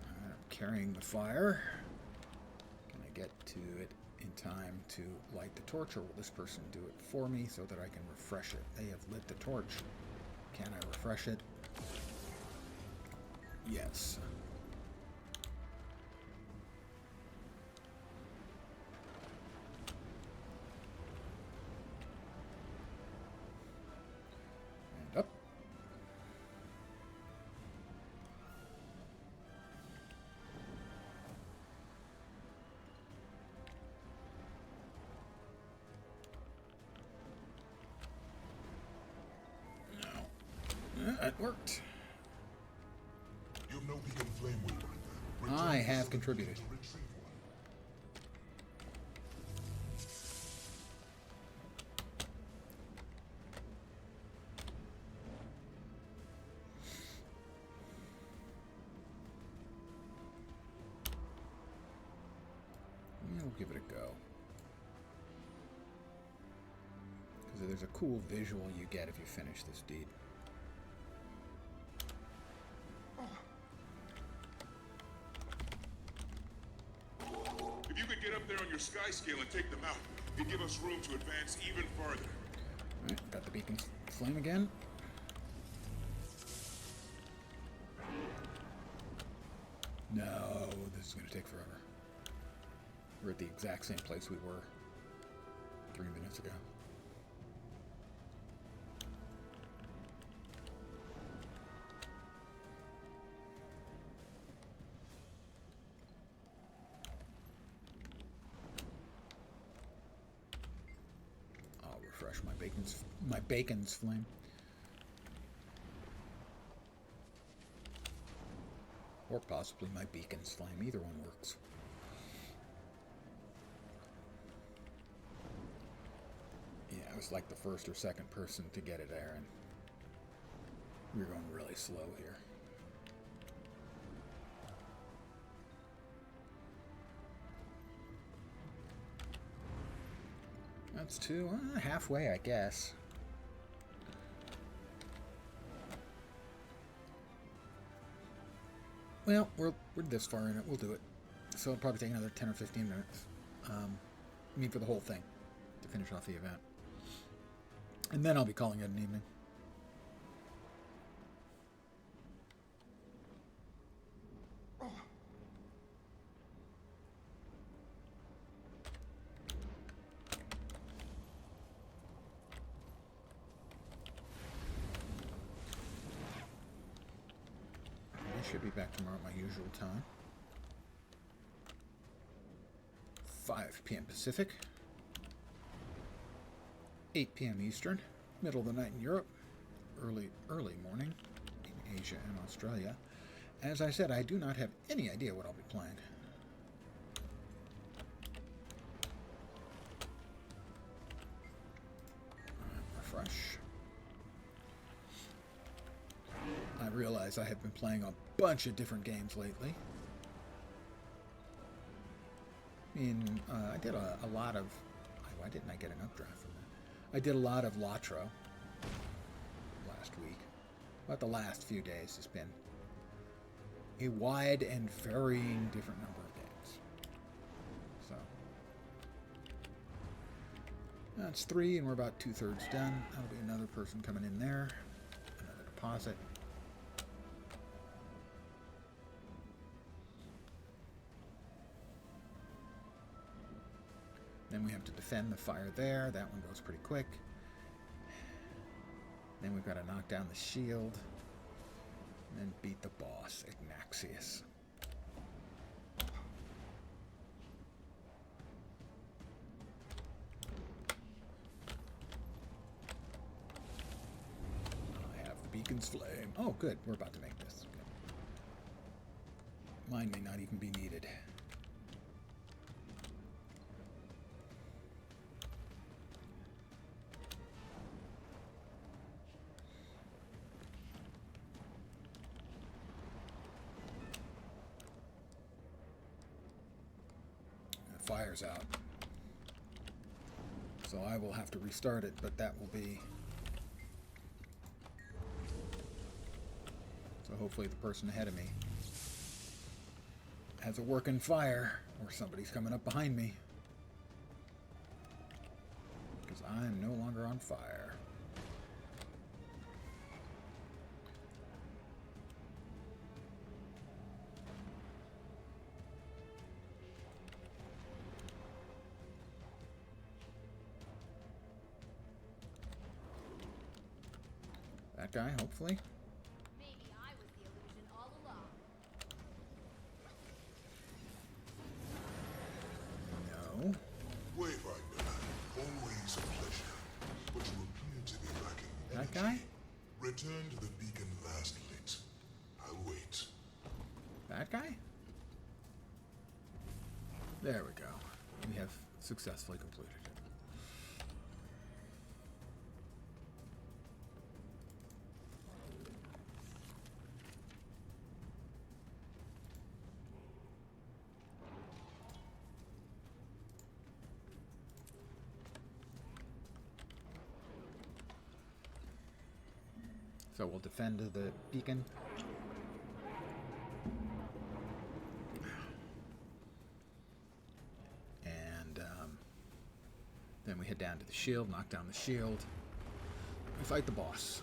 I'm carrying the fire. Can I get to it in time to light the torch, or will this person do it for me so that I can refresh it? They have lit the torch. Can I refresh it? Yes. And up. That worked. You have no beacon flame weaver. I have contributed. Yeah, we'll give it a go. Because there's a cool visual you get if you finish this deed. If you could get up there on your sky scale and take them out, it'd give us room to advance even farther. Alright, got the beacon's flame again. No, this is going to take forever. We're at the exact same place we were 3 minutes ago. I'll refresh my bacon's flame. Or possibly my beacon's flame. Either one works. Yeah, I was like the first or second person to get it there, and we were going really slow here. That's two, halfway, I guess. Well, we're this far in it. We'll do it. So it'll probably take another 10 or 15 minutes. I mean, for the whole thing, to finish off the event. And then I'll be calling it an evening. I should be back tomorrow at my usual time. 5 p.m. Pacific. 8 p.m. Eastern. Middle of the night in Europe. Early morning in Asia and Australia. As I said, I do not have any idea what I'll be playing. as I have been playing a bunch of different games lately. I mean, I did a lot of... Why didn't I get an updraft from that? I did a lot of Latro last week. But the last few days has been a wide and varying different number of games. So, that's 3, and we're about 2/3 done. That'll be another person coming in there. Another deposit. Then we have to defend the fire there. That one goes pretty quick. Then we've got to knock down the shield. And then beat the boss, Ignaxius. I have the beacon's flame. Oh, good. We're about to make this. Good. Mine may not even be needed. Fire's out. So I will have to restart it, but that will be... So hopefully the person ahead of me has a working fire, or somebody's coming up behind me. Because I'm no longer on fire. That guy, hopefully. Maybe I was the illusion all along. No. Wayfinder, always a pleasure. But you appear to be lacking energy. That guy? Return to the beacon last lit. I'll wait. That guy? There we go. We have successfully completed it. So we'll defend the beacon. And then we head down to the shield, knock down the shield. We fight the boss.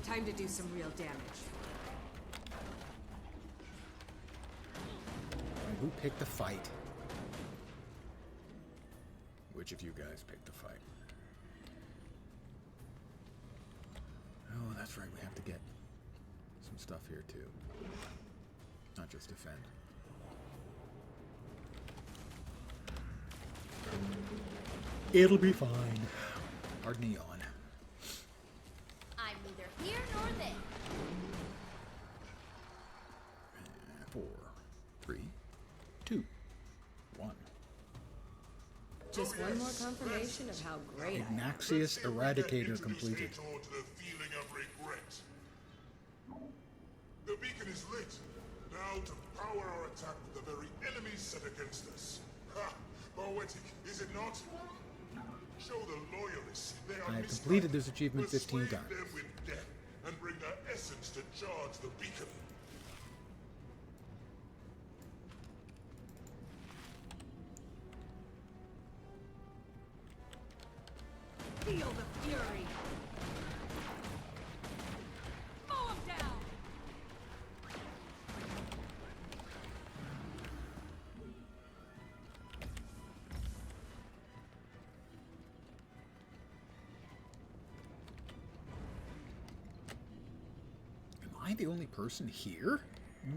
Time to do some real damage. And who picked the fight? Which of you guys picked the fight? Oh, that's right. We have to get some stuff here, too. Not just defend. It'll be fine. Pardon the yawn. I'm neither here nor there. 4, 3, 2, 1. Just one more confirmation of how great I am. Ignaxius Eradicator completed. To the feeling of regret. The beacon is lit. Now to power our attack with the very enemies set against us. Ha! Poetic, is it not? Show the loyalists they are I have completed this achievement 15 times. them with death and bring their essence to charge the beacon. Feel the fury! Mow him down! Am I the only person here?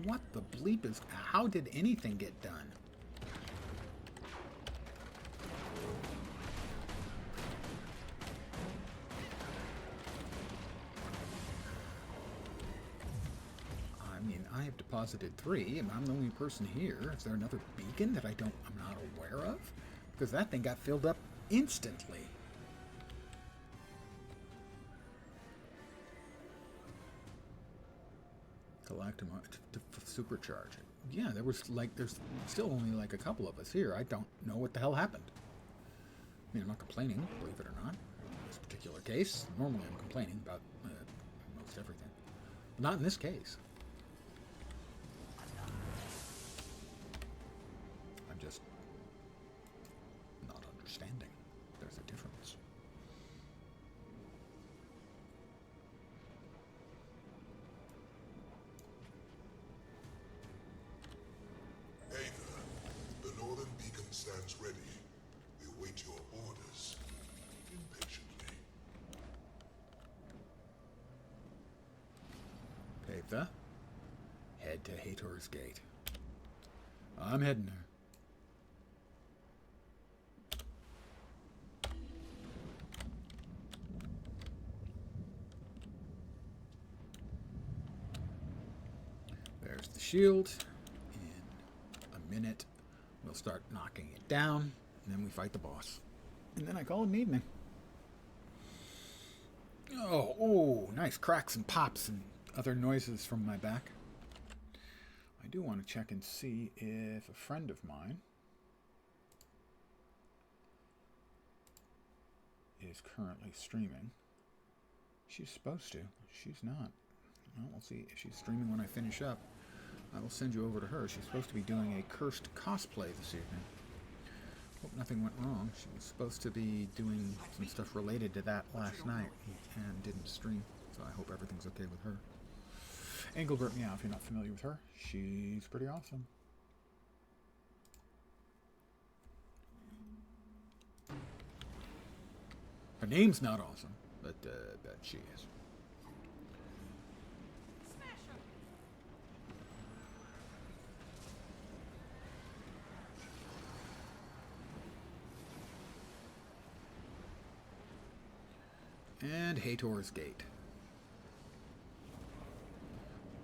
What the bleep is... How did anything get done? I mean, I have deposited 3, and I'm the only person here. Is there another beacon that I'm not aware of? Because that thing got filled up instantly. collect them to supercharge it. Yeah, there's still only like a couple of us here. I don't know what the hell happened. I mean, I'm not complaining, believe it or not. In this particular case, normally I'm complaining about most everything. But not in this case. I'm just not understanding. There's a difference. Hey there. The northern beacon stands ready. We await your orders impatiently. Pavda, head to Hator's Gate. I'm heading there. There's the shield. In a minute, we'll start knocking it down, and then we fight the boss. And then I call it an evening. Oh, nice cracks and pops and other noises from my back. I do want to check and see if a friend of mine is currently streaming. She's supposed to. She's not. Well, we'll see if she's streaming when I finish up. I will send you over to her. She's supposed to be doing a cursed cosplay this evening. Hope nothing went wrong. She was supposed to be doing some stuff related to that last night and didn't stream. So I hope everything's okay with her. Engelbert Meow, if you're not familiar with her, she's pretty awesome. Her name's not awesome, but she is. And Hator's Gate.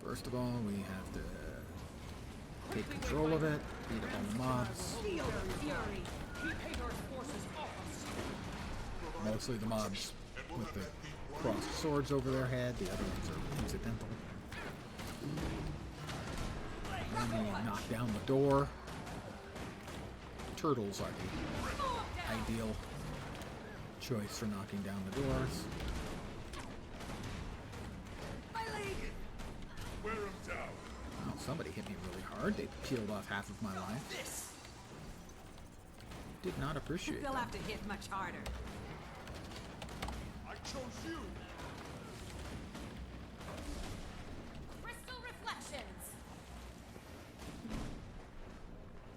First of all, we have to take control of it, beat up all the mobs. Mostly the mobs with the crossed swords over their head, the other ones are incidental. Then we knock down the door. Turtles are the ideal choice for knocking down the doors. Oh, somebody hit me really hard. They peeled off half of my life. Did not appreciate They'll that. have to hit much harder. I chose you. Crystal reflections.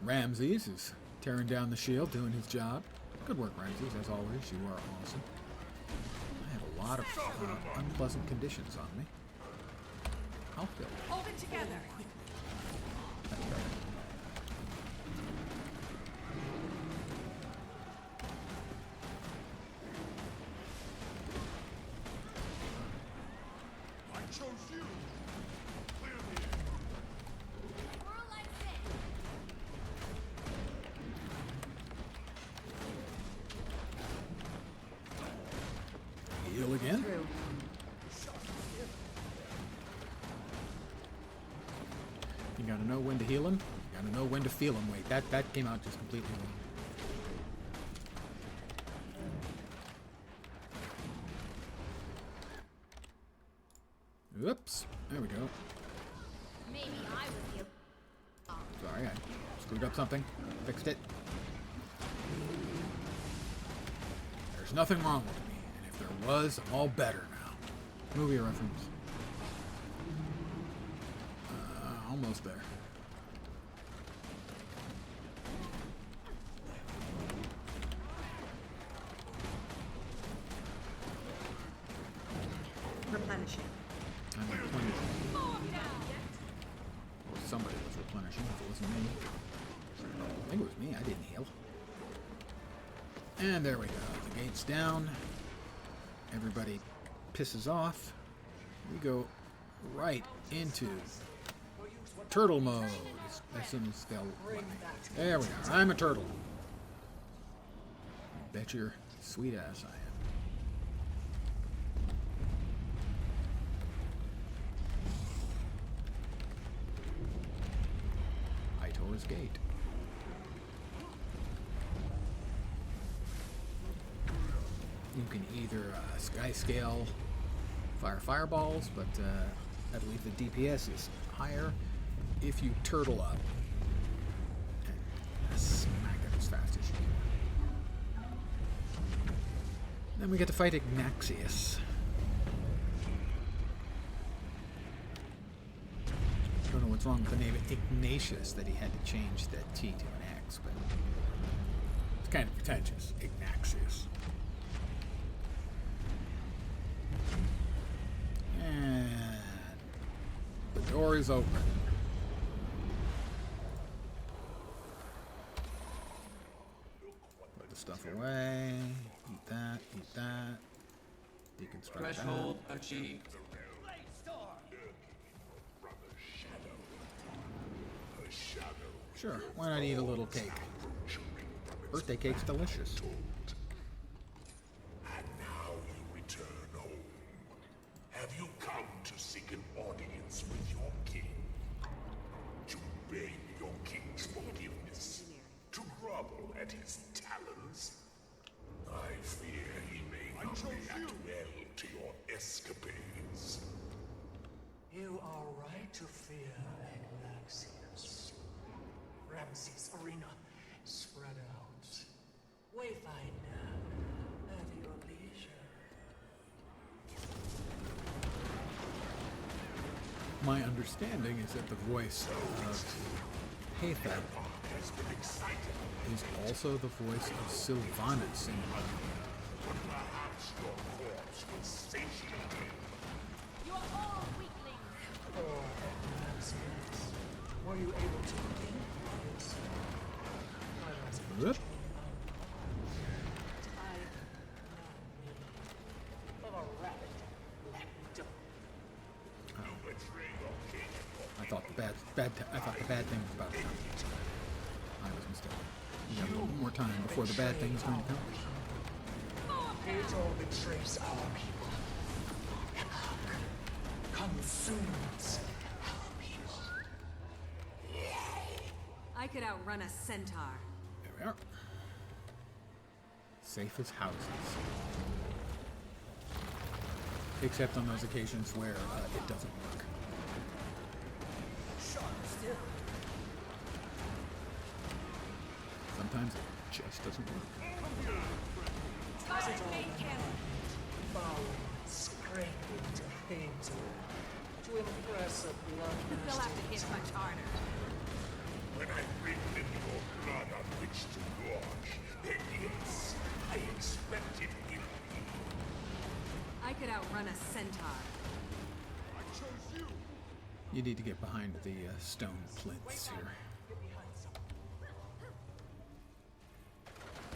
Ramses is tearing down the shield, doing his job. Good work, Ramses, as always. You are awesome. I have a lot of unpleasant conditions on me. I'll fill. Hold it together. I chose you. Clear the air. Whirl like this. Heal again. You gotta know when to heal him. You gotta know when to feel him. Wait, that came out just completely wrong. Oops. There we go. Maybe I was the... Sorry, I screwed up something. Fixed it. There's nothing wrong with me, and if there was, I'm all better now. Movie reference. Almost there. Replenishing. I'm replenishing. Or somebody was replenishing, if it wasn't me. I think it was me, I didn't heal. And there we go. The gate's down. Everybody pisses off. We go right into turtle mode as soon as they'll let me. There we are. I'm a turtle. Bet your sweet ass I am. this gate. You can either sky scale, fire fireballs, but I believe the DPS is higher if you turtle up and smack it as fast as you can. Then we get to fight Ignaxius. I don't know what's wrong with the name Ignatius, that he had to change the T to an X, but it's kind of pretentious. Ignaxius. And the door is open. Put the stuff away. Eat that. Eat that. Deconstruct Threshold achieved. Sure, why not eat a little cake? Birthday cake's delicious. And now you return home. Have you come to seek an audience with your king? To beg your king's forgiveness? To grovel at his talons? I fear he may not react well to your escapades. You are right to fear Ignaxius. Ramses' arena spread out. Wayfinder at your leisure. My understanding is that the voice of Hathab is also the voice of Sylvanas in Perhaps your corpse will satiate him. You are all weaklings. Oh, Ignaxius. Were you able to think this? I was Whoop. I thought the bad thing was about to come. I was mistaken. We got a little more time before the bad thing is going to come. Hator betrays our people. Epoch consumes our people. I could outrun a centaur. There we are. Safe as houses. Except on those occasions where it doesn't work. Sometimes it just doesn't work. Bowing, scraping to Hator to impress a bloodthirsty. They'll have to hit much harder. When I bring them your blood on which to wash, then yes, I expect it will be. I could outrun a centaur. I chose you. You need to get behind the stone plinths here.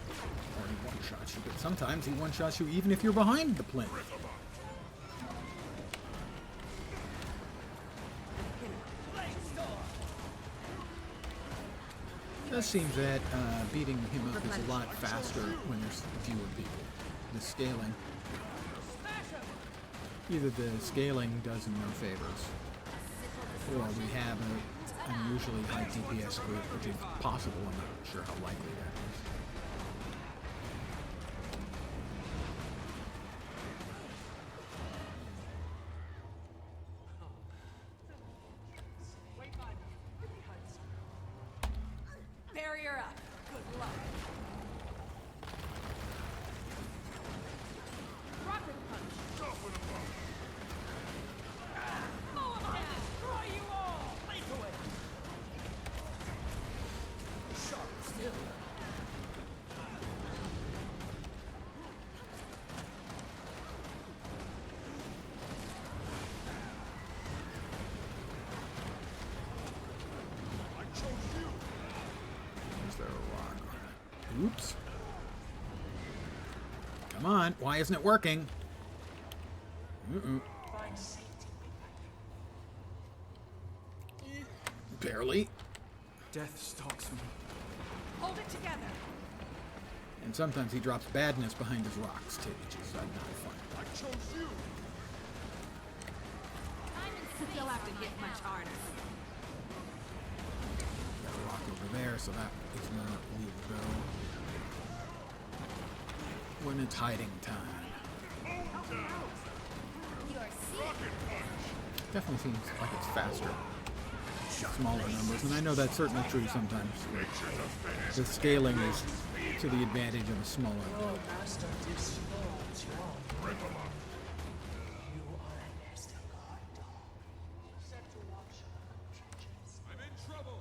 Or he one-shots you, but sometimes he one-shots you even if you're behind the plinth. It does seem that beating him up is a lot faster when there's fewer people. The scaling. Either the scaling does him no favors, or we have an unusually high DPS group, which is possible. I'm not sure how likely that is. Barrier up. Good luck. Rocket punch. Mow 'em down. Destroy you all. Place away. Sharp still. Is there a rock on it? Oops. Come on. Why isn't it working? Find safety. Barely. Death stalks me. Hold it together. And sometimes he drops badness behind his rocks, too, which is not fun. I chose you. They'll have to hit much harder. rock over there, so that is not legal when it's hiding time. Definitely seems like it's faster. Smaller numbers, and I know that's certainly true sometimes. The scaling is to the advantage of the smaller. Your master disregards your own. You are an Estegard dog. Set to watch our trenches. I'm in trouble!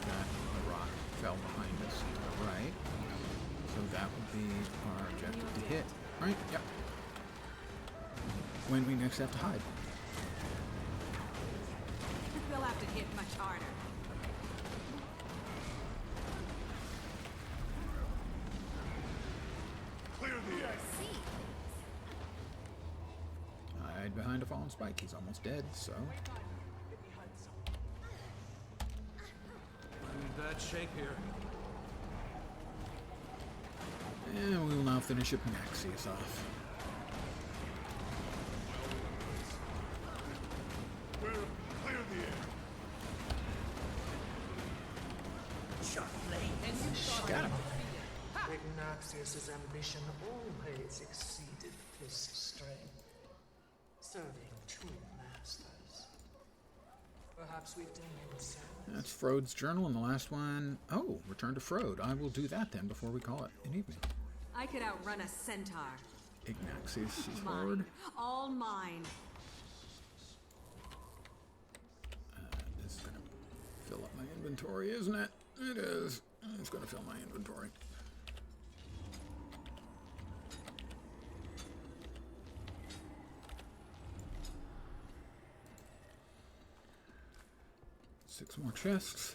The rock fell behind us. Right. So that would be our objective to hit. Right? Yep. When we next have to hide. We'll have to hit much harder. Clear the air. Hide behind a fallen spike. He's almost dead, so. I'm in bad shape here. And we will now finish Hypnaxius off. Clear the air. Got him. Ignaxius's ambition always exceeded Fisk's strength, serving two masters. Perhaps we've done him a service. That's Frode's journal, and the last one. Oh, return to Frode. I will do that then before we call it an evening. I could outrun a centaur. Ignaxius is Mine. forward. All mine. This is going to fill up my inventory, isn't it? It is. It's going to fill my inventory. Six more chests.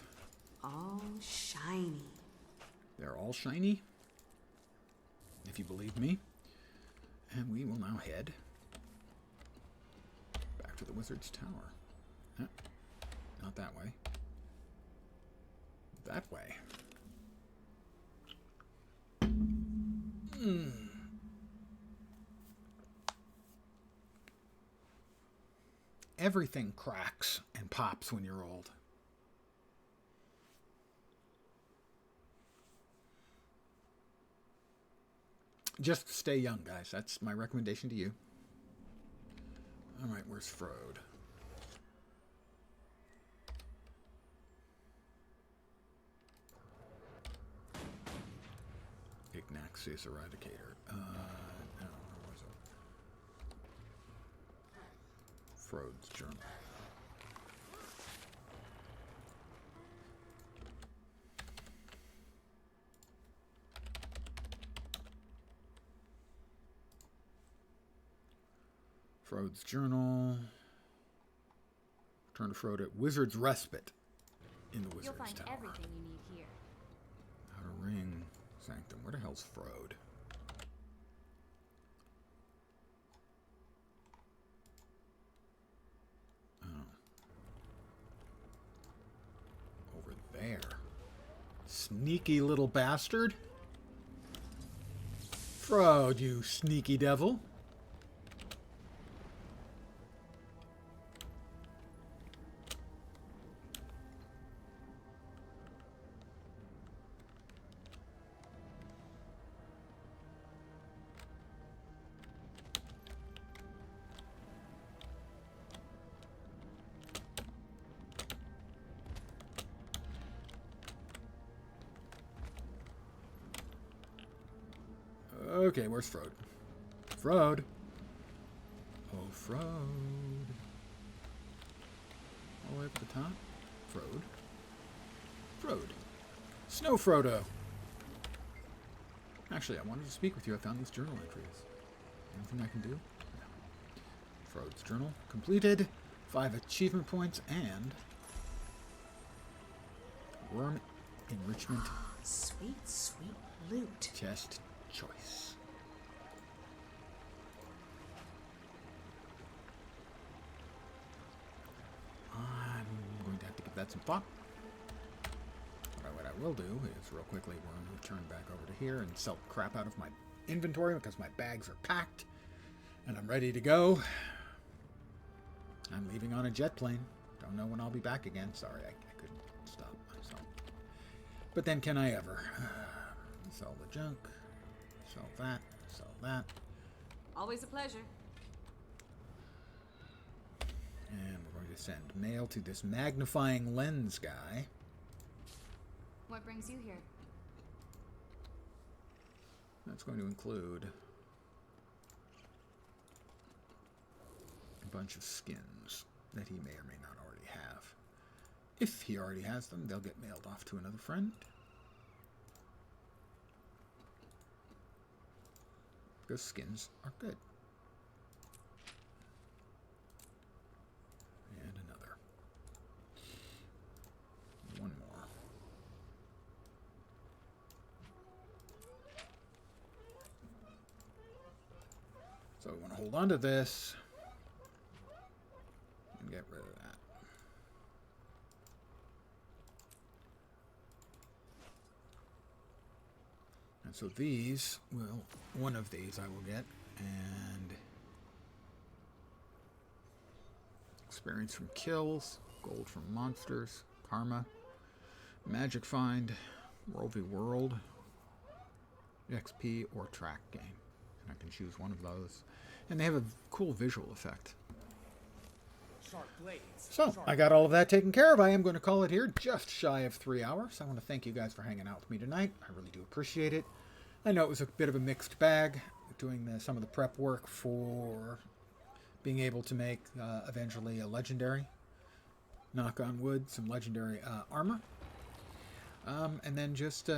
All shiny. They're all shiny, if you believe me. And we will now head back to the Wizard's Tower. Not that way. That way. Everything cracks and pops when you're old. Just stay young, guys. That's my recommendation to you. All right, where's Frode? Ignaxius Eradicator. No, where was it? Frode's journal. Frode's journal. Return to Frode at Wizard's Respite in the Wizard's You'll find Tower. everything you need here. Outer Ring Sanctum. Where the hell's Frode? Oh. Over there. Sneaky little bastard. Frode, you sneaky devil. Okay, where's Frode? Frode. Oh, Frode. All the way up at the top. Frode. Frode. Snow Frodo. Actually, I wanted to speak with you. I found these journal entries. Anything I can do? No. Frode's journal completed. 5 achievement points and worm enrichment. Sweet, sweet loot. Chest choice. I'm going to have to give that some thought. will do is real quickly we're going to turn back over to here and sell crap out of my inventory because my bags are packed and I'm ready to go. I'm leaving on a jet plane. Don't know when I'll be back again. Sorry, I couldn't stop myself. But then can I ever? Sell the junk. Sell that. Sell that. Always a pleasure. And we're going to send mail to this magnifying lens guy. What brings you here? That's going to include a bunch of skins that he may or may not already have. If he already has them, they'll get mailed off to another friend. Because skins are good. And another. One more. So we want to hold on to this and get rid of that. And so these will, one of these I will get, and experience from kills, gold from monsters, karma, magic find, world v world, XP, or track game. And I can choose one of those. And they have a cool visual effect. So, I got all of that taken care of. I am going to call it here, just shy of 3 hours. I want to thank you guys for hanging out with me tonight. I really do appreciate it. I know it was a bit of a mixed bag, doing some of the prep work for being able to make eventually a legendary, knock on wood, some legendary armor. And then just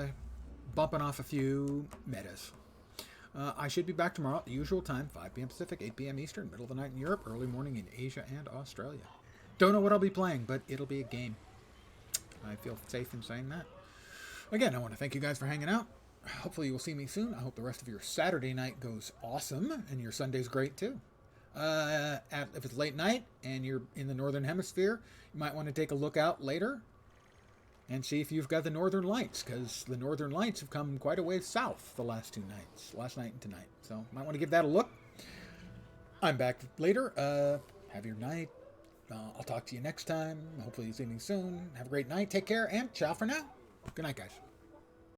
bumping off a few metas. I should be back tomorrow at the usual time, 5 p.m. Pacific, 8 p.m. Eastern, middle of the night in Europe, early morning in Asia and Australia. Don't know what I'll be playing, but it'll be a game. I feel safe in saying that. Again, I want to thank you guys for hanging out. Hopefully you'll see me soon. I hope the rest of your Saturday night goes awesome, and your Sunday's great too. If it's late night and you're in the Northern Hemisphere, you might want to take a look out later and see if you've got the Northern Lights, because the Northern Lights have come quite a ways south the last 2 nights, last night and tonight. So, might want to give that a look. I'm back later. Have your night. I'll talk to you next time. Hopefully, you'll see me soon. Have a great night. Take care, and ciao for now. Good night, guys.